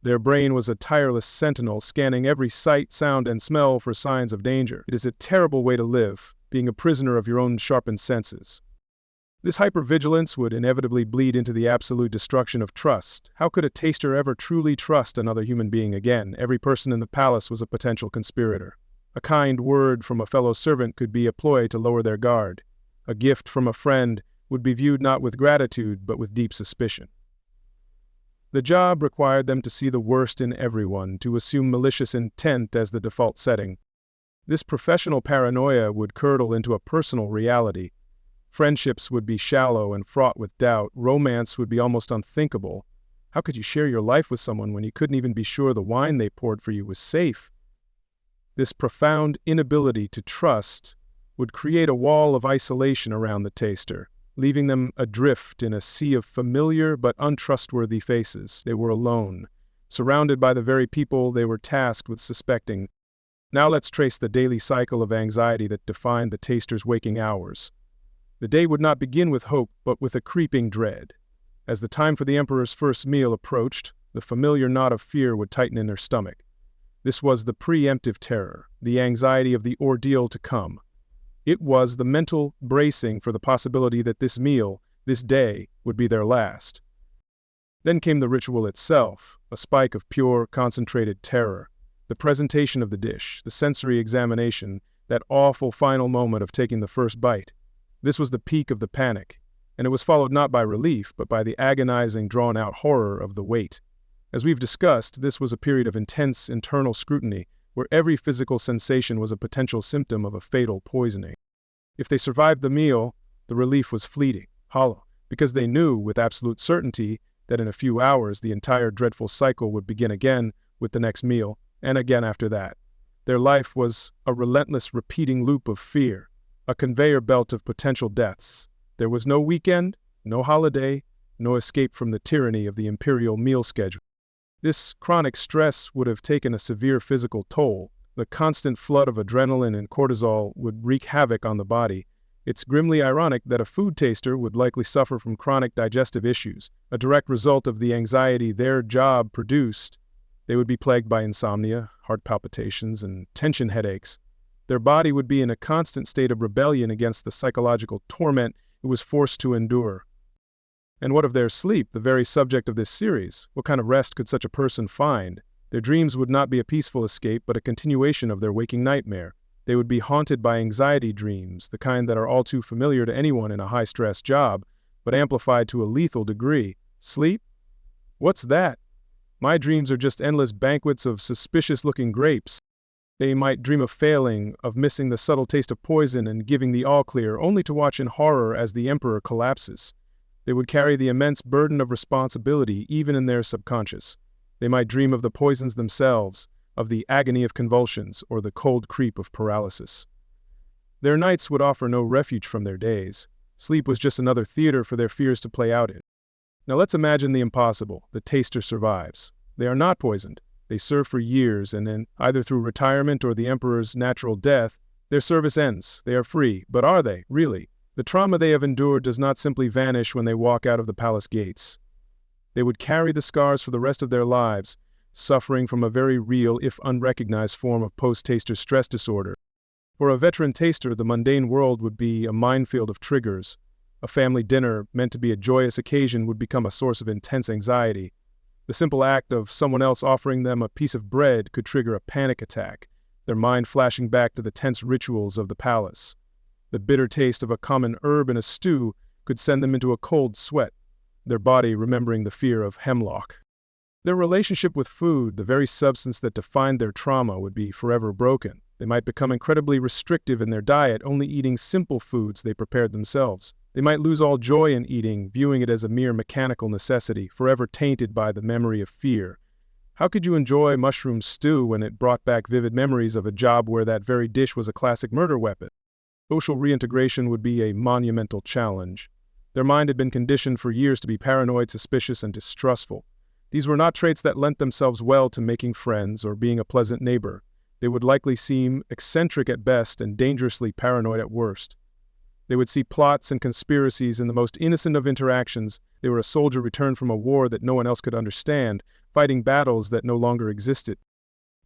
A: Their brain was a tireless sentinel scanning every sight, sound, and smell for signs of danger. It is a terrible way to live, being a prisoner of your own sharpened senses. This hypervigilance would inevitably bleed into the absolute destruction of trust. How could a taster ever truly trust another human being again? Every person in the palace was a potential conspirator. A kind word from a fellow servant could be a ploy to lower their guard. A gift from a friend would be viewed not with gratitude, but with deep suspicion. The job required them to see the worst in everyone, to assume malicious intent as the default setting. This professional paranoia would curdle into a personal reality. Friendships would be shallow and fraught with doubt. Romance would be almost unthinkable. How could you share your life with someone when you couldn't even be sure the wine they poured for you was safe? This profound inability to trust would create a wall of isolation around the taster, leaving them adrift in a sea of familiar but untrustworthy faces. They were alone, surrounded by the very people they were tasked with suspecting. Now let's trace the daily cycle of anxiety that defined the taster's waking hours. The day would not begin with hope, but with a creeping dread. As the time for the emperor's first meal approached, the familiar knot of fear would tighten in their stomach. This was the preemptive terror, the anxiety of the ordeal to come. It was the mental bracing for the possibility that this meal, this day, would be their last. Then came the ritual itself, a spike of pure, concentrated terror. The presentation of the dish, the sensory examination, that awful final moment of taking the first bite. This was the peak of the panic, and it was followed not by relief, but by the agonizing, drawn-out horror of the wait. As we've discussed, this was a period of intense internal scrutiny, where every physical sensation was a potential symptom of a fatal poisoning. If they survived the meal, the relief was fleeting, hollow, because they knew with absolute certainty that in a few hours the entire dreadful cycle would begin again with the next meal, and again after that. Their life was a relentless repeating loop of fear, a conveyor belt of potential deaths. There was no weekend, no holiday, no escape from the tyranny of the imperial meal schedule. This chronic stress would have taken a severe physical toll. The constant flood of adrenaline and cortisol would wreak havoc on the body. It's grimly ironic that a food taster would likely suffer from chronic digestive issues, a direct result of the anxiety their job produced. They would be plagued by insomnia, heart palpitations, and tension headaches. Their body would be in a constant state of rebellion against the psychological torment it was forced to endure. And what of their sleep, the very subject of this series? What kind of rest could such a person find? Their dreams would not be a peaceful escape, but a continuation of their waking nightmare. They would be haunted by anxiety dreams, the kind that are all too familiar to anyone in a high-stress job, but amplified to a lethal degree. Sleep? What's that? My dreams are just endless banquets of suspicious-looking grapes. They might dream of failing, of missing the subtle taste of poison and giving the all-clear, only to watch in horror as the emperor collapses. They would carry the immense burden of responsibility even in their subconscious. They might dream of the poisons themselves, of the agony of convulsions, or the cold creep of paralysis. Their nights would offer no refuge from their days. Sleep was just another theater for their fears to play out in. Now let's imagine the impossible. The taster survives. They are not poisoned. They serve for years, and then, either through retirement or the emperor's natural death, their service ends. They are free. But are they, really? The trauma they have endured does not simply vanish when they walk out of the palace gates. They would carry the scars for the rest of their lives, suffering from a very real, if unrecognized, form of post-taster stress disorder. For a veteran taster, the mundane world would be a minefield of triggers. A family dinner, meant to be a joyous occasion, would become a source of intense anxiety. The simple act of someone else offering them a piece of bread could trigger a panic attack, their mind flashing back to the tense rituals of the palace. The bitter taste of a common herb in a stew could send them into a cold sweat, their body remembering the fear of hemlock. Their relationship with food, the very substance that defined their trauma, would be forever broken. They might become incredibly restrictive in their diet, only eating simple foods they prepared themselves. They might lose all joy in eating, viewing it as a mere mechanical necessity, forever tainted by the memory of fear. How could you enjoy mushroom stew when it brought back vivid memories of a job where that very dish was a classic murder weapon? Social reintegration would be a monumental challenge. Their mind had been conditioned for years to be paranoid, suspicious, and distrustful. These were not traits that lent themselves well to making friends or being a pleasant neighbor. They would likely seem eccentric at best and dangerously paranoid at worst. They would see plots and conspiracies in the most innocent of interactions. They were a soldier returned from a war that no one else could understand, fighting battles that no longer existed.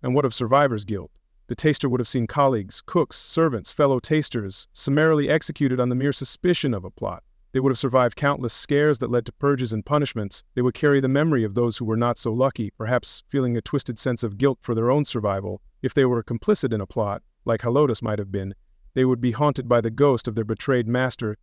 A: And what of survivor's guilt? The taster would have seen colleagues, cooks, servants, fellow tasters summarily executed on the mere suspicion of a plot. They would have survived countless scares that led to purges and punishments. They would carry the memory of those who were not so lucky, perhaps feeling a twisted sense of guilt for their own survival. If they were complicit in a plot, like Helotus might have been, they would be haunted by the ghost of their betrayed master.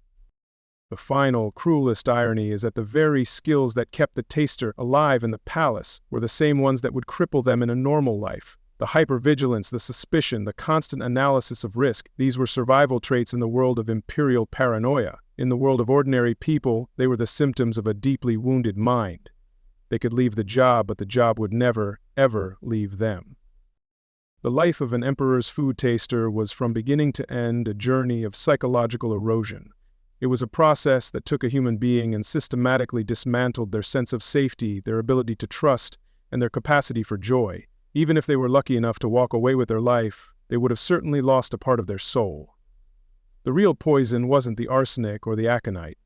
A: The final, cruelest irony is that the very skills that kept the taster alive in the palace were the same ones that would cripple them in a normal life. The hypervigilance, the suspicion, the constant analysis of risk, these were survival traits in the world of imperial paranoia. In the world of ordinary people, they were the symptoms of a deeply wounded mind. They could leave the job, but the job would never, ever leave them. The life of an emperor's food taster was from beginning to end a journey of psychological erosion. It was a process that took a human being and systematically dismantled their sense of safety, their ability to trust, and their capacity for joy. Even if they were lucky enough to walk away with their life, they would have certainly lost a part of their soul. The real poison wasn't the arsenic or the aconite.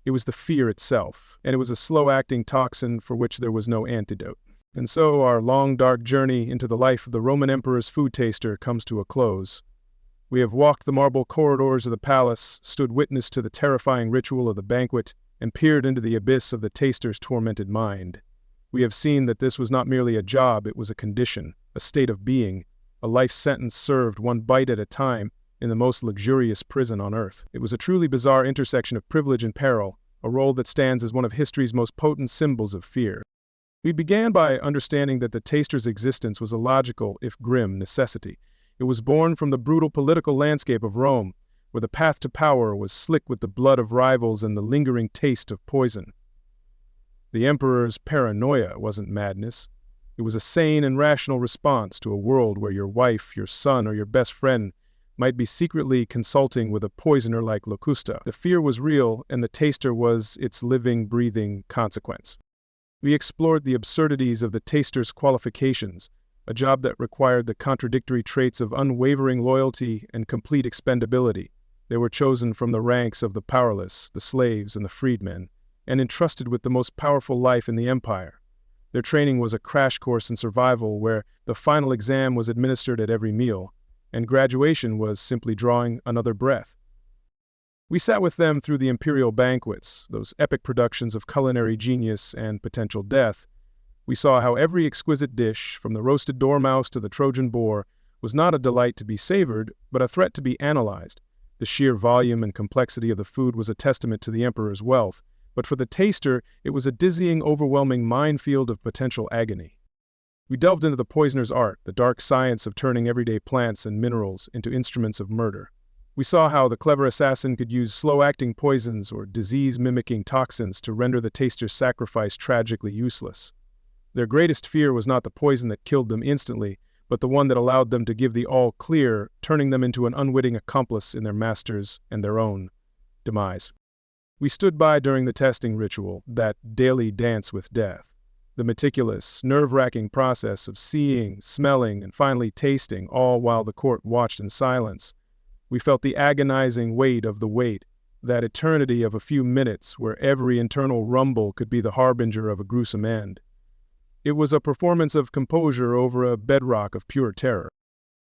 A: It was the fear itself, and it was a slow-acting toxin for which there was no antidote. And so our long, dark journey into the life of the Roman emperor's food taster comes to a close. We have walked the marble corridors of the palace, stood witness to the terrifying ritual of the banquet, and peered into the abyss of the taster's tormented mind. We have seen that this was not merely a job, it was a condition, a state of being, a life sentence served one bite at a time in the most luxurious prison on earth. It was a truly bizarre intersection of privilege and peril, a role that stands as one of history's most potent symbols of fear. We began by understanding that the taster's existence was a logical, if grim, necessity. It was born from the brutal political landscape of Rome, where the path to power was slick with the blood of rivals and the lingering taste of poison. The emperor's paranoia wasn't madness. It was a sane and rational response to a world where your wife, your son, or your best friend might be secretly consulting with a poisoner like Locusta. The fear was real, and the taster was its living, breathing consequence. We explored the absurdities of the taster's qualifications, a job that required the contradictory traits of unwavering loyalty and complete expendability. They were chosen from the ranks of the powerless, the slaves, and the freedmen, and entrusted with the most powerful life in the empire. Their training was a crash course in survival where the final exam was administered at every meal, and graduation was simply drawing another breath. We sat with them through the imperial banquets, those epic productions of culinary genius and potential death. We saw how every exquisite dish, from the roasted dormouse to the Trojan boar, was not a delight to be savored, but a threat to be analyzed. The sheer volume and complexity of the food was a testament to the emperor's wealth, but for the taster, it was a dizzying, overwhelming minefield of potential agony. We delved into the poisoner's art, the dark science of turning everyday plants and minerals into instruments of murder. We saw how the clever assassin could use slow-acting poisons or disease-mimicking toxins to render the taster's sacrifice tragically useless. Their greatest fear was not the poison that killed them instantly, but the one that allowed them to give the all-clear, turning them into an unwitting accomplice in their master's and their own demise. We stood by during the testing ritual, that daily dance with death. The meticulous, nerve-wracking process of seeing, smelling, and finally tasting, all while the court watched in silence. We felt the agonizing weight of the wait, that eternity of a few minutes where every internal rumble could be the harbinger of a gruesome end. It was a performance of composure over a bedrock of pure terror,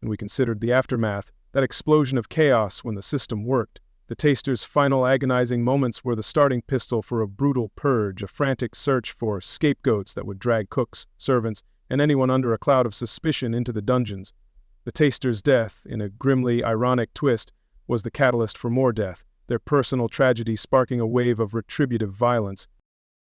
A: and we considered the aftermath, that explosion of chaos when the system worked. The taster's final agonizing moments were the starting pistol for a brutal purge, a frantic search for scapegoats that would drag cooks, servants, and anyone under a cloud of suspicion into the dungeons. The taster's death, in a grimly ironic twist, was the catalyst for more death, their personal tragedy sparking a wave of retributive violence.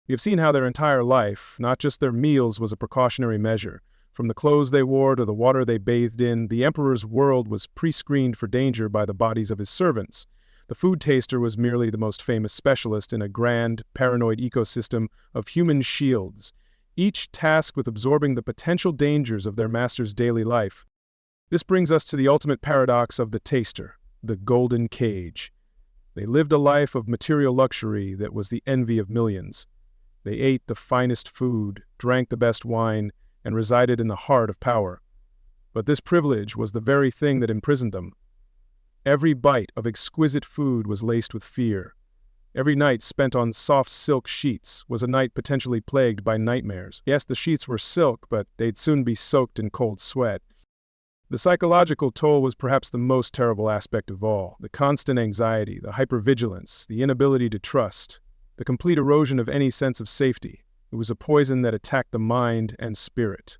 A: We have seen how their entire life, not just their meals, was a precautionary measure. From the clothes they wore to the water they bathed in, the emperor's world was pre-screened for danger by the bodies of his servants. The food taster was merely the most famous specialist in a grand, paranoid ecosystem of human shields, each tasked with absorbing the potential dangers of their master's daily life. This brings us to the ultimate paradox of the taster, the golden cage. They lived a life of material luxury that was the envy of millions. They ate the finest food, drank the best wine, and resided in the heart of power. But this privilege was the very thing that imprisoned them. Every bite of exquisite food was laced with fear. Every night spent on soft silk sheets was a night potentially plagued by nightmares. Yes, the sheets were silk, but they'd soon be soaked in cold sweat. The psychological toll was perhaps the most terrible aspect of all. The constant anxiety, the hypervigilance, the inability to trust, the complete erosion of any sense of safety. It was a poison that attacked the mind and spirit.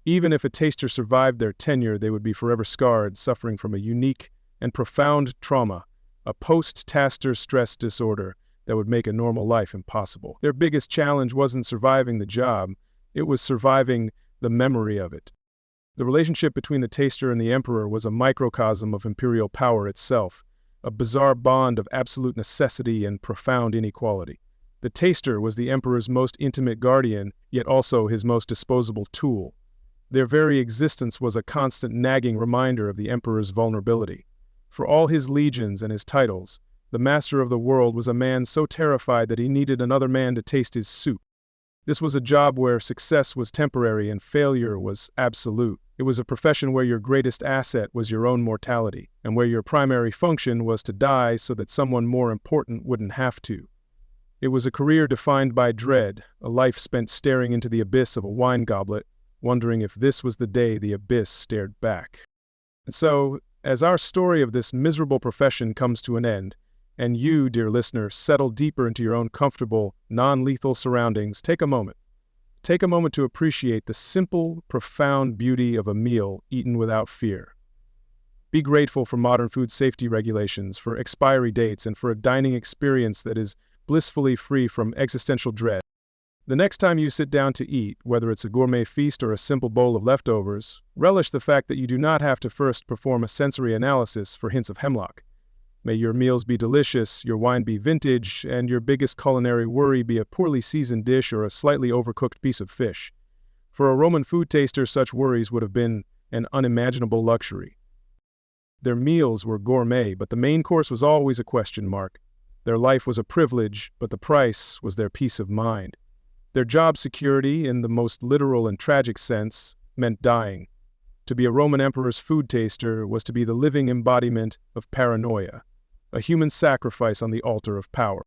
A: Even if a taster survived their tenure, they would be forever scarred, suffering from a unique and profound trauma, a post-taster stress disorder that would make a normal life impossible. Their biggest challenge wasn't surviving the job, it was surviving the memory of it. The relationship between the taster and the emperor was a microcosm of imperial power itself, a bizarre bond of absolute necessity and profound inequality. The taster was the emperor's most intimate guardian, yet also his most disposable tool. Their very existence was a constant nagging reminder of the emperor's vulnerability. For all his legions and his titles, the master of the world was a man so terrified that he needed another man to taste his soup. This was a job where success was temporary and failure was absolute. It was a profession where your greatest asset was your own mortality, and where your primary function was to die so that someone more important wouldn't have to. It was a career defined by dread, a life spent staring into the abyss of a wine goblet, wondering if this was the day the abyss stared back. And so, as our story of this miserable profession comes to an end, and you, dear listener, settle deeper into your own comfortable, non-lethal surroundings, take a moment. Take a moment to appreciate the simple, profound beauty of a meal eaten without fear. Be grateful for modern food safety regulations, for expiry dates, and for a dining experience that is blissfully free from existential dread. The next time you sit down to eat, whether it's a gourmet feast or a simple bowl of leftovers, relish the fact that you do not have to first perform a sensory analysis for hints of hemlock. May your meals be delicious, your wine be vintage, and your biggest culinary worry be a poorly seasoned dish or a slightly overcooked piece of fish. For a Roman food taster, such worries would have been an unimaginable luxury. Their meals were gourmet, but the main course was always a question mark. Their life was a privilege, but the price was their peace of mind. Their job security, in the most literal and tragic sense, meant dying. To be a Roman emperor's food taster was to be the living embodiment of paranoia, a human sacrifice on the altar of power.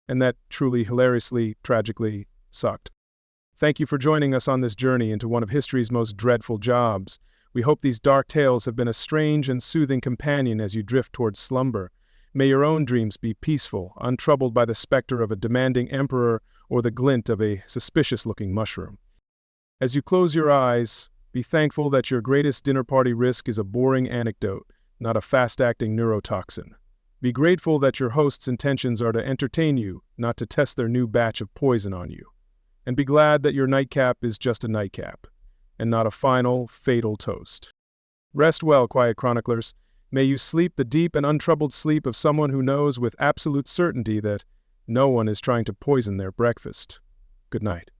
A: And that truly, hilariously, tragically sucked. Thank you for joining us on this journey into one of history's most dreadful jobs. We hope these dark tales have been a strange and soothing companion as you drift towards slumber. May your own dreams be peaceful, untroubled by the specter of a demanding emperor or the glint of a suspicious-looking mushroom. As you close your eyes, be thankful that your greatest dinner party risk is a boring anecdote, not a fast-acting neurotoxin. Be grateful that your host's intentions are to entertain you, not to test their new batch of poison on you. And be glad that your nightcap is just a nightcap, and not a final, fatal toast. Rest well, quiet chroniclers. May you sleep the deep and untroubled sleep of someone who knows with absolute certainty that no one is trying to poison their breakfast. Good night.